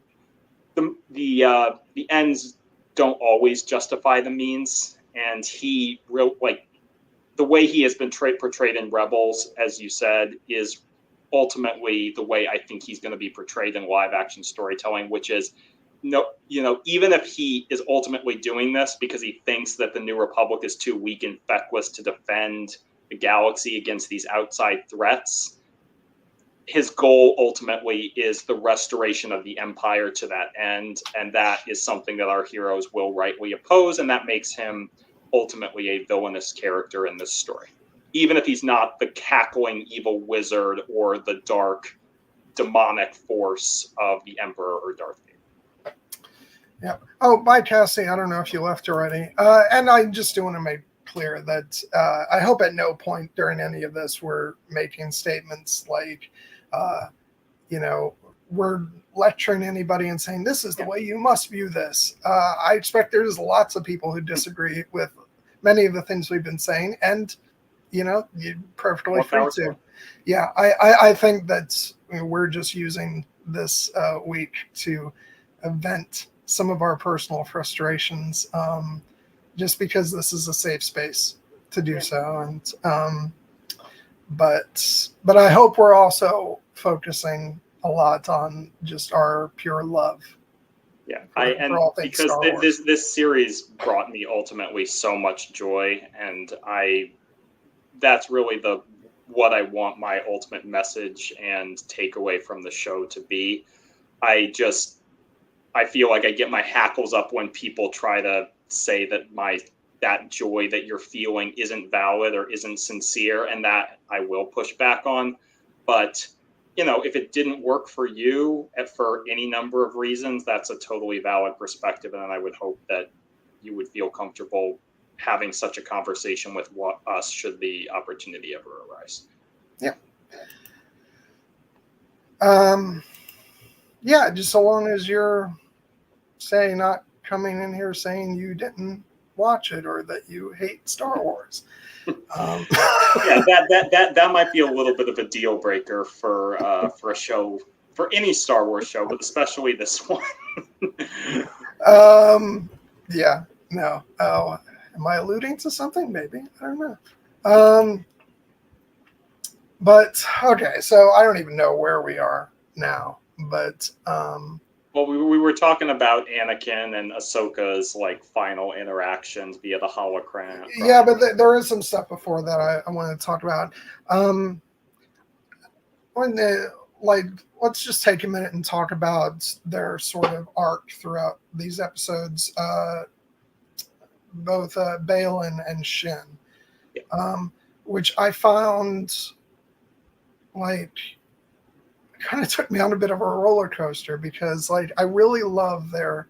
B: ends don't always justify the means, and the way he has been portrayed in Rebels, as you said, is ultimately the way I think he's going to be portrayed in live action storytelling, which is even if he is ultimately doing this because he thinks that the New Republic is too weak and feckless to defend the galaxy against these outside threats, his goal ultimately is the restoration of the Empire to that end, and that is something that our heroes will rightly oppose, and that makes him ultimately a villainous character in this story, even if he's not the cackling evil wizard or the dark demonic force of the Emperor or Darth Vader.
A: Yeah. Oh, bye, Cassie. I don't know if you left already. And I'm just doing a clear that I hope at no point during any of this we're making statements like, we're lecturing anybody and saying this is the way you must view this. I expect there's lots of people who disagree with many of the things we've been saying, and you're perfectly free to. Yeah, I think that we're just using this week to vent some of our personal frustrations, just because this is a safe space to do so. And but I hope we're also focusing a lot on just our pure love.
B: Yeah, because this series brought me ultimately so much joy, and that's really what I want my ultimate message and takeaway from the show to be. I feel like I get my hackles up when people try to say that that joy that you're feeling isn't valid or isn't sincere, and that I will push back on. But if it didn't work for you for any number of reasons, that's a totally valid perspective, and I would hope that you would feel comfortable having such a conversation with us should the opportunity ever arise.
A: Yeah. Yeah, just so long as you're not coming in here saying you didn't watch it or that you hate Star Wars.
B: Yeah, that might be a little bit of a deal breaker for a show, for any Star Wars show, but especially this one.
A: Yeah, no. Oh, am I alluding to something? Maybe, I don't know. But okay, so I don't even know where we are now, but
B: well, we were talking about Anakin and Ahsoka's final interactions via the hologram.
A: Yeah, but there is some stuff before that I want to talk about. Let's just take a minute and talk about their sort of arc throughout these episodes. Both Baylan and Shin, which I found kind of took me on a bit of a roller coaster, because I really love their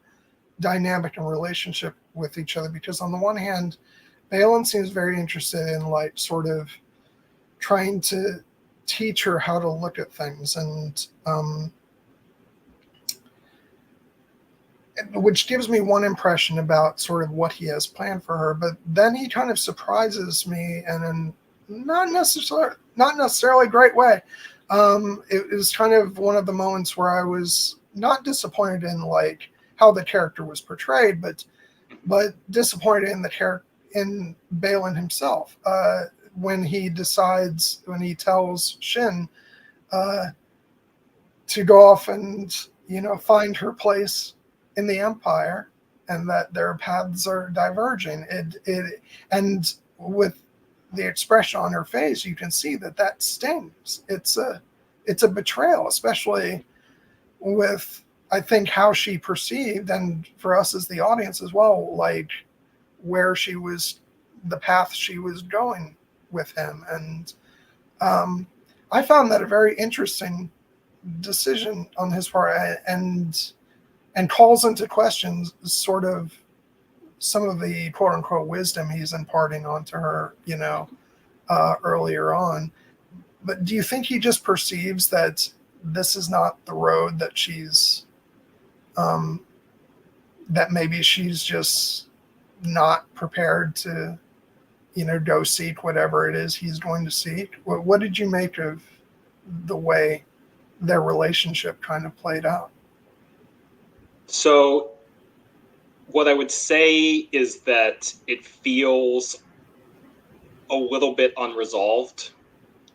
A: dynamic and relationship with each other, because on the one hand, Baylan seems very interested in sort of trying to teach her how to look at things, and which gives me one impression about sort of what he has planned for her. But then he kind of surprises me in not necessarily great way. It was kind of one of the moments where I was not disappointed in how the character was portrayed, but disappointed in the character, in Baylan himself, when he tells Shin to go off and find her place in the Empire, and that their paths are diverging. And with the expression on her face, you can see that stings. It's a betrayal, especially with, I think, how she perceived, and for us as the audience as well, where she was, the path she was going with him. And I found that a very interesting decision on his part, and calls into question sort of some of the quote unquote wisdom he's imparting onto her, earlier on. But do you think he just perceives that this is not the road that she's, that maybe she's just not prepared to, go seek whatever it is he's going to seek? What did you make of the way their relationship kind of played out?
B: So what I would say is that it feels a little bit unresolved,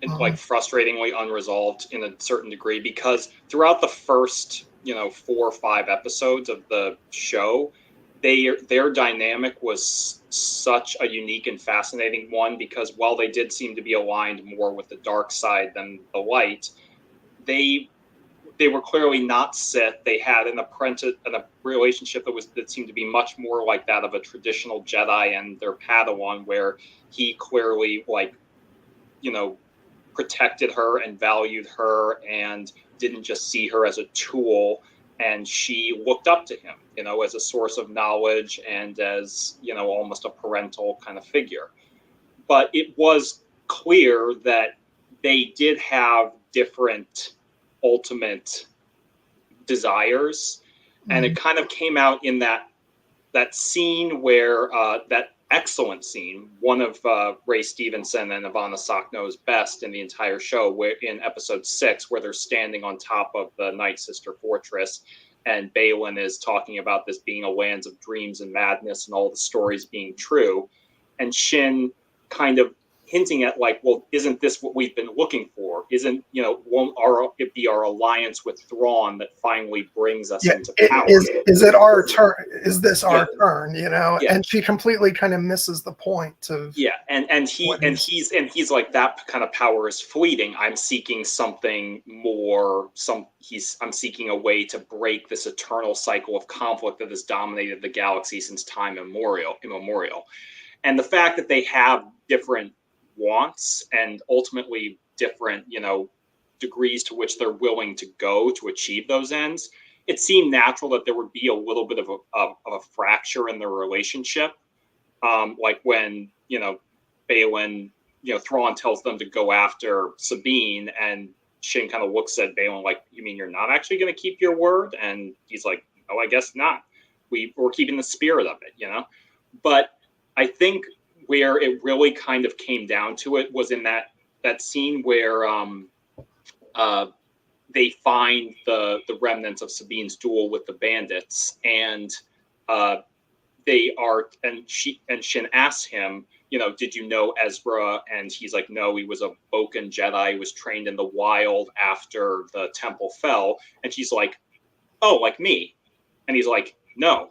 B: and frustratingly unresolved in a certain degree, because throughout the first 4 or 5 episodes of the show, their dynamic was such a unique and fascinating one, because while they did seem to be aligned more with the dark side than the light, they were clearly not set. They had a relationship that seemed to be much more like that of a traditional Jedi and their Padawan, where he clearly protected her and valued her and didn't just see her as a tool. and she looked up to him, as a source of knowledge and as, almost a parental kind of figure. But it was clear that they did have different ultimate desires, and it kind of came out in that scene where that excellent scene, one of Ray Stevenson and Ivana Sakno's best in the entire show, where in episode 6, where they're standing on top of the Night Sister fortress, and Baylan is talking about this being a land of dreams and madness and all the stories being true, and Shin kind of hinting at, like, well, isn't this what we've been looking for? Won't it be our alliance with Thrawn that finally brings us into power?
A: Is it our turn? Is this our turn?
B: Yeah.
A: And she completely kind of misses the point of
B: he's like, that kind of power is fleeting. I'm seeking something more. I'm seeking a way to break this eternal cycle of conflict that has dominated the galaxy since time immemorial. And the fact that they have different wants and ultimately different, degrees to which they're willing to go to achieve those ends, it seemed natural that there would be a little bit of a fracture in their relationship. Like when, Baylan, Thrawn tells them to go after Sabine, and Shin kind of looks at Baylan like, you mean you're not actually going to keep your word? And he's like, oh, I guess not. We're keeping the spirit of it, But I think where it really kind of came down to it was in that scene where they find the remnants of Sabine's duel with the bandits, and Shin asks him, did you know Ezra? And he's like, no, he was a Boken Jedi. He was trained in the wild after the temple fell. And she's like, oh, like me? And he's like, no,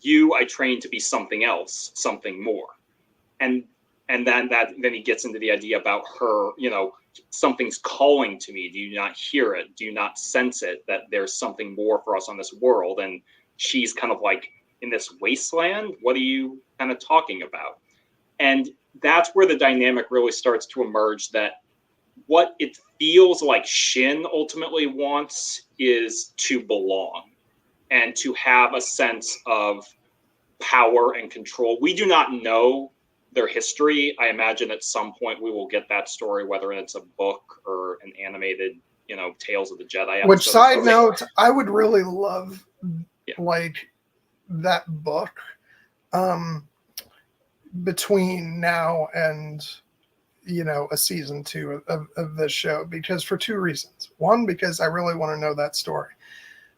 B: I trained to be something else, something more. And then he gets into the idea about her, something's calling to me. Do you not hear it? Do you not sense it, that there's something more for us on this world? And she's kind of like, in this wasteland? What are you kind of talking about? And that's where the dynamic really starts to emerge, that what it feels like Shin ultimately wants is to belong and to have a sense of power and control. We do not know their history. I imagine at some point we will get that story, whether it's a book or an animated, Tales of the Jedi episode.
A: Which, side note, I would really love, like, that book between now and, a season 2 of this show, because for 2 reasons. 1, because I really want to know that story.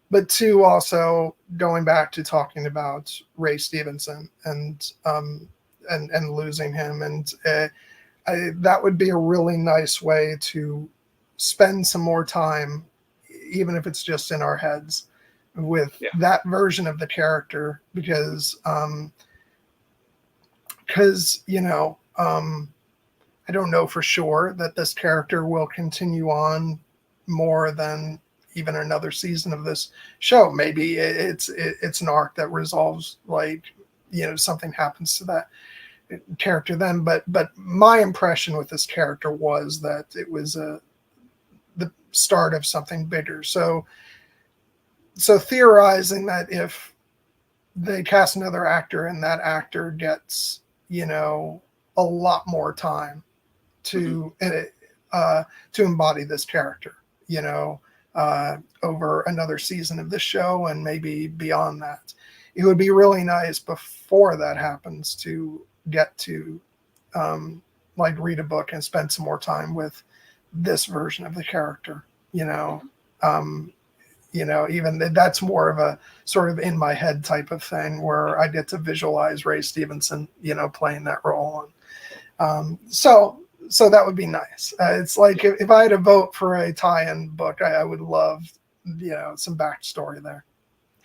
A: But 2, also going back to talking about Ray Stevenson and losing him, and that would be a really nice way to spend some more time, even if it's just in our heads, with that version of the character, because I don't know for sure that this character will continue on more than even another season of this show. Maybe it's an arc that resolves, like, something happens to that character then. But my impression with this character was that it was the start of something bigger. So theorizing that if they cast another actor and that actor gets, a lot more time to embody this character, over another season of this show and maybe beyond that, it would be really nice before that happens to get to like read a book and spend some more time with this version of the character, even that's more of a sort of in my head type of thing where I get to visualize Ray Stevenson, playing that role. So that would be nice. It's like if I had to vote for a tie-in book, I would love, some backstory there.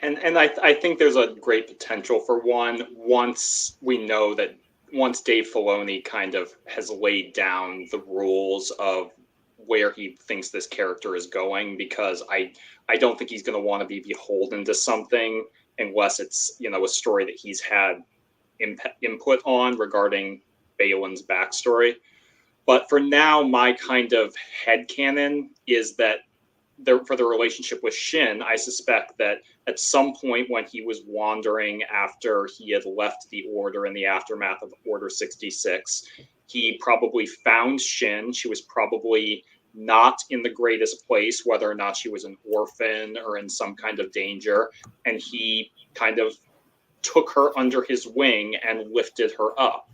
B: And I think there's a great potential for one once Dave Filoni kind of has laid down the rules of where he thinks this character is going, because I don't think he's going to want to be beholden to something unless it's, a story that he's had input on regarding Baylan's backstory. But for now, my kind of headcanon is that for the relationship with Shin, I suspect that at some point when he was wandering after he had left the Order in the aftermath of Order 66, he probably found Shin. She was probably not in the greatest place, whether or not she was an orphan or in some kind of danger, and he kind of took her under his wing and lifted her up.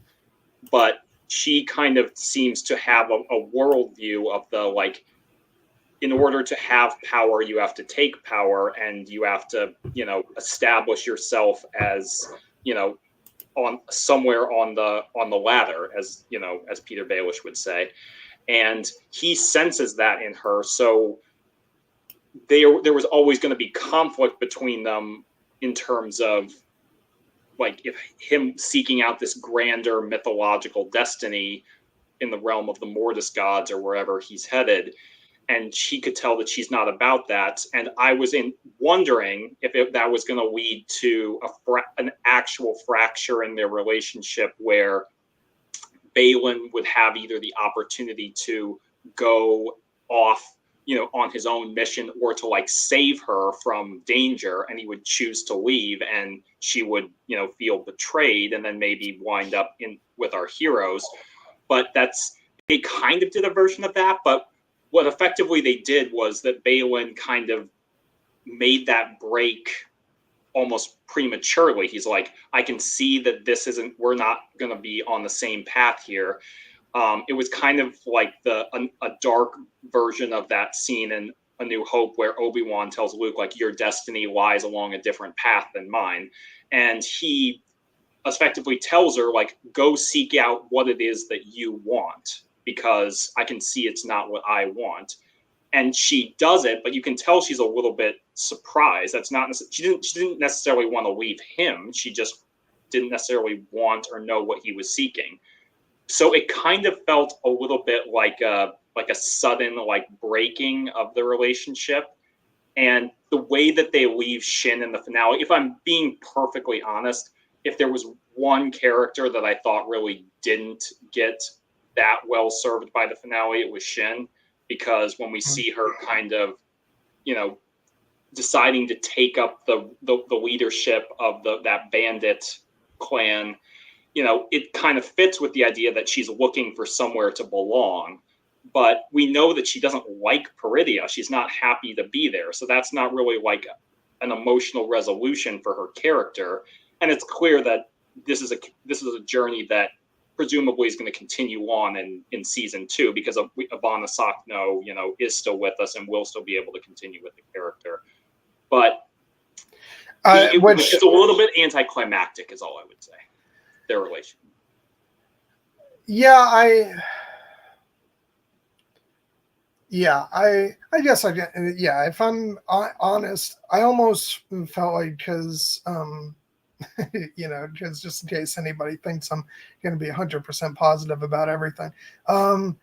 B: But she kind of seems to have a worldview of the, like, in order to have power, you have to take power, and you have to, establish yourself as, on somewhere on the ladder, as as Peter Baelish would say. And he senses that in her. So there was always going to be conflict between them in terms of, like, if him seeking out this grander mythological destiny in the realm of the Mortis gods or wherever he's headed. And she could tell that she's not about that. And I was wondering if that was going to lead to an actual fracture in their relationship, where Baylan would have either the opportunity to go off, on his own mission, or to, like, save her from danger, and he would choose to leave, and she would, feel betrayed, and then maybe wind up with our heroes. But they kind of did a version of that, but what effectively they did was that Baylan kind of made that break almost prematurely. He's like, I can see that we're not going to be on the same path here. It was kind of like a dark version of that scene in A New Hope, where Obi-Wan tells Luke, like, your destiny lies along a different path than mine. And he effectively tells her, like, go seek out what it is that you want, because I can see it's not what I want. And she does it, but you can tell she's a little bit surprised. She didn't necessarily want to leave him. She just didn't necessarily want or know what he was seeking. So it kind of felt a little bit like a sudden, like, breaking of the relationship. And the way that they leave Shin in the finale, if I'm being perfectly honest, if there was one character that I thought really didn't get that well served by the finale, it was Shin. Because when we see her kind of, deciding to take up the leadership of that bandit clan, it kind of fits with the idea that she's looking for somewhere to belong. But we know that she doesn't like Peridia. She's not happy to be there. So that's not really like an emotional resolution for her character. And it's clear that this is a journey that presumably is going to continue on in season 2, because Ivana Sakno, is still with us and will still be able to continue with the character. But it's a little bit anticlimactic, is all I would say, their relation.
A: Yeah, I guess I get. Yeah, if I'm honest, I almost felt like, because because just in case anybody thinks I'm going to be 100% positive about everything, I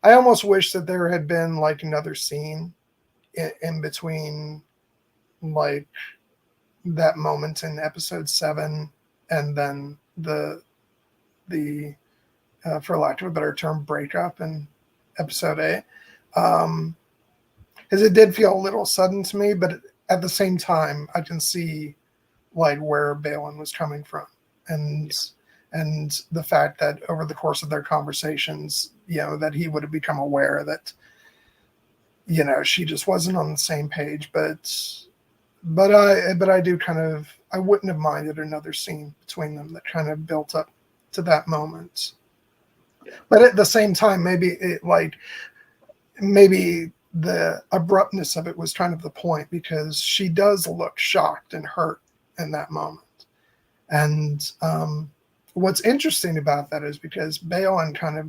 A: almost wish that there had been, like, another scene in between, like, that moment in episode 7 and then the for lack of a better term, breakup in episode 8. Because it did feel a little sudden to me, but at the same time, I can see, like, where Baylan was coming from, and the fact that over the course of their conversations, that he would have become aware that, she just wasn't on the same page. But I do kind of, I wouldn't have minded another scene between them that kind of built up to that moment. Yeah. But at the same time, maybe the abruptness of it was kind of the point, because she does look shocked and hurt in that moment. And what's interesting about that is because Baylan kind of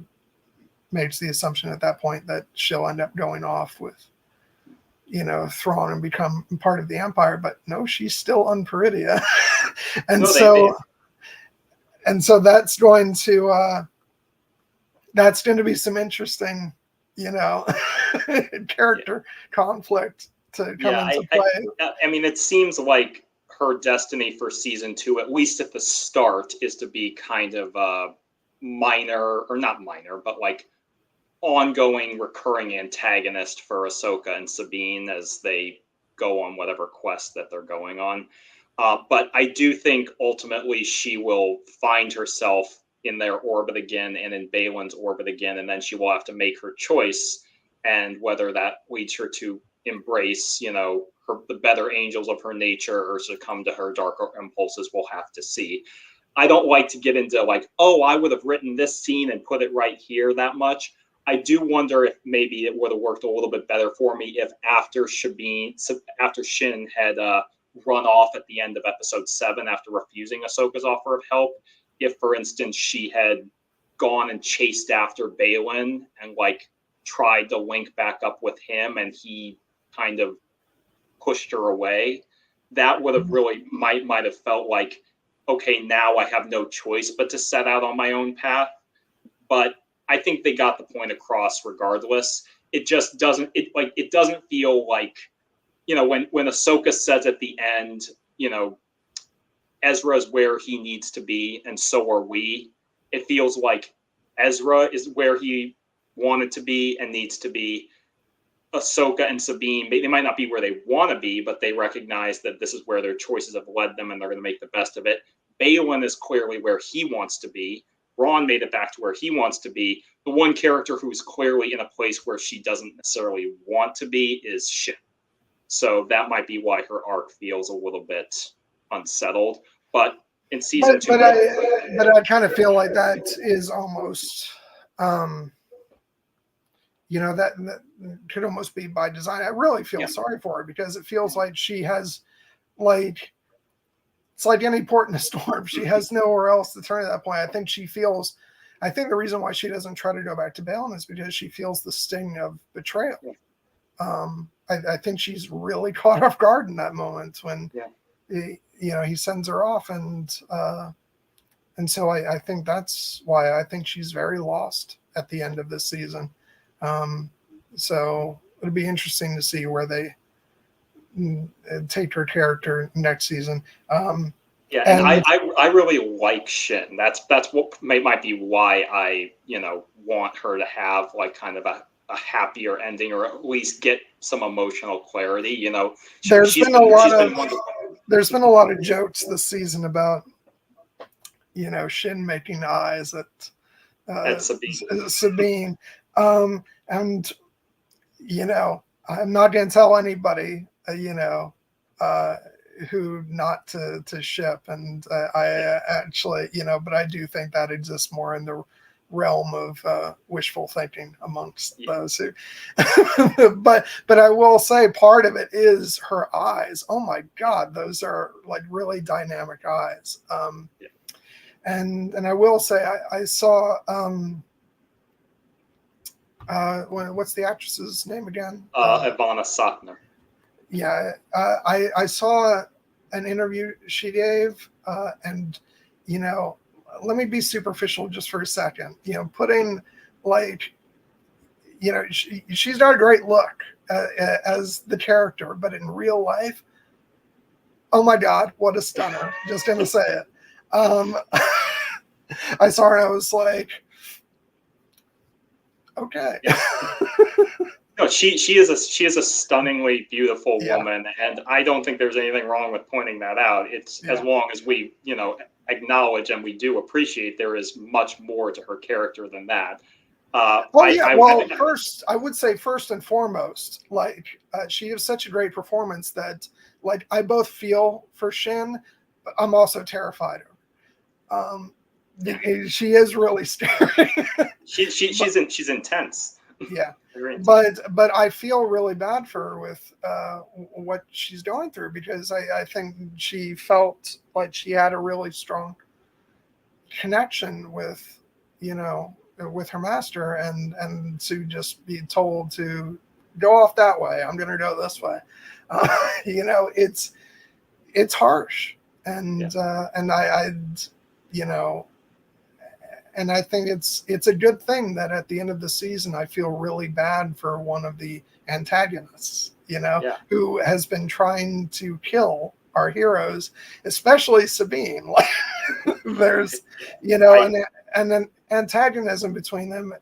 A: makes the assumption at that point that she'll end up going off with, Thrawn and become part of the Empire, but no, she's still on Peridia. And so that's going to be some interesting, character conflict to come into play.
B: I mean, it seems like her destiny for season 2, at least at the start, is to be kind of minor, or not minor, but like ongoing recurring antagonist for Ahsoka and Sabine as they go on whatever quest that they're going on. But I do think ultimately she will find herself in their orbit again and in Baylan's orbit again, and then she will have to make her choice. And whether that leads her to embrace, the better angels of her nature or succumb to her darker impulses, we'll have to see. I don't like to get into like, oh, I would have written this scene and put it right here that much. I do wonder if maybe it would have worked a little bit better for me if after Shin had run off at the end of episode 7 after refusing Ahsoka's offer of help, if, for instance, she had gone and chased after Baylan and like tried to link back up with him and he kind of pushed her away, that would have really might have felt like, okay, now I have no choice but to set out on my own path. But I think they got the point across regardless. It just doesn't feel like, when Ahsoka says at the end, Ezra's where he needs to be and so are we. It feels like Ezra is where he wanted to be and needs to be. Ahsoka and Sabine, they might not be where they want to be, but they recognize that this is where their choices have led them and they're going to make the best of it. Baylan is clearly where he wants to be. Ron made it back to where he wants to be. The one character who's clearly in a place where she doesn't necessarily want to be is Shin. So that might be why her arc feels a little bit unsettled. But in season 2...
A: But I kind of feel like that is almost... that could almost be by design. I really feel sorry for her because it feels like she has, like, it's like any port in a storm. She has nowhere else to turn at that point. I think the reason why she doesn't try to go back to Baylan is because she feels the sting of betrayal. I think she's really caught off guard in that moment when, he sends her off. And so I think that's why I think she's very lost at the end of this season. So it'll be interesting to see where they take her character next season.
B: And I really like Shin. That's what might be why I want her to have like kind of a happier ending or at least get some emotional clarity.
A: There's been a lot of jokes this season about Shin making eyes at Sabine. And I'm not going to tell anybody, who not to ship. And I actually, but I do think that exists more in the realm of wishful thinking amongst those who, but I will say part of it is her eyes. Oh my God, those are like really dynamic eyes. And I will say I saw, what's the actress's name again?
B: Ivana Sockner.
A: Yeah, I saw an interview she gave, and let me be superficial just for a second. Putting like, she's not a great look as the character, but in real life, oh my God, what a stunner! Just gonna say it. I saw her and I was like, okay.
B: No, she is a stunningly beautiful woman, and I don't think there's anything wrong with pointing that out. It's as long as we, acknowledge and we do appreciate there is much more to her character than that.
A: First, I would say first and foremost, like she has such a great performance that, like, I both feel for Shin, but I'm also terrified of her. She is really scary.
B: She's intense.
A: Yeah, but I feel really bad for her with what she's going through because I think she felt like she had a really strong connection with with her master, and to just be told to go off that way, I'm going to go this way. It's harsh, and and I think it's a good thing that at the end of the season, I feel really bad for one of the antagonists, who has been trying to kill our heroes, especially Sabine. There's, and then antagonism between them,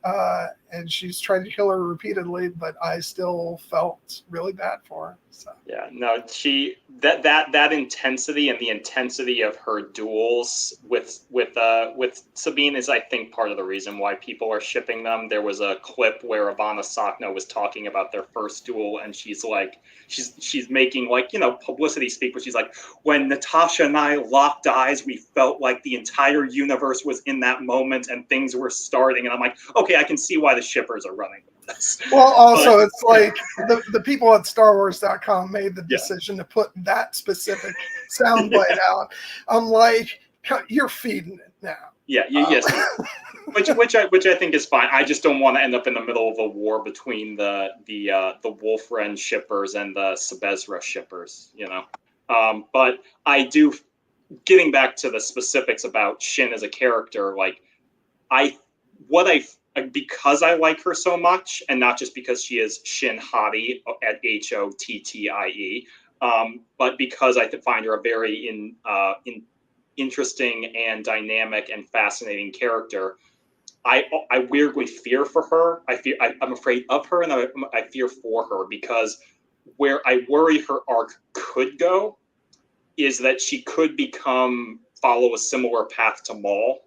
A: and she's tried to kill her repeatedly, but I still felt really bad for her. So.
B: Yeah, no, that intensity and the intensity of her duels with Sabine is, I think, part of the reason why people are shipping them. There was a clip where Ivana Sakno was talking about their first duel, and she's like, she's making, like, you know, publicity speak, but she's like, when Natasha and I locked eyes, we felt like the entire universe was in that moment and things were starting. And I'm like, okay, I can see why the shippers are running with this.
A: Well, also, it's like the people at StarWars.com made the decision to put that specific soundbite out. I'm like, you're feeding it now.
B: Yeah, yes. which I think is fine. I just don't want to end up in the middle of a war between the Wolfren shippers and the Sebezra shippers, you know. But I do, getting back to the specifics about Shin as a character, like because I like her so much, and not just because she is Shin Hottie at Hottie, but because I find her a very interesting and dynamic and fascinating character. I weirdly fear for her. I'm afraid of her, and I fear for her, because where I worry her arc could go is that she could follow a similar path to Maul.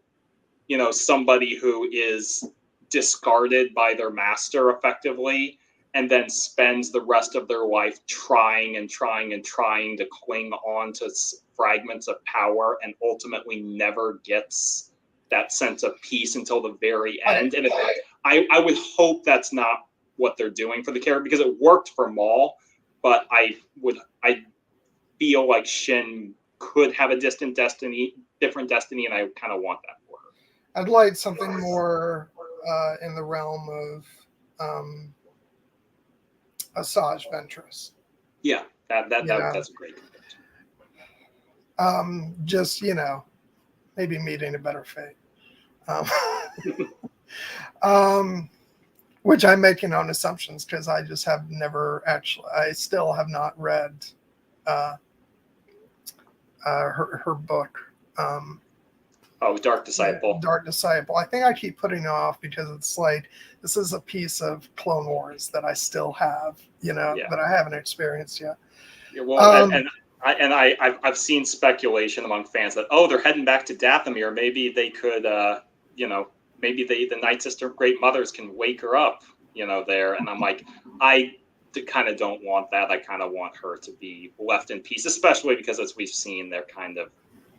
B: You know, somebody who is discarded by their master effectively, and then spends the rest of their life trying to cling on to fragments of power, and ultimately never gets that sense of peace until the very end. And I would hope that's not what they're doing for the character, because it worked for Maul, but I feel like Shin could have a different destiny, and I kind of want that for her.
A: I'd like something more in the realm of Asajj Ventress.
B: Yeah, that's a great
A: convention. Just, you know, maybe meeting a better fate. Which I'm making on assumptions, because I just have never I still have not read her book.
B: Dark Disciple.
A: Dark Disciple. I think I keep putting it off because it's like, this is a piece of Clone Wars that I still have, you know, that I haven't experienced yet.
B: Yeah, well, I've seen speculation among fans that, they're heading back to Dathomir. Maybe they could, maybe the Night Sister Great Mothers can wake her up, you know, there. And I'm like, I kind of don't want that. I kind of want her to be left in peace, especially because, as we've seen, they're kind of,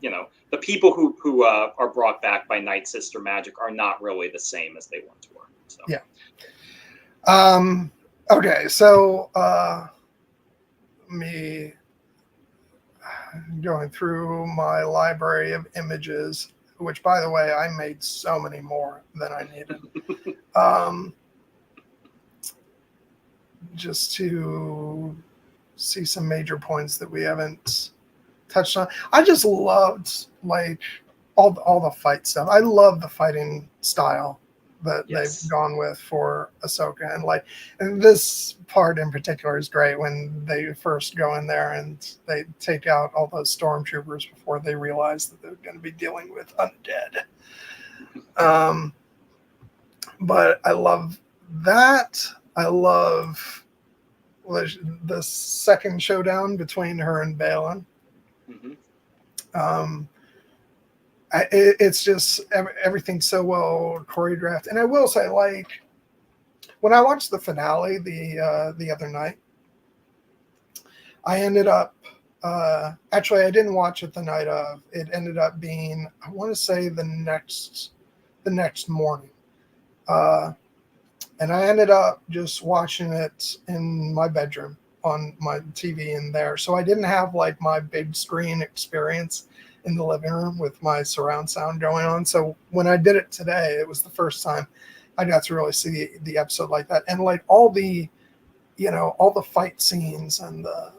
B: you know, the people who are brought back by Night Sister magic are not really the same as they once were. So.
A: Yeah. Okay, so me going through my library of images, which, by the way, I made so many more than I needed. Just to see some major points that we haven't touched on. I just loved, like, all the fight stuff. I love the fighting style that they've gone with for Ahsoka, and this part in particular is great when they first go in there and they take out all those stormtroopers before they realize that they're going to be dealing with undead. But I love that. I love the second showdown between her and Balin.
B: Mm-hmm.
A: It's just everything's so well choreographed. And I will say, like, when I watched the finale the other night, I ended up actually, I didn't watch it the night of. It ended up being, I want to say, the next morning. And I ended up just watching it in my bedroom on my TV in there. So I didn't have, like, my big screen experience in the living room with my surround sound going on. So when I did it today, it was the first time I got to really see the episode like that. And, like, all the fight scenes and the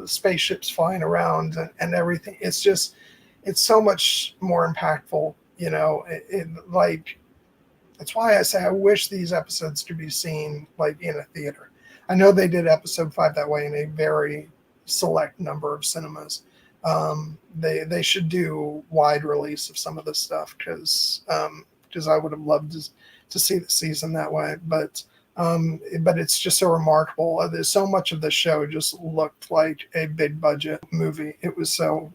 A: spaceships flying around and everything. It's so much more impactful, you know, like, that's why I say I wish these episodes could be seen, like, in a theater. I know they did episode 5 that way in a very select number of cinemas, They should do wide release of some of this stuff because I would have loved to see the season that way. But it's just so remarkable. There's so much of the show just looked like a big budget movie. It was so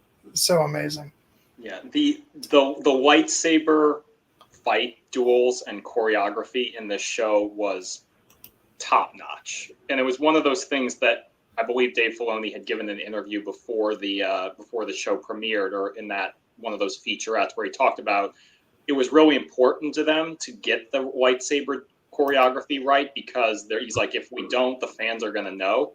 A: amazing.
B: Yeah, the lightsaber fight duels and choreography in this show was top notch, and it was one of those things that I believe Dave Filoni had given an interview before the show premiered, or in that one of those featurettes where he talked about it was really important to them to get the lightsaber choreography right, because he's like, if we don't, the fans are going to know,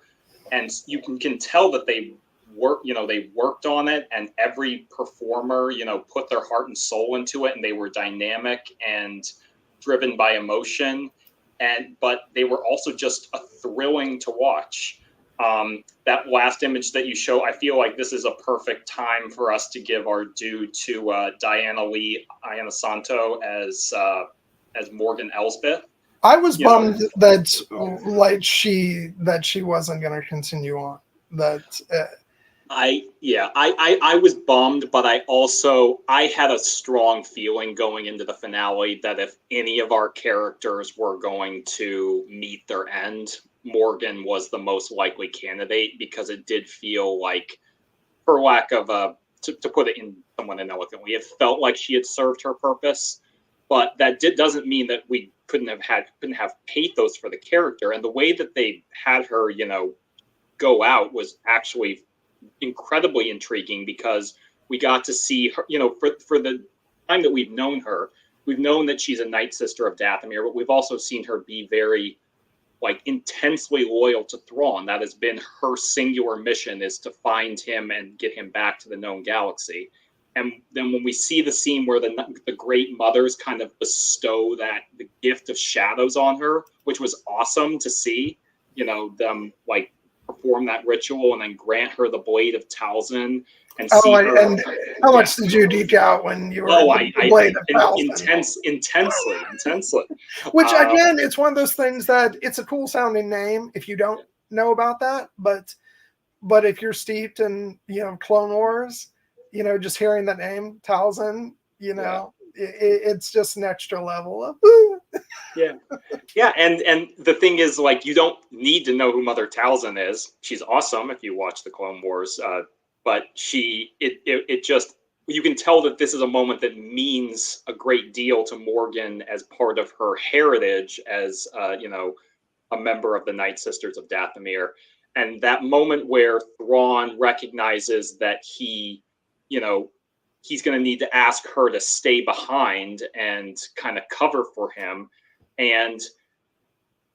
B: and you can tell that they worked on it, and every performer, put their heart and soul into it, and they were dynamic and driven by emotion, but they were also just thrilling to watch. That last image that you show, I feel like this is a perfect time for us to give our due to Diana Lee Ionessanto as Morgan Elsbeth.
A: I was bummed that she wasn't going to continue on.
B: I was bummed, but I had a strong feeling going into the finale that if any of our characters were going to meet their end, Morgan was the most likely candidate, because it did feel like, for lack of to put it in somewhat inelegantly, it felt like she had served her purpose. But that doesn't mean that we couldn't have pathos for the character, and the way that they had her, go out was actually incredibly intriguing, because we got to see her, for the time that we've known her, we've known that she's a Night Sister of Dathomir, but we've also seen her be very, intensely loyal to Thrawn. That has been her singular mission, is to find him and get him back to the known galaxy. And then when we see the scene where the Great Mothers kind of bestow the gift of shadows on her, which was awesome to see, them perform that ritual and then grant her the blade of Talzin and see her.
A: And how much did you geek out when you were the blade of Talzin?
B: Intensely.
A: Which again, it's one of those things that it's a cool sounding name if you don't know about that, but if you're steeped in Clone Wars, just hearing the name Talzin, it's just an extra level of
B: yeah. And the thing is, you don't need to know who Mother Talzin is. She's awesome if you watch the Clone Wars, but it just, you can tell that this is a moment that means a great deal to Morgan as part of her heritage as a member of the Night Sisters of Dathomir. And that moment where Thrawn recognizes that he's going to need to ask her to stay behind and kind of cover for him. And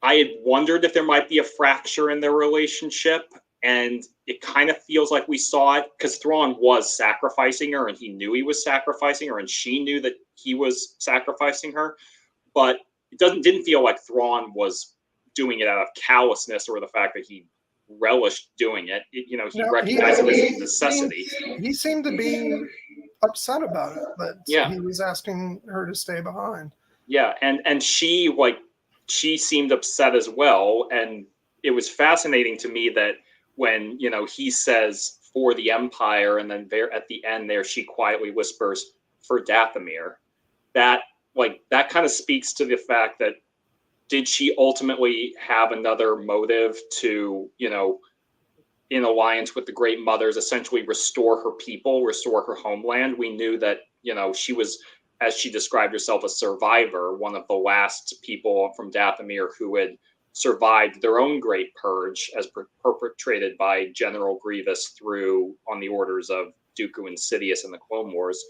B: I had wondered if there might be a fracture in their relationship. And it kind of feels like we saw it, because Thrawn was sacrificing her, and he knew he was sacrificing her, and she knew that he was sacrificing her. But it didn't feel like Thrawn was doing it out of callousness or the fact that he relished doing it. He recognized it as a necessity.
A: He seemed to be upset about it, but he was asking her to stay behind.
B: Yeah, and she seemed upset as well, and it was fascinating to me that when he says for the Empire, and then there at the end there she quietly whispers for Dathomir, that kind of speaks to the fact that, did she ultimately have another motive to, in alliance with the Great Mothers, essentially restore her people, restore her homeland? We knew that, she was, as she described herself, a survivor, one of the last people from Dathomir who had survived their own great purge as perpetrated by General Grievous on the orders of Dooku and Sidious in the Clone Wars.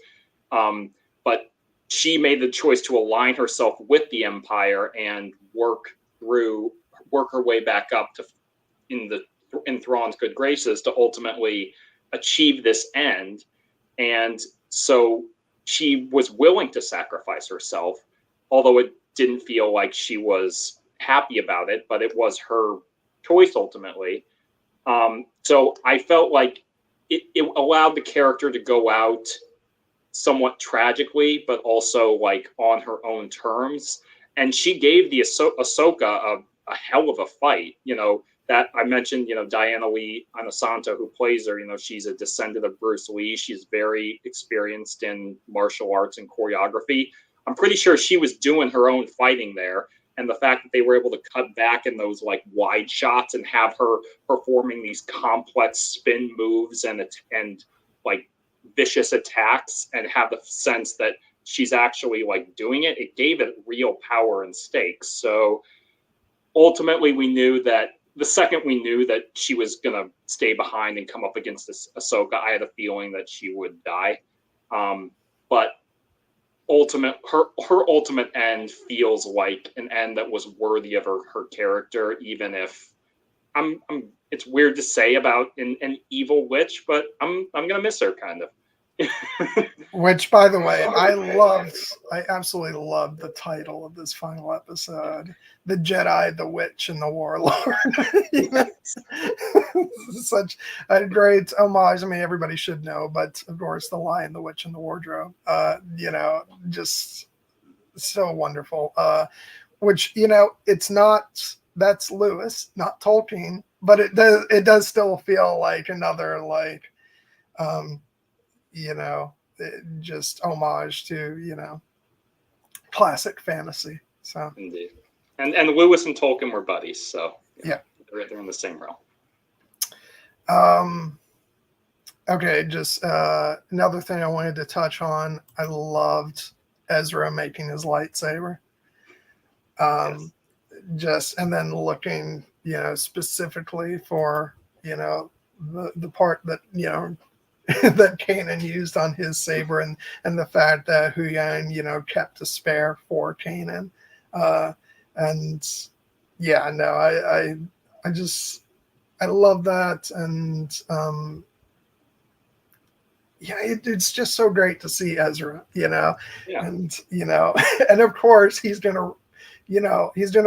B: But she made the choice to align herself with the Empire and work her way back up to in Thrawn's good graces to ultimately achieve this end. And so she was willing to sacrifice herself, although it didn't feel like she was happy about it, but it was her choice ultimately. So I felt like it allowed the character to go out somewhat tragically, but also on her own terms. And she gave the Ahsoka a hell of a fight. that I mentioned, Diana Lee Inosanto, who plays her, she's a descendant of Bruce Lee. She's very experienced in martial arts and choreography. I'm pretty sure she was doing her own fighting there. And the fact that they were able to cut back in those like wide shots and have her performing these complex spin moves and like vicious attacks, and have the sense that she's actually like doing it, it gave it real power and stakes. So ultimately, we knew that the second we knew that she was going to stay behind and come up against this Ahsoka, I had a feeling that she would die. But her ultimate end feels like an end that was worthy of her character, even if it's weird to say about an evil witch, but I'm gonna miss her kind of.
A: Which, by the way, I absolutely loved the title of this final episode, The Jedi, the Witch, and the Warlord. Such a great homage. I mean, everybody should know, but of course, The Lion, the Witch, and the Wardrobe, just so wonderful. Which, it's not, that's Lewis, not Tolkien, but it does still feel like another, like, just homage to, classic fantasy. So
B: indeed. And Lewis and Tolkien were buddies, so
A: yeah,
B: they're in the same realm.
A: Okay, just another thing I wanted to touch on. I loved Ezra making his lightsaber.
B: Yes.
A: And then looking, specifically for, the part that, that Kanan used on his saber, and the fact that Huyang, kept a spare for Kanan. And yeah, no, I love that. And it's just so great to see Ezra,
B: Yeah.
A: and, and of course he's going to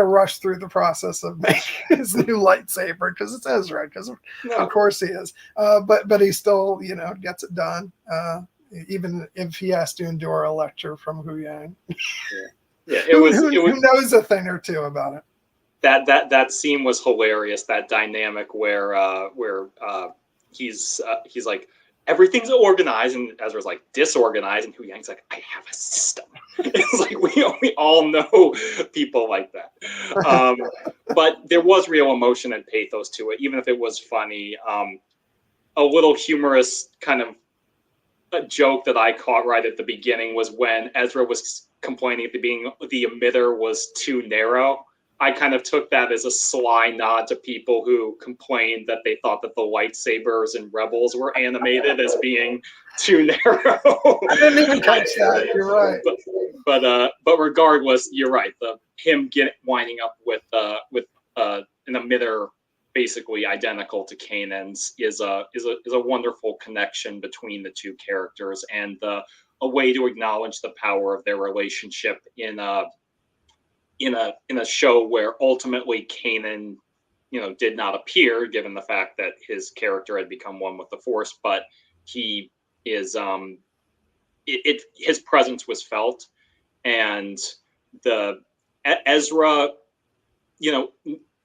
A: rush through the process of making his new lightsaber because it's Ezra, because of course he is. But he still, gets it done, even if he has to endure a lecture from Huyang.
B: Yeah,
A: who knows a thing or two about it.
B: That scene was hilarious. That dynamic where he's like, everything's organized, and Ezra's like, disorganized, and Huyang's like, I have a system. It's like we all know people like that. But there was real emotion and pathos to it, even if it was funny. A little humorous kind of a joke that I caught right at the beginning was when Ezra was complaining at the beginning the emitter was too narrow. I kind of took that as a sly nod to people who complained that they thought that the lightsabers in Rebels were animated as being too narrow.
A: I didn't even catch that. You're right.
B: But regardless, you're right. Him winding up with an emitter basically identical to Kanan's is a wonderful connection between the two characters, and a way to acknowledge the power of their relationship in a show where ultimately Kanan, did not appear, given the fact that his character had become one with the Force, but he is his presence was felt, and Ezra,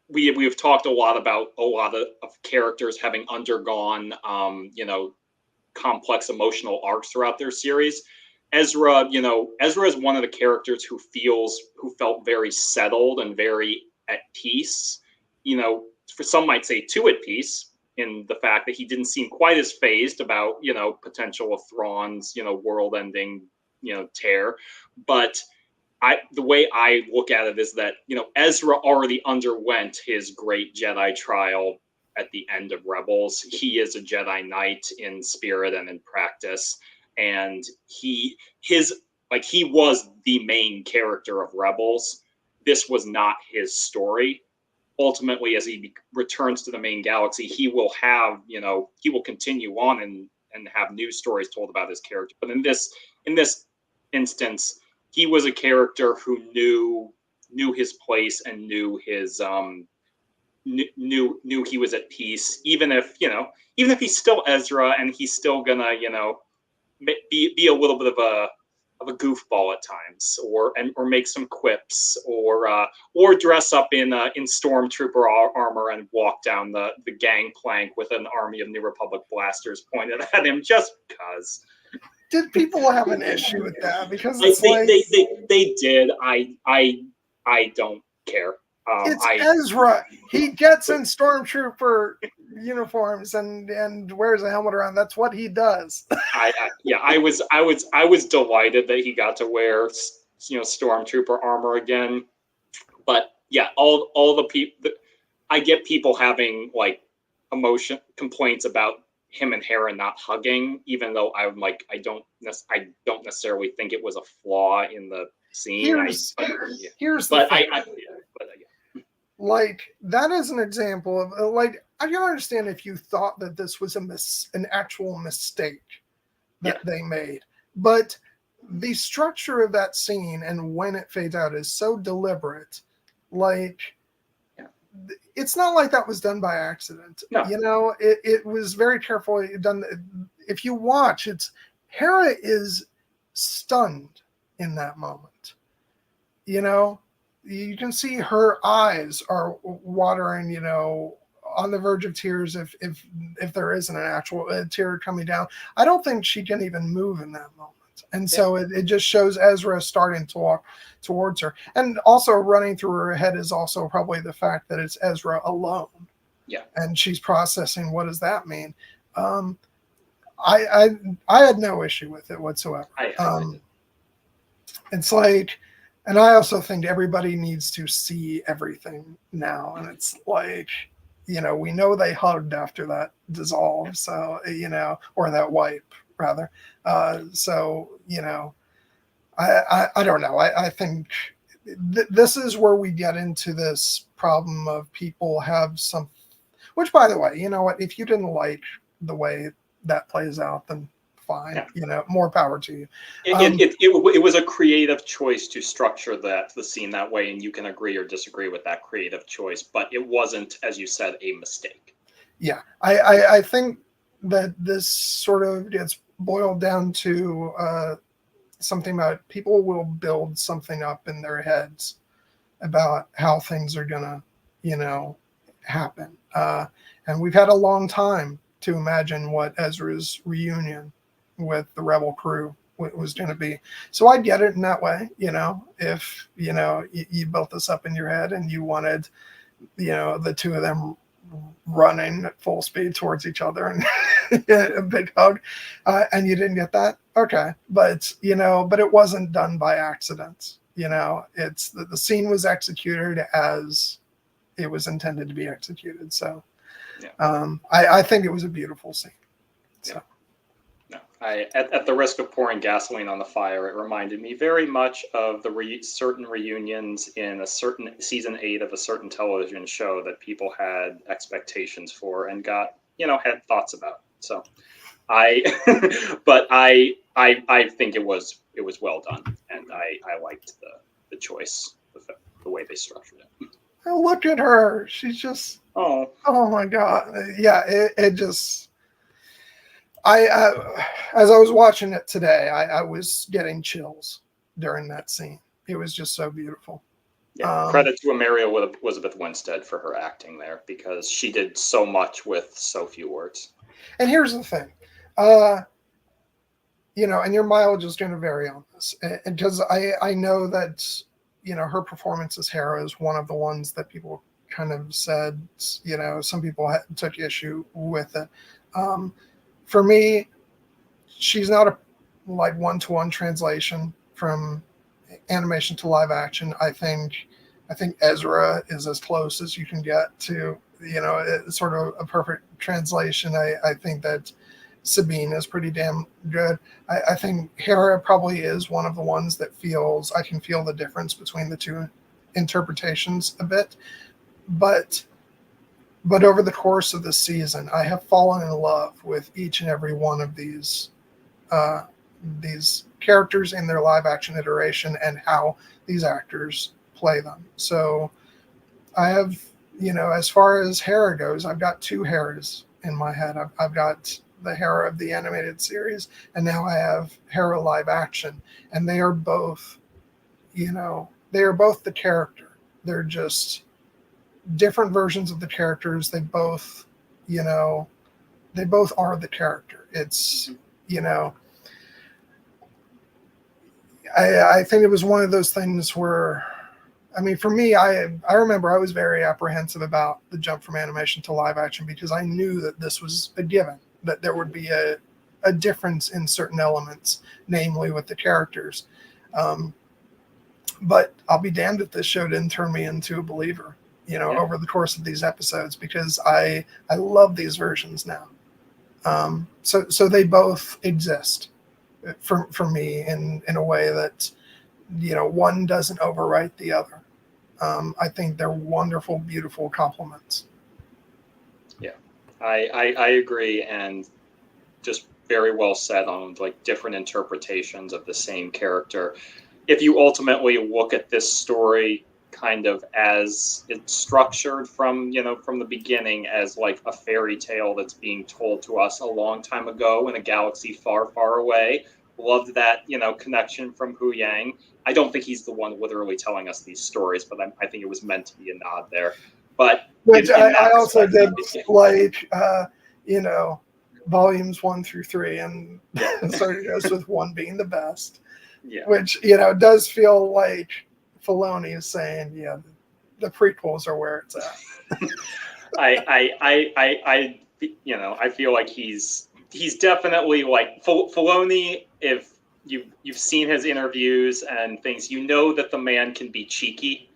B: we've talked a lot about a lot of characters having undergone complex emotional arcs throughout their series. Ezra is one of the characters who felt very settled and very at peace. For some might say too at peace, in the fact that he didn't seem quite as fazed about, potential of Thrawn's, world-ending, tear. But the way I look at it is that, Ezra already underwent his great Jedi trial at the end of Rebels. He is a Jedi Knight in spirit and in practice. And he was the main character of Rebels. This was not his story. Ultimately, as he returns to the main galaxy, he will continue on and have new stories told about his character. But in this instance, he was a character who knew his place and knew his knew he was at peace, even if he's still Ezra and he's still gonna be a little bit of of a goofball at times, or make some quips, or dress up in stormtrooper armor and walk down the gangplank with an army of New Republic blasters pointed at him just because.
A: Did people have an issue with that? Because it's
B: they did. I don't care.
A: It's Ezra. He gets in stormtrooper uniforms and wears a helmet around. That's what he does.
B: I was delighted that he got to wear stormtrooper armor again. But yeah, all the people, I get people having like emotion complaints about him and Hera not hugging, even though I'm like I don't necessarily think it was a flaw in the scene.
A: Here's the thing. Like, that is an example of, like, I can understand if you thought that this was an actual mistake that they made. But the structure of that scene and when it fades out is so deliberate. Like, it's not like that was done by accident.
B: No.
A: You know, it was very carefully done. If you watch, Hera is stunned in that moment. You know? You can see her eyes are watering, you know, on the verge of tears if there isn't an actual tear coming down. I don't think she can even move in that moment. And so it just shows Ezra starting to walk towards her. And also running through her head is also probably the fact that it's Ezra alone.
B: Yeah.
A: And she's processing, what does that mean? I had no issue with it whatsoever. It's like, and I also think everybody needs to see everything now. And it's like, you know, we know they hugged after that dissolve. So, you know, or that wipe rather. So, you know, I don't know. I think this is where we get into this problem of people have some, which by the way, you know what, if you didn't like the way that plays out, then fine, you know, more power to you.
B: It was a creative choice to structure the scene that way, and you can agree or disagree with that creative choice, but it wasn't, as you said, a mistake.
A: Yeah, I think that this sort of gets boiled down to something about people will build something up in their heads about how things are gonna, you know, happen. And we've had a long time to imagine what Ezra's reunion with the rebel crew was going to be. So I get it in that way, you know, if, you know, you built this up in your head and you wanted, you know, the two of them running at full speed towards each other and a big hug, and you didn't get that. Okay. But, you know, but it wasn't done by accident. You know, it's the scene was executed as it was intended to be executed. So I think it was a beautiful scene. So.
B: No, at the risk of pouring gasoline on the fire, it reminded me very much of the certain reunions in a certain season 8 of a certain television show that people had expectations for and got, you know, had thoughts about. So but I think it was well done, and I liked the choice, the way they structured it.
A: Oh, look at her. She's just, oh my God. Yeah, it just, as I was watching it today, I was getting chills during that scene. It was just so beautiful.
B: Yeah, credit to Ameriel Elizabeth Winstead for her acting there, because she did so much with so few words.
A: And here's the thing, you know, and your mileage is going to vary on this, because I know that, you know, her performance as Hera is one of the ones that people kind of said, you know, some people took issue with it. For me, she's not a like one-to-one translation from animation to live action. I think Ezra is as close as you can get to, you know, it's sort of a perfect translation. I think that Sabine is pretty damn good. I think Hera probably is one of the ones that I can feel the difference between the two interpretations a bit. But over the course of the season, I have fallen in love with each and every one of these characters in their live action iteration and how these actors play them. So I have, you know, as far as Hera goes, I've got two Heras in my head. I've got Hera of the animated series, and now I have Hera live action, and they are both, they are both the character. They're just different versions of the characters. They both, they both are the character. It's, I think it was one of those things where, I mean, for me, I remember I was very apprehensive about the jump from animation to live action because I knew that this was a given, that there would be a difference in certain elements, namely with the characters. But I'll be damned if this show didn't turn me into a believer, over the course of these episodes, because I love these versions now. So they both exist for me in a way that, one doesn't overwrite the other. I think they're wonderful, beautiful complements.
B: Yeah, I agree, and just very well said on like different interpretations of the same character. If you ultimately look at this story kind of as it's structured from the beginning as like a fairy tale that's being told to us a long time ago in a galaxy far, far away. Loved that, connection from Hu Yang. I don't think he's the one literally telling us these stories, but I think it was meant to be a nod there. But
A: which I also did like, volumes 1 through 3, and so it goes with 1 being the best.
B: Yeah.
A: Which, does feel like Filoni is saying, the prequels are where it's at.
B: I feel like he's definitely like Filoni. If you've seen his interviews and things, that the man can be cheeky,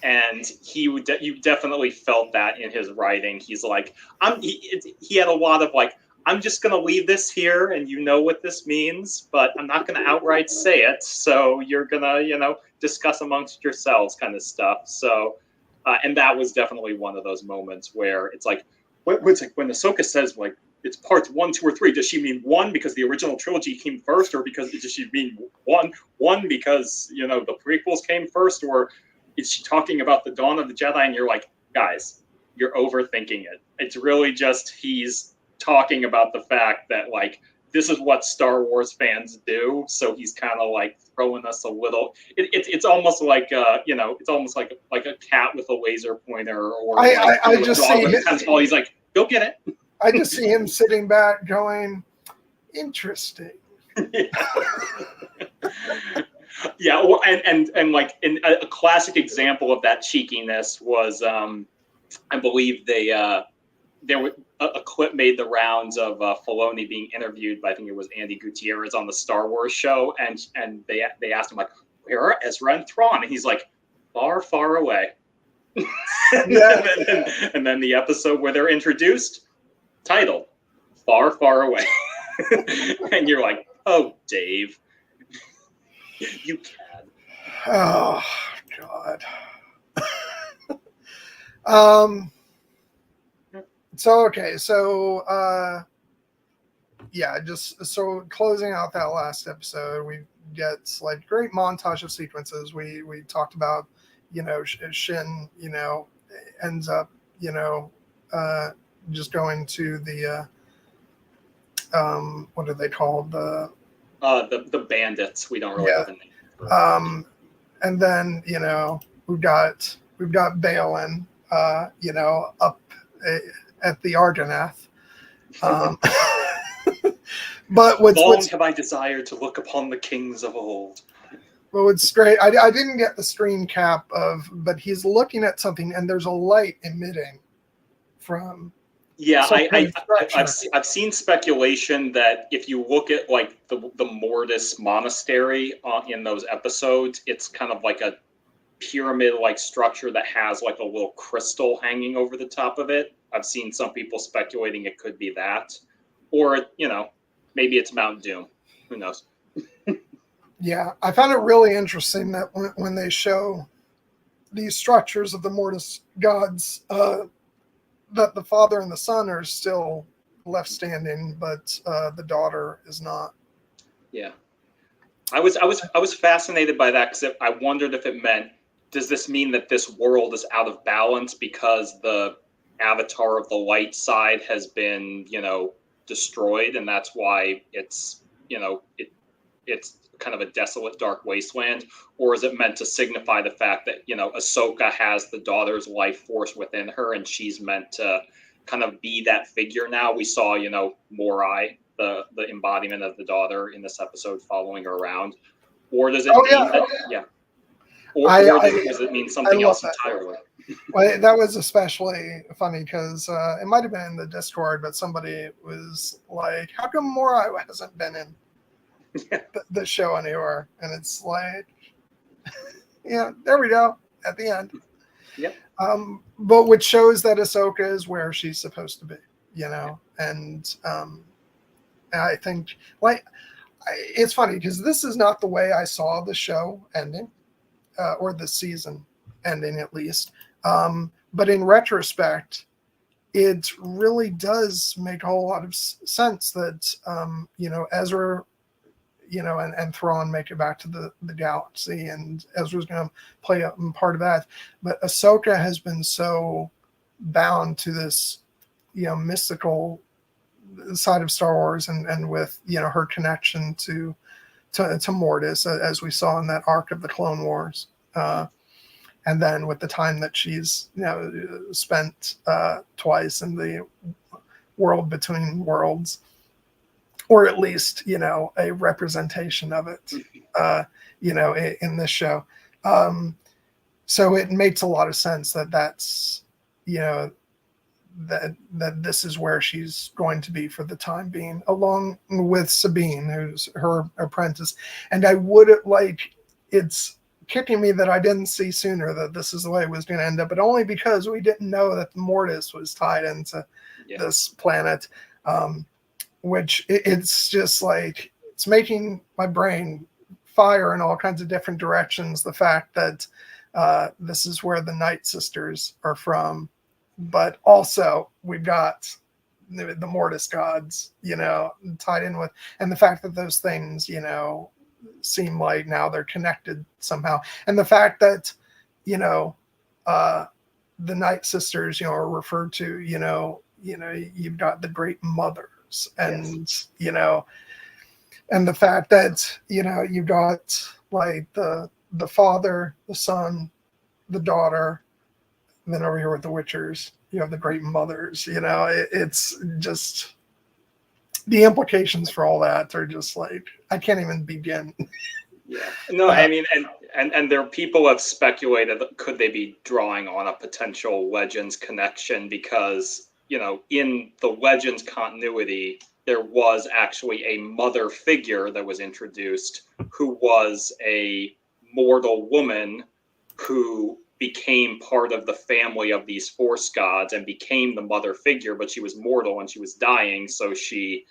B: and you definitely felt that in his writing. He's like, he had a lot of like, I'm just going to leave this here, and what this means, but I'm not going to outright say it. So you're going to, discuss amongst yourselves kind of stuff. So, and that was definitely one of those moments where it's like, it's like when Ahsoka says, like, it's parts 1, 2, or 3. Does she mean 1 because the original trilogy came first, or does she mean 1 because, the prequels came first, or is she talking about the Dawn of the Jedi? And you're like, guys, you're overthinking it. It's really just he's talking about the fact that like this is what Star Wars fans do, so he's kind of like throwing us a little. It's almost like it's almost like a cat with a laser pointer, or
A: I just see
B: with a tennis ball. He's like, go get it.
A: I just see him sitting back, going, interesting.
B: Yeah, well, and like in a classic example of that cheekiness was, I believe there was a clip made the rounds of Filoni being interviewed by, I think it was Andy Gutierrez on the Star Wars show, and they asked him like, where are Ezra and Thrawn? And he's like, far, far away. and then the episode where they're introduced, titled Far, Far Away. And you're like, oh, Dave, you can.
A: Oh, God. So closing out that last episode, we get like great montage of sequences. We talked about, Shin, ends up, just going to the what are they called?
B: The bandits. We don't really have a name.
A: And then, we've got Balin, up at the Argonath. But
B: long have I desired to look upon the kings of old.
A: Well, what's great, I didn't get the screen cap but he's looking at something, and there's a light emitting from.
B: Yeah, I've seen speculation that if you look at like the Mortis monastery in those episodes, it's kind of like a pyramid-like structure that has like a little crystal hanging over the top of it. I've seen some people speculating it could be that, or maybe it's Mount Doom. Who knows?
A: Yeah, I found it really interesting that when they show these structures of the Mortis gods, that the father and the son are still left standing, but the daughter is not.
B: Yeah, I was fascinated by that because I wondered if it meant, does this mean that this world is out of balance because the avatar of the light side has been, destroyed, and that's why it's it's kind of a desolate, dark wasteland? Or is it meant to signify the fact that Ahsoka has the daughter's life force within her, and she's meant to kind of be that figure now? We saw Morai, the embodiment of the daughter in this episode, following her around. Or does it mean that or does it mean something else entirely?
A: Well, that was especially funny because it might have been in the Discord, but somebody was like, "How come Morai hasn't been in the show anywhere?" And it's like, yeah, there we go at the end.
B: Yep.
A: But which shows that Ahsoka is where she's supposed to be, and I think it's funny because this is not the way I saw the show ending, or the season ending at least. But in retrospect, it really does make a whole lot of sense that, Ezra, and Thrawn make it back to the galaxy, and Ezra's going to play a part of that. But Ahsoka has been so bound to this, mystical side of Star Wars, and with, her connection to Mortis, as we saw in that arc of the Clone Wars. And then with the time that she's spent twice in the world between worlds, or at least a representation of it, in this show. So it makes a lot of sense that's that this is where she's going to be for the time being, along with Sabine, who's her apprentice. And I would it's kicking me that I didn't see sooner that this is the way it was going to end up, but only because we didn't know that Mortis was tied into this planet, which it's just it's making my brain fire in all kinds of different directions. The fact that this is where the Night Sisters are from, but also we've got the Mortis gods, tied in with, and the fact that those things, seem like now they're connected somehow, and the fact that the Night Sisters are referred to, you've got the Great Mothers, and and the fact that you've got the father, the son, the daughter, and then over here with the Witchers you have the Great Mothers. It's just, the implications for all that are just I can't even begin.
B: Yeah. No, I mean, and there people have speculated that could they be drawing on a potential Legends connection, because, in the Legends continuity, there was actually a mother figure that was introduced who was a mortal woman who became part of the family of these Force gods and became the mother figure, but she was mortal and she was dying, so she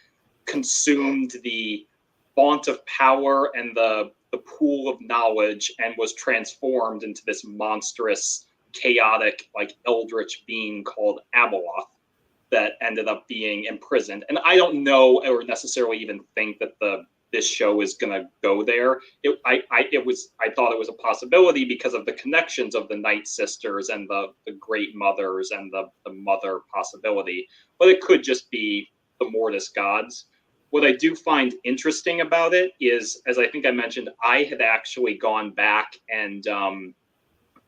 B: consumed the font of power and the pool of knowledge and was transformed into this monstrous, chaotic, eldritch being called Abeloth that ended up being imprisoned. And I don't know or necessarily even think that this show is going to go there. I thought it was a possibility because of the connections of the Night Sisters and the Great Mothers and the mother possibility, but it could just be the Mortis gods. What I do find interesting about it is, as I think I mentioned, I had actually gone back and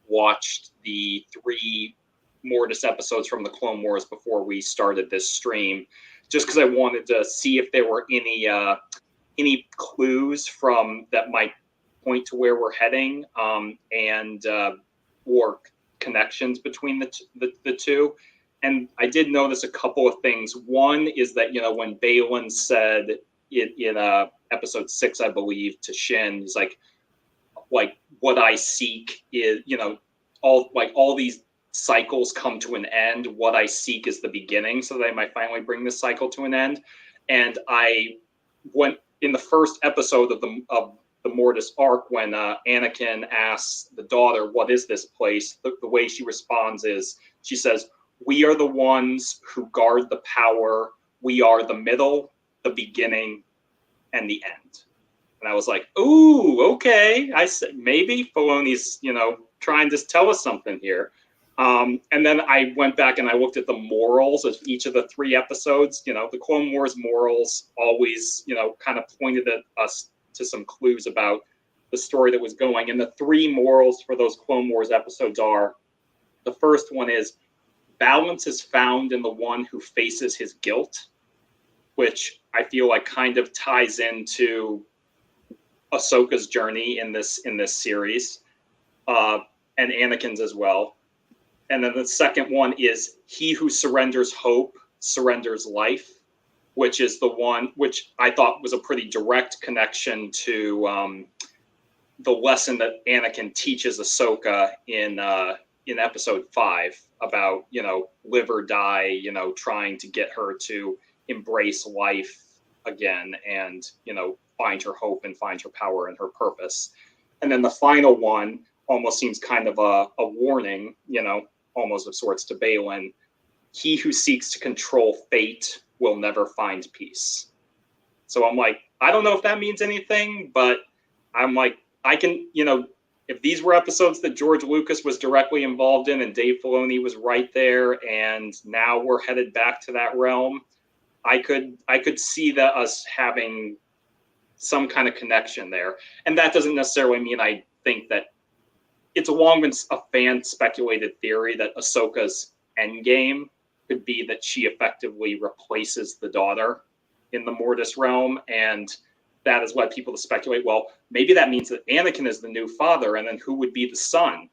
B: watched the 3 Mortis episodes from the Clone Wars before we started this stream, just because I wanted to see if there were any clues from that might point to where we're heading, and or connections between the two. And I did notice a couple of things. One is that, when Baylan said in episode 6, I believe, to Shin, he's like what I seek is, all these cycles come to an end. What I seek is the beginning, so they might finally bring this cycle to an end. And I went in the first episode of the Mortis arc, when Anakin asks the daughter, "What is this place?" The way she responds is, she says, "We are the ones who guard the power. We are the middle, the beginning, and the end." And I was like, "Ooh, okay." I said, maybe Filoni's, trying to tell us something here. And then I went back and I looked at the morals of each of the 3 episodes. You know, the Clone Wars morals always, you know, kind of pointed at us to some clues about the story that was going. And the 3 morals for those Clone Wars episodes are, the first one is, balance is found in the one who faces his guilt, which I feel like kind of ties into Ahsoka's journey in this series, and Anakin's as well. And then the second one is, he who surrenders hope surrenders life, which is the one which I thought was a pretty direct connection to the lesson that Anakin teaches Ahsoka in episode 5 about, you know, live or die, you know, trying to get her to embrace life again and, you know, find her hope and find her power and her purpose. And then the final one almost seems kind of a warning, you know, almost of sorts, to Balin. He who seeks to control fate will never find peace. So I'm like, I don't know if that means anything, but I'm like, I can, you know, if these were episodes that George Lucas was directly involved in and Dave Filoni was right there, and now we're headed back to that realm, I could see that us having some kind of connection there. And that doesn't necessarily mean I think that it's long been a fan speculated theory that Ahsoka's endgame could be that she effectively replaces the daughter in the Mortis realm, and that has led people to speculate, well, maybe that means that Anakin is the new father, and then who would be the son?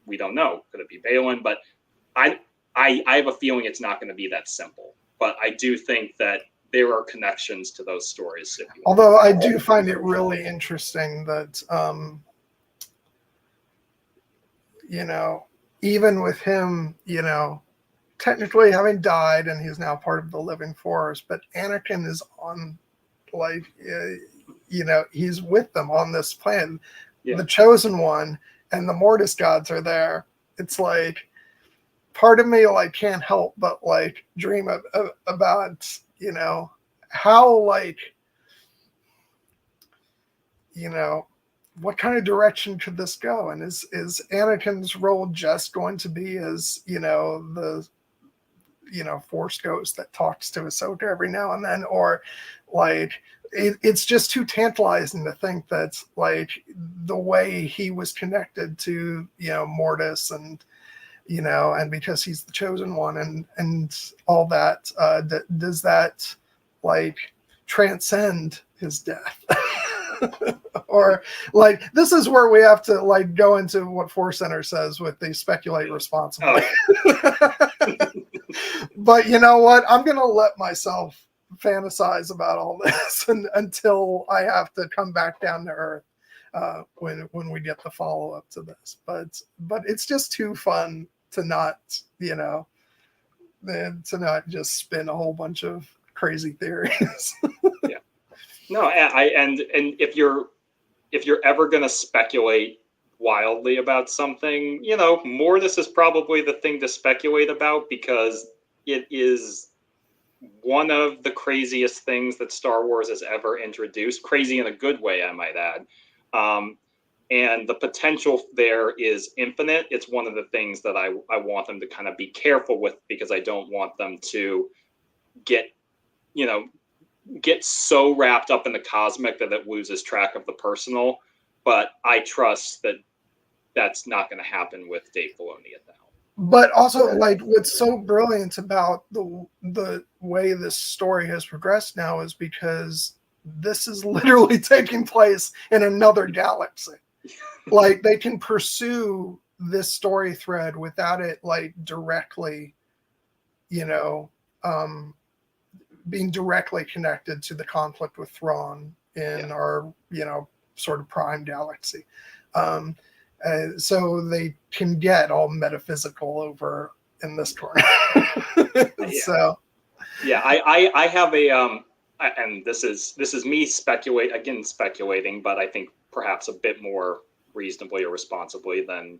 B: We don't know. Could it be Balin? But I have a feeling it's not going to be that simple. But I do think that there are connections to those stories.
A: Although I do find it really interesting that, you know, even with him, you know, technically having died and he's now part of the living force, but Anakin is on, like, you know, he's with them on this planet. Yeah. The chosen one and the Mortis gods are there. It's like, part of me, like, can't help but, like, dream about, you know, how, like, you know, what kind of direction could this go? And is Anakin's role just going to be as, you know, the, you know, Force ghost that talks to Ahsoka every now and then, or like it's just too tantalizing to think that, like, the way he was connected to, you know, Mortis and, you know, and because he's the chosen one and all that, does that, like, transcend his death? Or, like, this is where we have to, like, go into what Force Center says with the speculate responsibly. Oh. But you know what? I'm going to let myself fantasize about all this until I have to come back down to earth when we get the follow-up to this. But it's just too fun to not, you know, to not just spin a whole bunch of crazy theories.
B: Yeah. No, and if you're ever going to speculate wildly about something, you know, Mortis is probably the thing to speculate about, because it is one of the craziest things that Star Wars has ever introduced. Crazy in a good way, I might add. And the potential there is infinite. It's one of the things that I want them to kind of be careful with, because I don't want them to get so wrapped up in the cosmic that it loses track of the personal. But I trust that that's not going to happen with Dave Filoni at that.
A: But also, like, what's so brilliant about the way this story has progressed now is because this is literally taking place in another galaxy. Like, they can pursue this story thread without it, like, directly, you know, being directly connected to the conflict with Thrawn in our, you know, sort of prime galaxy. So they can get all metaphysical over in this corner. So,
B: yeah, I have a and this is me speculating, but I think perhaps a bit more reasonably or responsibly than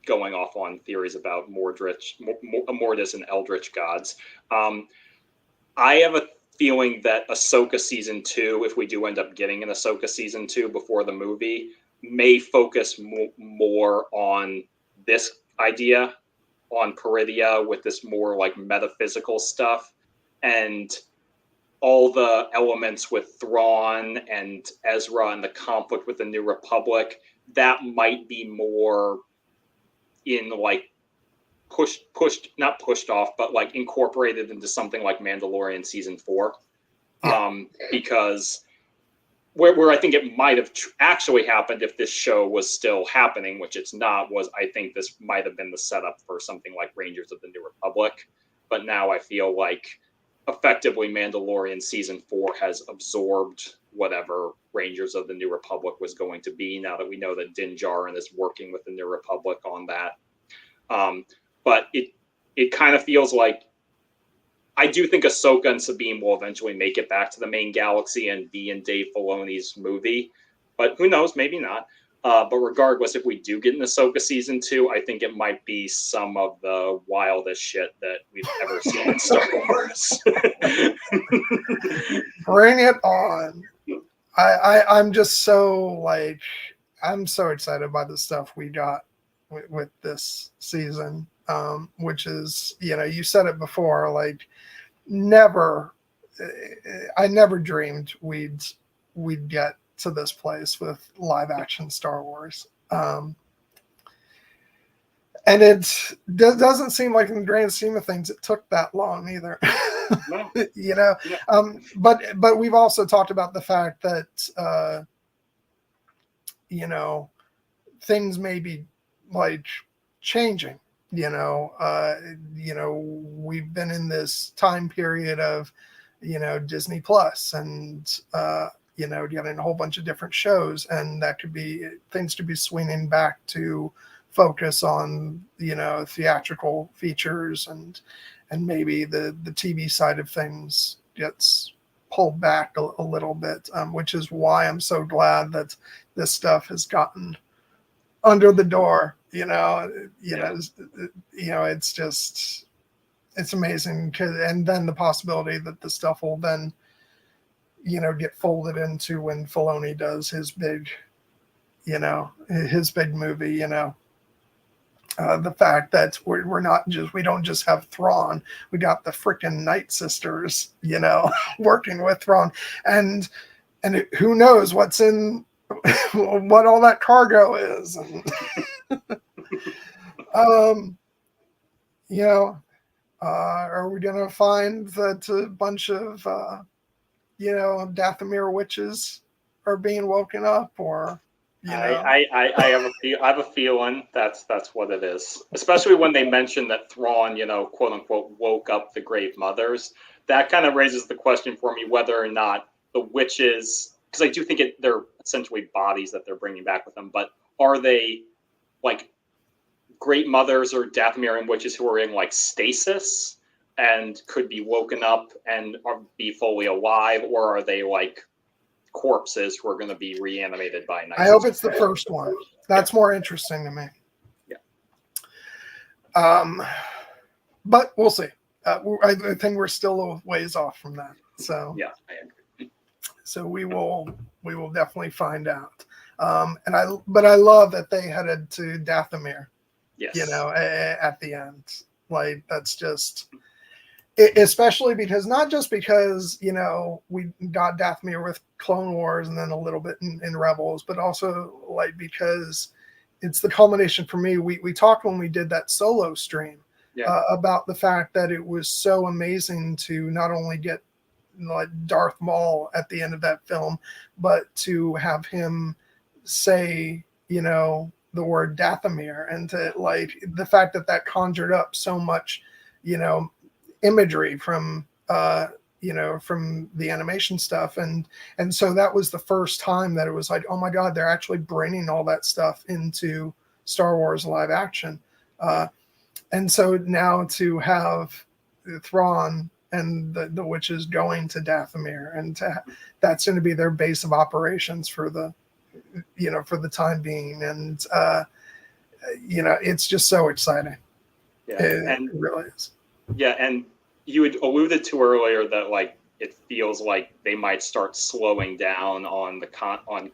B: going off on theories about Mortis and Eldritch gods. I have a feeling that Ahsoka season 2, if we do end up getting an Ahsoka season 2 before the movie, may focus more on this idea on Peridia with this more like metaphysical stuff, and all the elements with Thrawn and Ezra and the conflict with the New Republic, that might be more in like not pushed off, but like incorporated into something like Mandalorian season 4. Because where I think it might have actually happened if this show was still happening, which it's not, was I think this might have been the setup for something like Rangers of the New Republic. But now I feel like effectively Mandalorian season 4 has absorbed whatever Rangers of the New Republic was going to be, now that we know that Din Djarin is working with the New Republic on that. But it kind of feels like, I do think Ahsoka and Sabine will eventually make it back to the main galaxy and be in Dave Filoni's movie, but who knows, maybe not. But regardless, if we do get an Ahsoka season 2, I think it might be some of the wildest shit that we've ever seen in Star Wars.
A: Bring it on. I'm just so like, I'm so excited by the stuff we got with this season, which is, you said it before, like I never dreamed we'd get to this place with live action Star Wars. And it doesn't seem like, in the grand scheme of things, it took that long either.
B: No.
A: Yeah. But we've also talked about the fact that things may be like changing. We've been in this time period of Disney Plus and getting a whole bunch of different shows, and that could be things to be swinging back to focus on theatrical features, and maybe the TV side of things gets pulled back a little bit, which is why I'm so glad that this stuff has gotten under the door. It's just, it's amazing. And then the possibility that the stuff will then get folded into when Filoni does his big movie. The fact that we don't just have Thrawn, we got the freaking Night Sisters, working with Thrawn, and who knows what's in what all that cargo is. Are we gonna find that a bunch of Dathomir witches are being woken up, or
B: I have a feeling that's what it is. Especially when they mention that Thrawn, quote unquote, woke up the Grave Mothers. That kind of raises the question for me whether or not the witches, because I do think they're essentially bodies that they're bringing back with them, but are they like Great Mothers or Dathomirian witches who are in like stasis and could be woken up and be fully alive, or are they like corpses who are going to be reanimated by night?
A: I hope it's the first one. That's more interesting to me. Yeah. But we'll see. I think we're still a ways off from that. So
B: yeah, I agree.
A: So we will definitely find out. But I love that they headed to Dathomir.
B: Yes.
A: At the end, like that's just, especially because not just because we got Dathomir with Clone Wars and then a little bit in Rebels, but also like because it's the culmination for me. We talked when we did that solo stream about the fact that it was so amazing to not only get like Darth Maul at the end of that film, but to have him say the word Dathomir, and to like the fact that conjured up so much imagery from from the animation stuff, and so that was the first time that it was like, oh my god, they're actually bringing all that stuff into Star Wars live action, and so now to have Thrawn and the witches going to Dathomir, and that's going to be their base of operations for the for the time being, and it's just so exciting.
B: Yeah,
A: it really is.
B: Yeah, and you had alluded to earlier that like it feels like they might start slowing down on on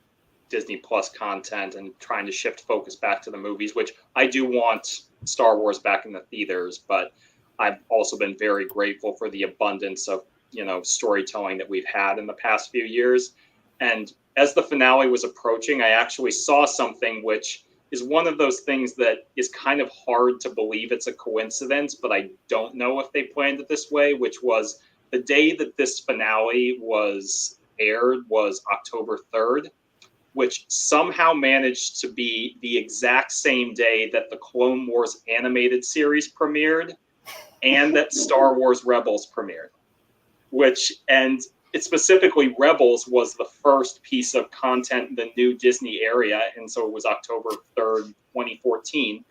B: Disney Plus content and trying to shift focus back to the movies, which I do want Star Wars back in the theaters, but I've also been very grateful for the abundance of, storytelling that we've had in the past few years. And as the finale was approaching, I actually saw something which is one of those things that is kind of hard to believe it's a coincidence, but I don't know if they planned it this way, which was the day that this finale was aired was October 3rd, which somehow managed to be the exact same day that the Clone Wars animated series premiered and that Star Wars Rebels premiered. And it specifically, Rebels was the first piece of content in the new Disney area, and so it was October 3rd, 2014.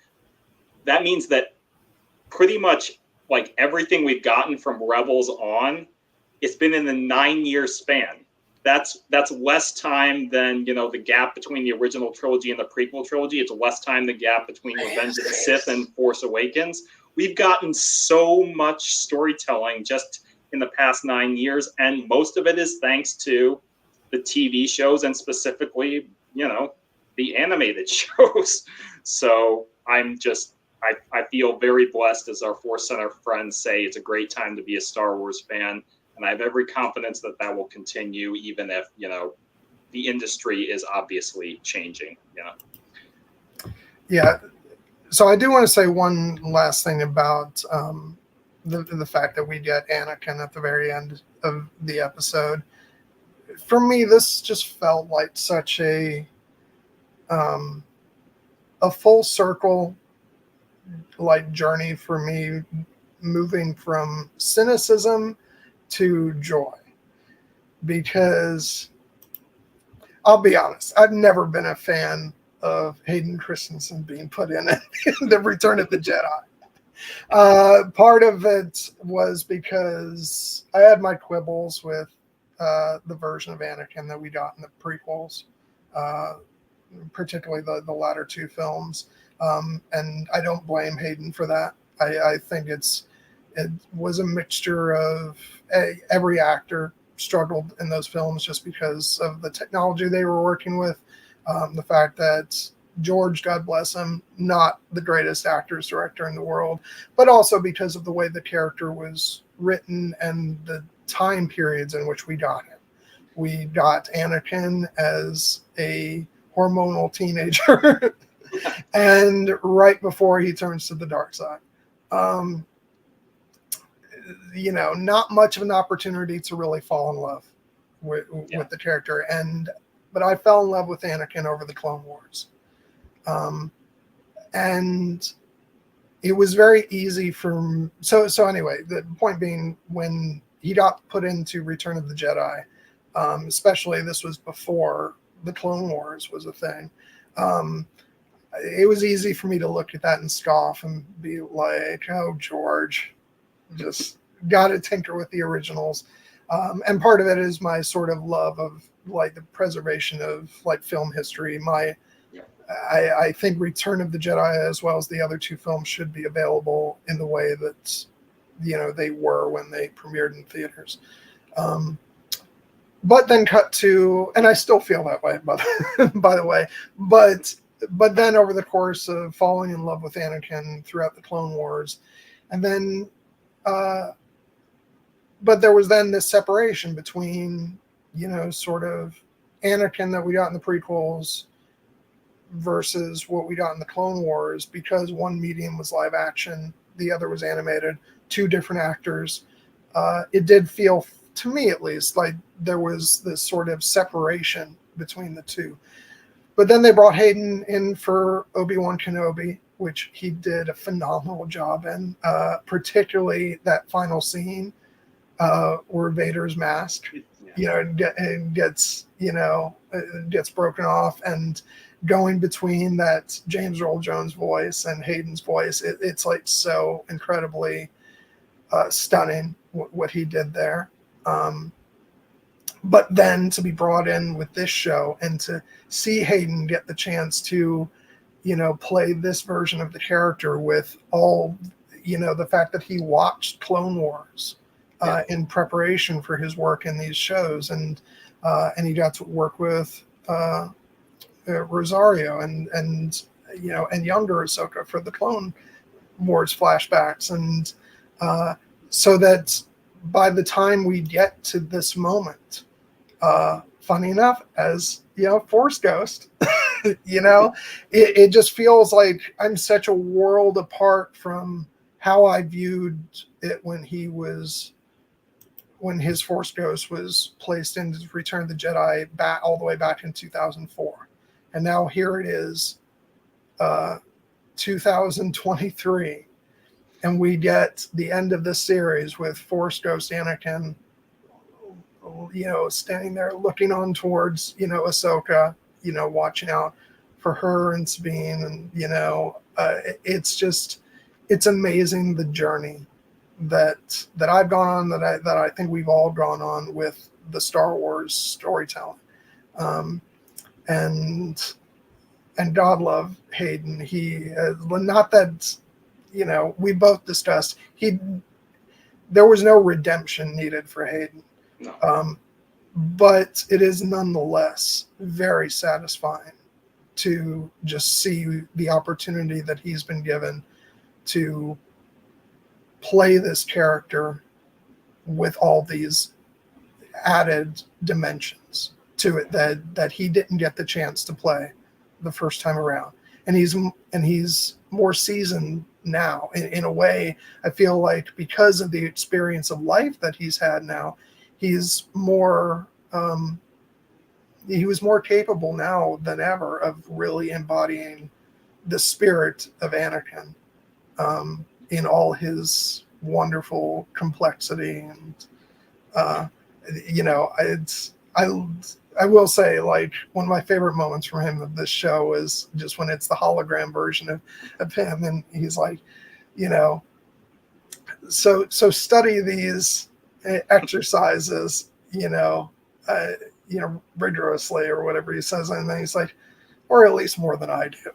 B: That means that pretty much like everything we've gotten from Rebels on, it's been in a 9-year span. That's less time than, the gap between the original trilogy and the prequel trilogy. It's less time than the gap between Revenge of the Sith and Force Awakens. We've gotten so much storytelling just in the past 9 years, and most of it is thanks to the TV shows and specifically, the animated shows. So I feel very blessed, as our Force Center friends say. It's a great time to be a Star Wars fan, and I have every confidence that that will continue, even if, the industry is obviously changing.
A: Yeah. So I do want to say one last thing about the fact that we get Anakin at the very end of the episode. For me, this just felt like such a full circle journey for me, moving from cynicism to joy, because I'll be honest, I've never been a fan of Hayden Christensen being put in the Return of the Jedi. Part of it was because I had my quibbles with the version of Anakin that we got in the prequels, particularly the latter two films. And I don't blame Hayden for that. I think it was a mixture of every actor struggled in those films just because of the technology they were working with. The fact that George, God bless him, not the greatest actors director in the world, but also because of the way the character was written and the time periods in which we got him. We got Anakin as a hormonal teenager and right before he turns to the dark side. Not much of an opportunity to really fall in love with the character. But I fell in love with Anakin over the Clone Wars. And it was very easy for so anyway, the point being, when he got put into Return of the Jedi, especially this was before the Clone Wars was a thing, it was easy for me to look at that and scoff and be like, oh, George, just got to tinker with the originals. And part of it is my sort of love of the preservation of film history. I think Return of the Jedi, as well as the other two films, should be available in the way that they were when they premiered in theaters. But then cut to, and I still feel that way, by the way, but then over the course of falling in love with Anakin throughout the Clone Wars, and then but there was then this separation between sort of Anakin that we got in the prequels versus what we got in the Clone Wars, because one medium was live action, the other was animated, two different actors. It did feel, to me at least, like there was this sort of separation between the two. But then they brought Hayden in for Obi-Wan Kenobi, which he did a phenomenal job in, particularly that final scene where Vader's mask, gets broken off, and going between that James Earl Jones voice and Hayden's voice, it's so incredibly stunning what he did there. But then to be brought in with this show and to see Hayden get the chance to, play this version of the character with all, the fact that he watched Clone Wars in preparation for his work in these shows, and he got to work with Rosario and younger Ahsoka for the Clone Moore's flashbacks, and so that by the time we get to this moment, funny enough, as Force Ghost, it just feels like I'm such a world apart from how I viewed it when his Force Ghost was placed in Return of the Jedi all the way back in 2004. And now here it is, 2023, and we get the end of the series with Force Ghost Anakin, standing there looking on towards, Ahsoka, watching out for her and Sabine. And, it's amazing the journey that I've gone on, that I think we've all gone on with the Star Wars storytelling. And God love Hayden. He, not that, we both discussed, there was no redemption needed for Hayden.
B: No.
A: But it is nonetheless very satisfying to just see the opportunity that he's been given to play this character with all these added dimensions to it that he didn't get the chance to play the first time around. And he's more seasoned now in a way. I feel like because of the experience of life that he's had now, he's more he was more capable now than ever of really embodying the spirit of Anakin, in all his wonderful complexity. And I will say, like, one of my favorite moments from him of this show is just when it's the hologram version of him, and he's like, so study these exercises, rigorously, or whatever he says, and then he's like, or at least more than I do.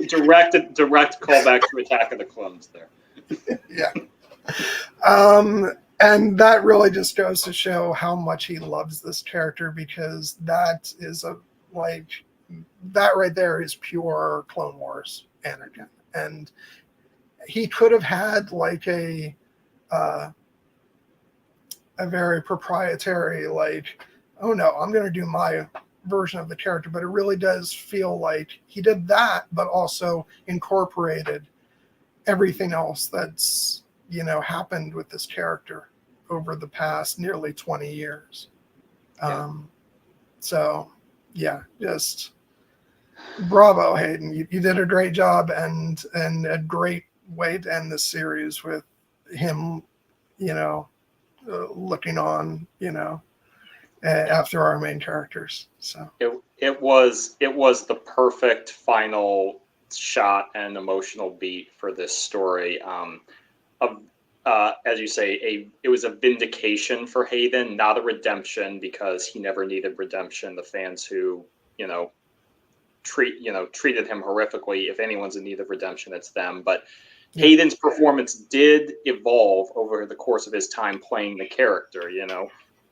B: direct callback to Attack of the Clones there.
A: Yeah. And that really just goes to show how much he loves this character, because that right there is pure Clone Wars Anakin. And he could have had like a very proprietary, like, oh no, I'm going to do my version of the character. But it really does feel like he did that, but also incorporated everything else that's, happened with this character over the past nearly 20 years.
B: Yeah.
A: So yeah, just bravo, Hayden. You did a great job, and a great way to end this series with him, looking on, after our main characters. So
B: it was the perfect final shot and emotional beat for this story. As you say, it was a vindication for Hayden, not a redemption, because he never needed redemption. The fans who treated him horrifically, if anyone's in need of redemption, it's them. But Hayden's performance did evolve over the course of his time playing the character.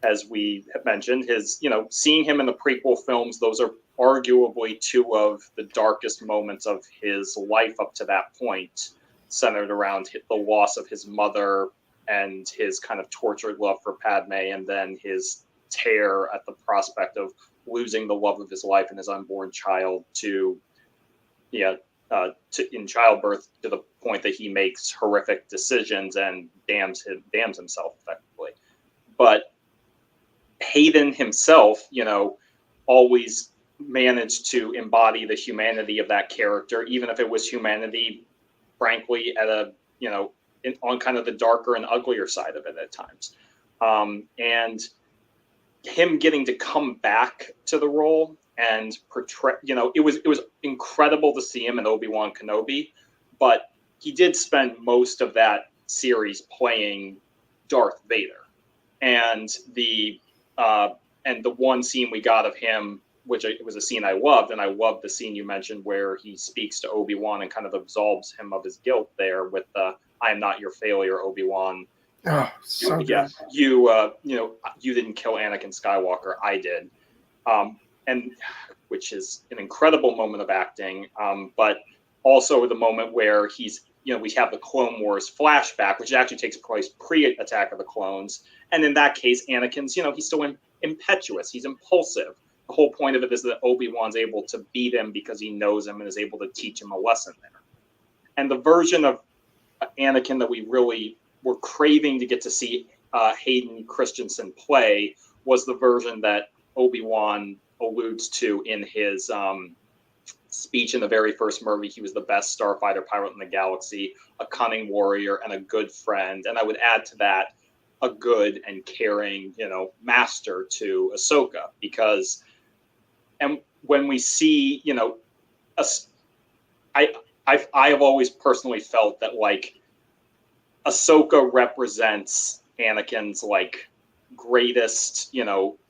B: As we have mentioned, his seeing him in the prequel films, those are arguably two of the darkest moments of his life up to that point, centered around the loss of his mother and his kind of tortured love for Padme, and then his tear at the prospect of losing the love of his life and his unborn child in childbirth, to the point that he makes horrific decisions and damns himself effectively. But Hayden himself, always managed to embody the humanity of that character, even if it was humanity, frankly, at on kind of the darker and uglier side of it at times. And him getting to come back to the role and portray, it was incredible to see him in Obi-Wan Kenobi, but he did spend most of that series playing Darth Vader. And the one scene we got of him, which was a scene I loved, and I loved the scene you mentioned where he speaks to Obi-Wan and kind of absolves him of his guilt there with the "I am not your failure, Obi-Wan."
A: Oh, so good.
B: Yeah, you didn't kill Anakin Skywalker, I did. And which is an incredible moment of acting, but also the moment where he's we have the Clone Wars flashback, which actually takes place pre-Attack of the Clones. And in that case, Anakin's, he's still impetuous. He's impulsive. The whole point of it is that Obi-Wan's able to beat him because he knows him and is able to teach him a lesson there. And the version of Anakin that we really were craving to get to see Hayden Christensen play was the version that Obi-Wan alludes to in his speech in the very first movie. He was the best starfighter pilot in the galaxy, a cunning warrior, and a good friend. And I would add to that a good and caring, master to Ahsoka, because, and when we see, I have always personally felt that like Ahsoka represents Anakin's like greatest,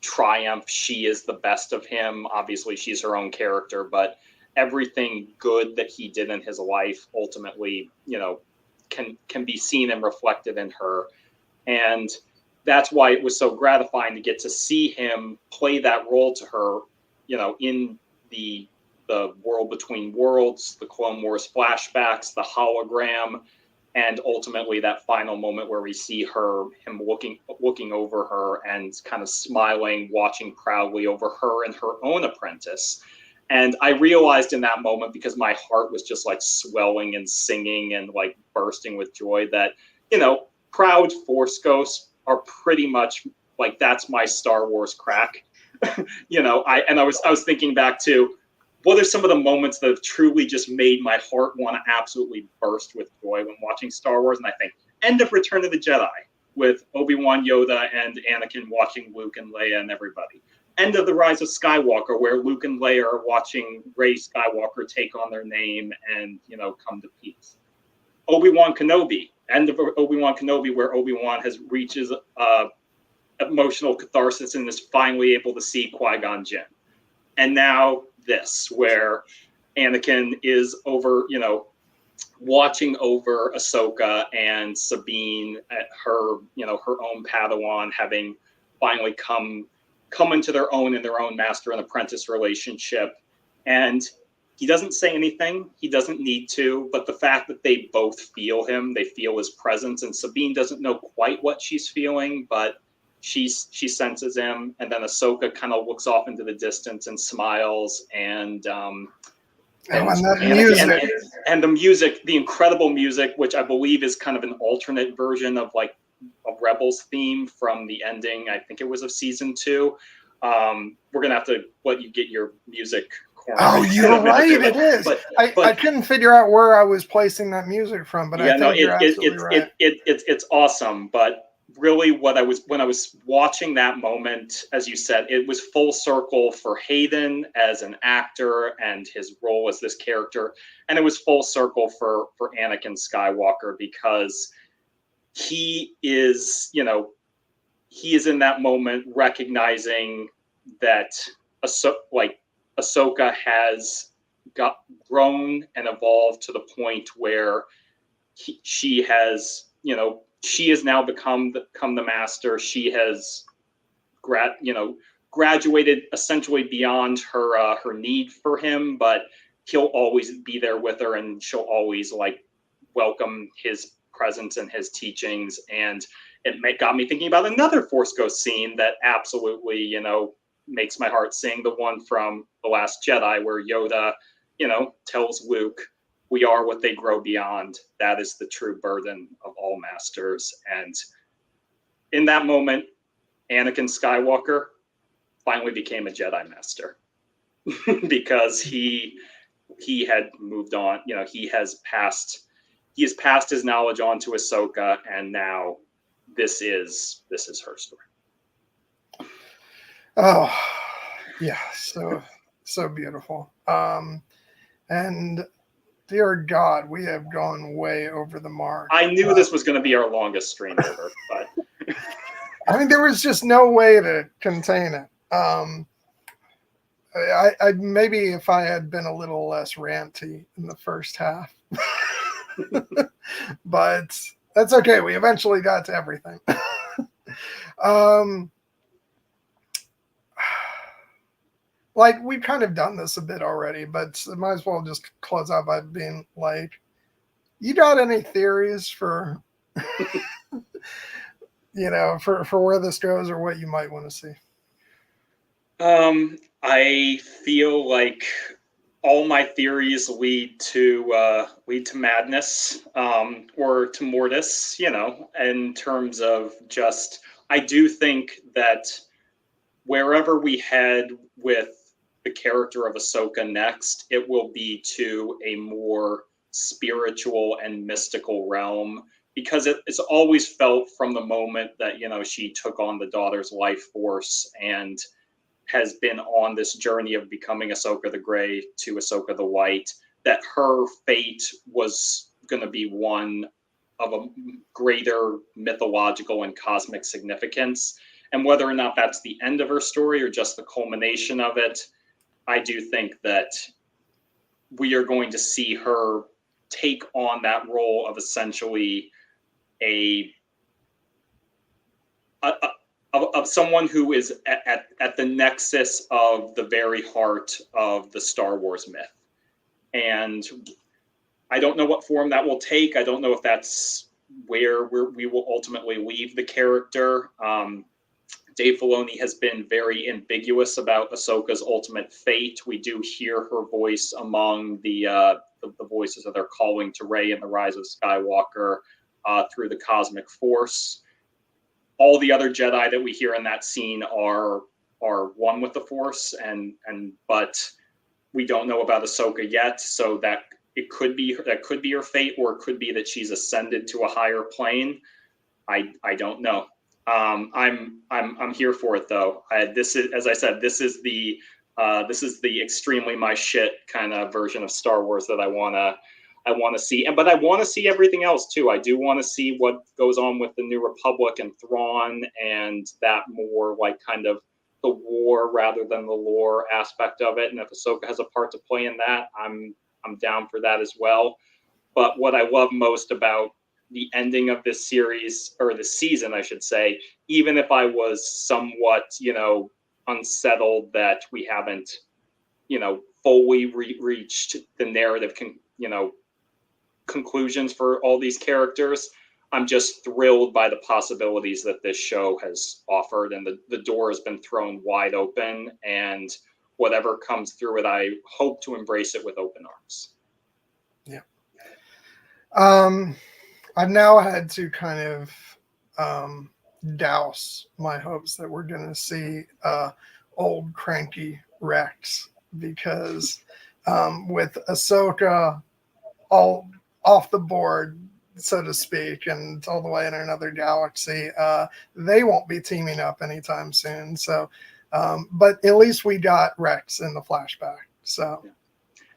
B: triumph. She is the best of him. Obviously, she's her own character, but everything good that he did in his life ultimately, can be seen and reflected in her. And that's why it was so gratifying to get to see him play that role to her, in the World Between Worlds, the Clone Wars flashbacks, the hologram, and ultimately that final moment where we see him looking over her and kind of smiling, watching proudly over her and her own apprentice. And I realized in that moment, because my heart was just like swelling and singing and like bursting with joy, that, proud Force ghosts are pretty much like, that's my Star Wars crack. I was thinking back to what are some of the moments that have truly just made my heart want to absolutely burst with joy when watching Star Wars. And I think end of Return of the Jedi with Obi-Wan, Yoda, and Anakin watching Luke and Leia and everybody. End of The Rise of Skywalker, where Luke and Leia are watching Rey Skywalker take on their name and, come to peace. Obi-Wan Kenobi, end of Obi-Wan Kenobi, where Obi-Wan reaches emotional catharsis and is finally able to see Qui-Gon Jinn. And now this, where Anakin is over, watching over Ahsoka and Sabine, her own Padawan, having finally come into their own in their own master and apprentice relationship. And he doesn't say anything. He doesn't need to, but the fact that they both feel him, they feel his presence, and Sabine doesn't know quite what she's feeling, but she senses him. And then Ahsoka kind of looks off into the distance and smiles. And the music, the incredible music, which I believe is kind of an alternate version of like a Rebels theme from the ending, I think it was of season 2. We're gonna have to let you get your music corner.
A: Oh, you're right, it is. But I couldn't figure out where I was placing that music from, but I think you're absolutely right.
B: It's awesome. But really, when I was watching that moment, as you said, it was full circle for Hayden as an actor and his role as this character, and it was full circle for Anakin Skywalker, because he is in that moment recognizing that Ahsoka has grown and evolved to the point where she has now become the master. She has graduated essentially beyond her need for him, but he'll always be there with her, and she'll always welcome his presence and his teachings. And it got me thinking about another Force Ghost scene that absolutely makes my heart sing, the one from The Last Jedi, where Yoda tells Luke, "We are what they grow beyond. That is the true burden of all masters." And in that moment, Anakin Skywalker finally became a Jedi Master because he had moved on. He has passed his knowledge on to Ahsoka, and now this is her story.
A: Oh, yeah, so beautiful. And dear God, we have gone way over the mark.
B: I knew this was going to be our longest stream ever, but
A: I mean, there was just no way to contain it. I maybe if I had been a little less ranty in the first half, but that's okay. We eventually got to everything. We've kind of done this a bit already, but might as well just close out by being like, You got any theories for for where this goes or what you might want to see?
B: I feel like all my theories lead to madness, or to mortis. In terms of just, I do think that wherever we head with the character of Ahsoka next, it will be to a more spiritual and mystical realm, because it's always felt from the moment that she took on the daughter's life force and has been on this journey of becoming Ahsoka the Grey to Ahsoka the White, that her fate was going to be one of a greater mythological and cosmic significance. And whether or not that's the end of her story or just the culmination of it, I do think that we are going to see her take on that role of essentially a of someone who is at the nexus of the very heart of the Star Wars myth. And I don't know what form that will take. I don't know if that's where we will ultimately leave the character. Dave Filoni has been very ambiguous about Ahsoka's ultimate fate. We do hear her voice among the voices that are calling to Rey in The Rise of Skywalker through the cosmic force. All the other Jedi that we hear in that scene are one with the Force, but we don't know about Ahsoka yet, so that could be her fate, or it could be that she's ascended to a higher plane. I don't know. I'm here for it though. This is, as I said, this is the extremely my shit kind of version of Star Wars that I want to see. But I want to see everything else too. I do want to see what goes on with the New Republic and Thrawn, and that more like kind of the war rather than the lore aspect of it. And if Ahsoka has a part to play in that, I'm down for that as well. But what I love most about the ending of this series, or the season, I should say, even if I was somewhat, unsettled that we haven't, fully reached the narrative, conclusions for all these characters, I'm just thrilled by the possibilities that this show has offered, and the door has been thrown wide open, and whatever comes through it, I hope to embrace it with open arms.
A: Yeah. I've now had to kind of douse my hopes that we're going to see old cranky Rex, because with Ahsoka all off the board, so to speak, and all the way in another galaxy, they won't be teaming up anytime soon. So, but at least we got Rex in the flashback. So.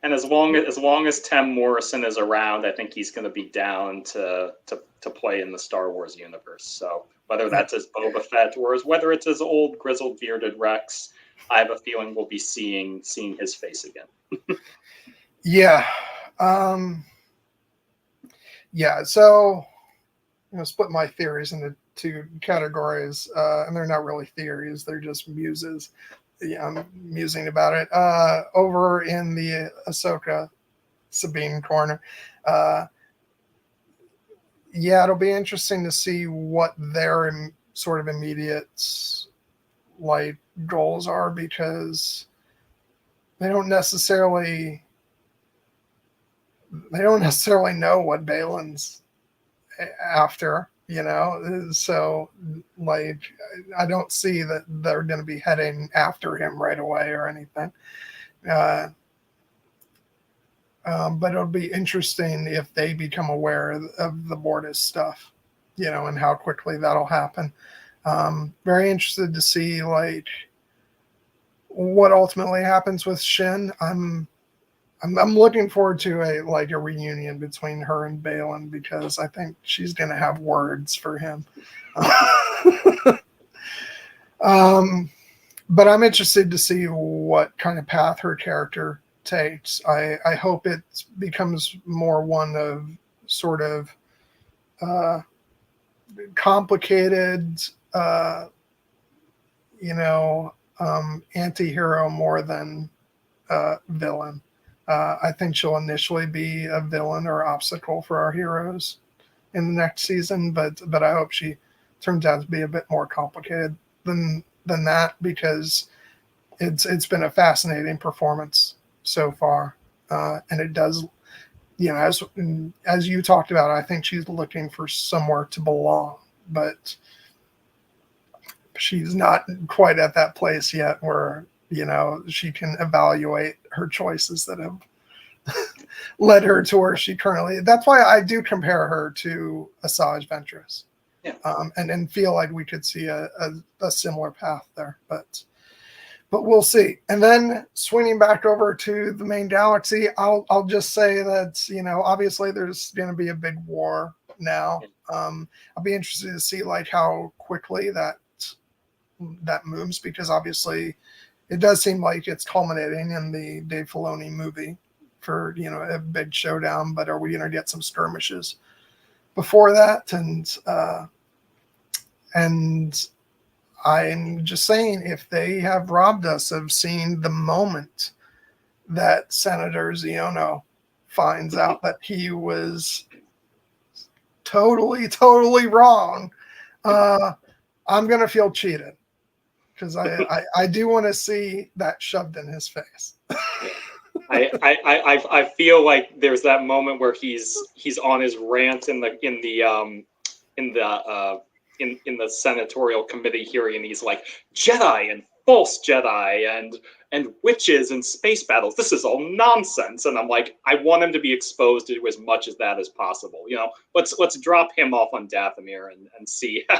B: And as long as Tim Morrison is around, I think he's going to be down to play in the Star Wars universe. So whether that's as Boba Fett or whether it's as old grizzled bearded Rex, I have a feeling we'll be seeing his face again.
A: Yeah. Yeah. So split my theories into two categories, and they're not really theories; they're just muses. Yeah, I'm musing about it. Over in the Ahsoka Sabine corner, it'll be interesting to see what their sort of immediate goals are, because they don't necessarily know what Balin's after. So I don't see that they're going to be heading after him right away or anything. But it'll be interesting if they become aware of the Mortis stuff, and how quickly that'll happen. Very interested to see what ultimately happens with Shin. I'm looking forward to a reunion between her and Balin, because I think she's going to have words for him. But I'm interested to see what kind of path her character takes. I hope it becomes more one of sort of complicated, anti-hero more than villain. I think she'll initially be a villain or obstacle for our heroes in the next season, but I hope she turns out to be a bit more complicated than that, because it's been a fascinating performance so far, and it does, as you talked about, I think she's looking for somewhere to belong, but she's not quite at that place yet where she can evaluate her choices that have led her to where she currently. That's why I do compare her to Asajj Ventress, and feel like we could see a similar path there, but we'll see. And then swinging back over to the main galaxy, I'll just say that obviously there's going to be a big war now. I'll be interested to see like how quickly that moves, because obviously it does seem like it's culminating in the Dave Filoni movie for a big showdown. But are we going to get some skirmishes before that? And I'm just saying, if they have robbed us of seeing the moment that Senator Ziono finds out that he was totally wrong, I'm going to feel cheated, because I do want to see that shoved in his face.
B: I feel like there's that moment where he's on his rant in the senatorial committee hearing, and he's like, Jedi and false Jedi and witches and space battles. This is all nonsense. And I'm like, I want him to be exposed to as much as that as possible. Let's drop him off on Dathomir and see how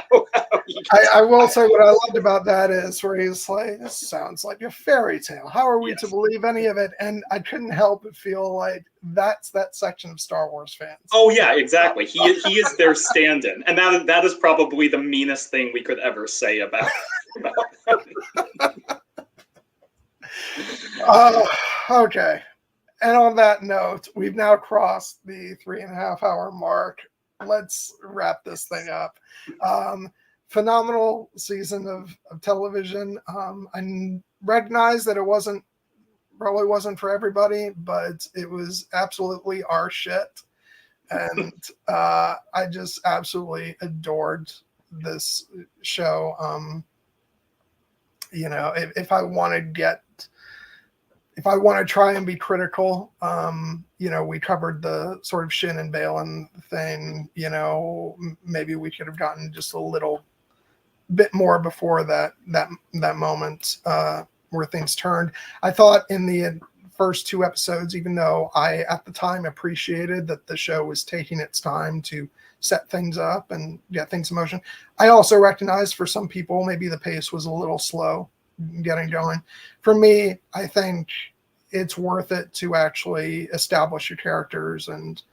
A: I will say what I loved about that is where he's like, this sounds like a fairy tale. How are we to believe any of it? And I couldn't help but feel like that's that section of Star Wars fans.
B: Oh yeah, exactly. He is their stand-in. And that is probably the meanest thing we could ever say about
A: okay. And on that note, we've now crossed the 3.5 hour mark. Let's wrap this thing up. Phenomenal season of television. I recognize that it probably wasn't for everybody, but it was absolutely our shit. And I just absolutely adored this show. If I want to try and be critical, we covered the sort of Shin and Balin thing. Maybe we could have gotten just a little bit more before that moment where things turned. I thought in the first 2 episodes, even though I at the time appreciated that the show was taking its time to set things up and get things in motion, I also recognized for some people maybe the pace was a little slow getting going. For me, I think it's worth it to actually establish your characters and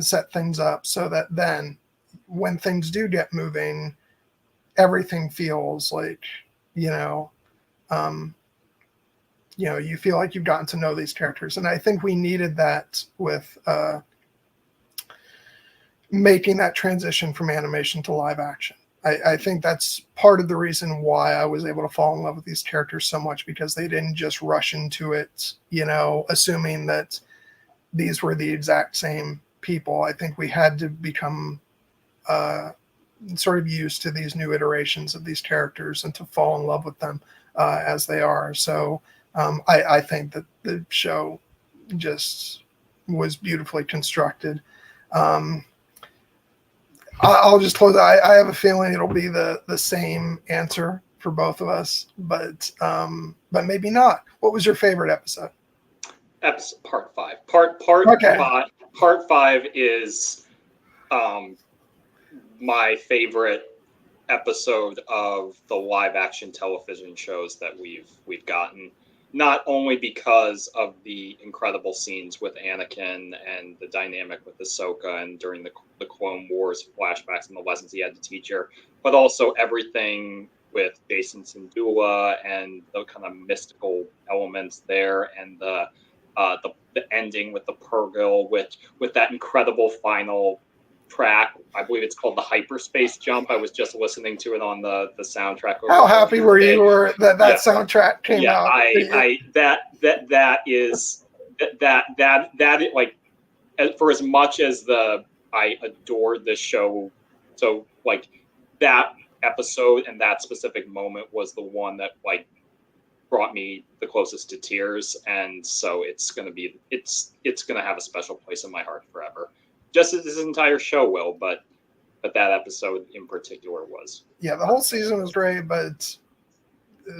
A: set things up so that then when things do get moving, everything feels like, you feel like you've gotten to know these characters. And I think we needed that with making that transition from animation to live action. I think that's part of the reason why I was able to fall in love with these characters so much, because they didn't just rush into it, assuming that these were the exact same people. I think we had to become sort of used to these new iterations of these characters and to fall in love with them as they are. So I think that the show just was beautifully constructed. I'll just close. I have a feeling it'll be the same answer for both of us, but maybe not. What was your favorite episode?
B: Part 5. Part 5 is my favorite episode of the live action television shows that we've gotten. Not only because of the incredible scenes with Anakin and the dynamic with Ahsoka and during the Clone Wars flashbacks and the lessons he had to teach her, but also everything with Jason Syndulla and the kind of mystical elements there, and the ending with the Purrgil, with that incredible final track. I believe it's called the Hyperspace Jump. I was just listening to it on the soundtrack.
A: How happy were you that soundtrack came out?
B: That is that like, for as much as I adored this show, so like that episode and that specific moment was the one that like brought me the closest to tears, and so it's gonna have a special place in my heart forever, just as this entire show will. But that episode in particular was.
A: Yeah, the whole season was great, but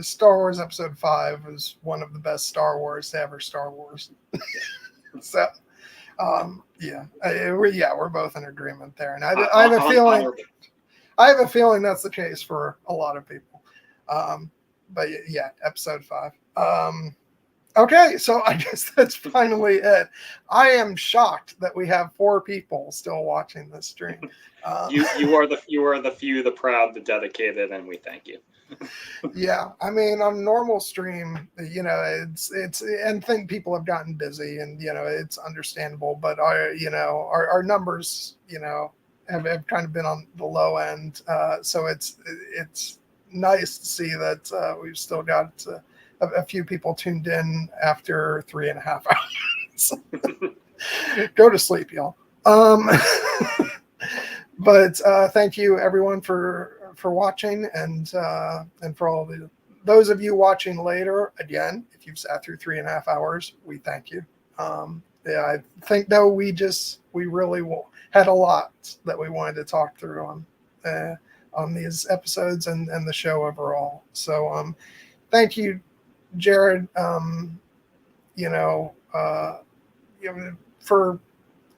A: Star Wars Episode 5 was one of the best Star Wars to ever Star Wars. So, we're both in agreement there, and I have a feeling that's the case for a lot of people. But yeah, Episode 5. Okay, so I guess that's finally it. I am shocked that we have 4 people still watching this stream.
B: You are the few, the proud, the dedicated, and we thank you.
A: Yeah, I mean, on normal stream, it's and think people have gotten busy, and it's understandable. But our numbers, have kind of been on the low end. So it's nice to see that we've still got a few people tuned in after 3.5 hours. Go to sleep, y'all. But thank you everyone for watching, and for all of those of you watching later. Again, if you've sat through 3.5 hours, we thank you. I think though we really had a lot that we wanted to talk through on these episodes and the show overall. So thank you, Jared. For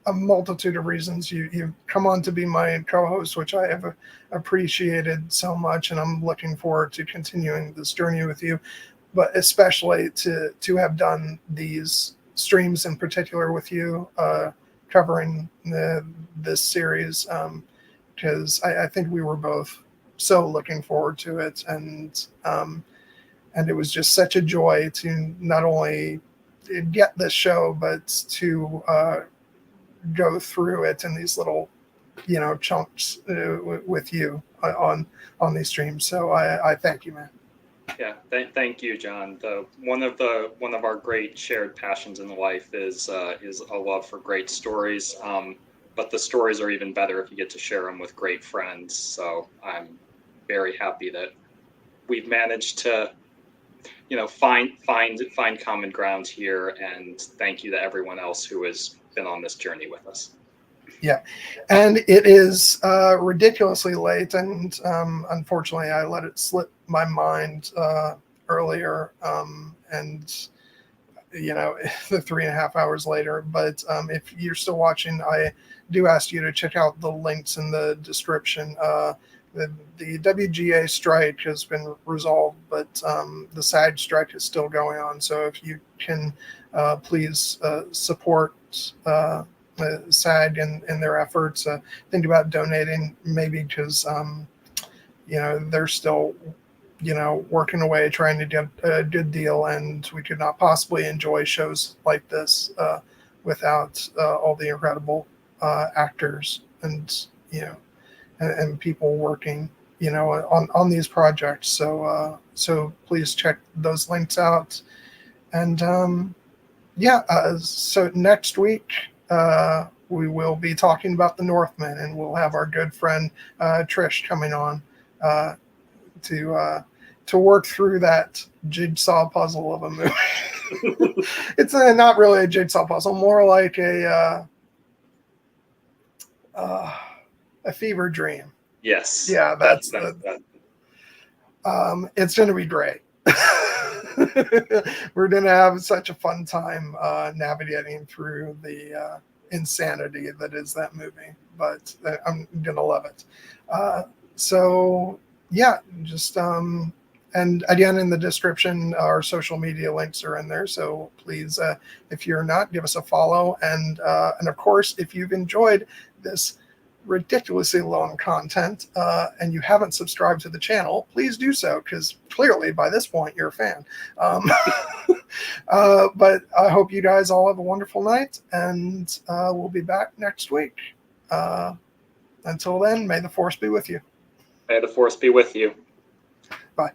A: a multitude of reasons, you've come on to be my co-host, which I have appreciated so much, and I'm looking forward to continuing this journey with you, but especially to have done these streams in particular with you, covering this series, because I think we were both so looking forward to it, and it was just such a joy to not only get this show, but to go through it in these little chunks with you on these streams. So I thank you, man.
B: Yeah, thank you, John. One of our great shared passions in life is a love for great stories. But the stories are even better if you get to share them with great friends. So I'm very happy that we've managed to find common ground here, and thank you to everyone else who has been on this journey with us.
A: Yeah, and it is ridiculously late, and unfortunately I let it slip my mind earlier, and the 3.5 hours later. But if you're still watching, I do ask you to check out the links in the description. The WGA strike has been resolved, but the SAG strike is still going on. So if you can, please support SAG in their efforts. Think about donating, maybe, because they're still working away trying to get a good deal, and we could not possibly enjoy shows like this without all the incredible actors and and people working on these projects. So please check those links out. And so next week we will be talking about the Northman, and we'll have our good friend Trish coming on to work through that jigsaw puzzle of a movie. It's not really a jigsaw puzzle, more like a fever dream.
B: Yes.
A: Yeah, that's it's going to be great. We're going to have such a fun time navigating through the insanity that is that movie, but I'm going to love it. So yeah, just and again, in the description, our social media links are in there. So please, if you're not, give us a follow. And of course, if you've enjoyed this ridiculously long content and you haven't subscribed to the channel, please do so, because clearly by this point you're a fan. But I hope you guys all have a wonderful night, and we'll be back next week. Until then, may the force be with you.
B: May the force be with you.
A: Bye.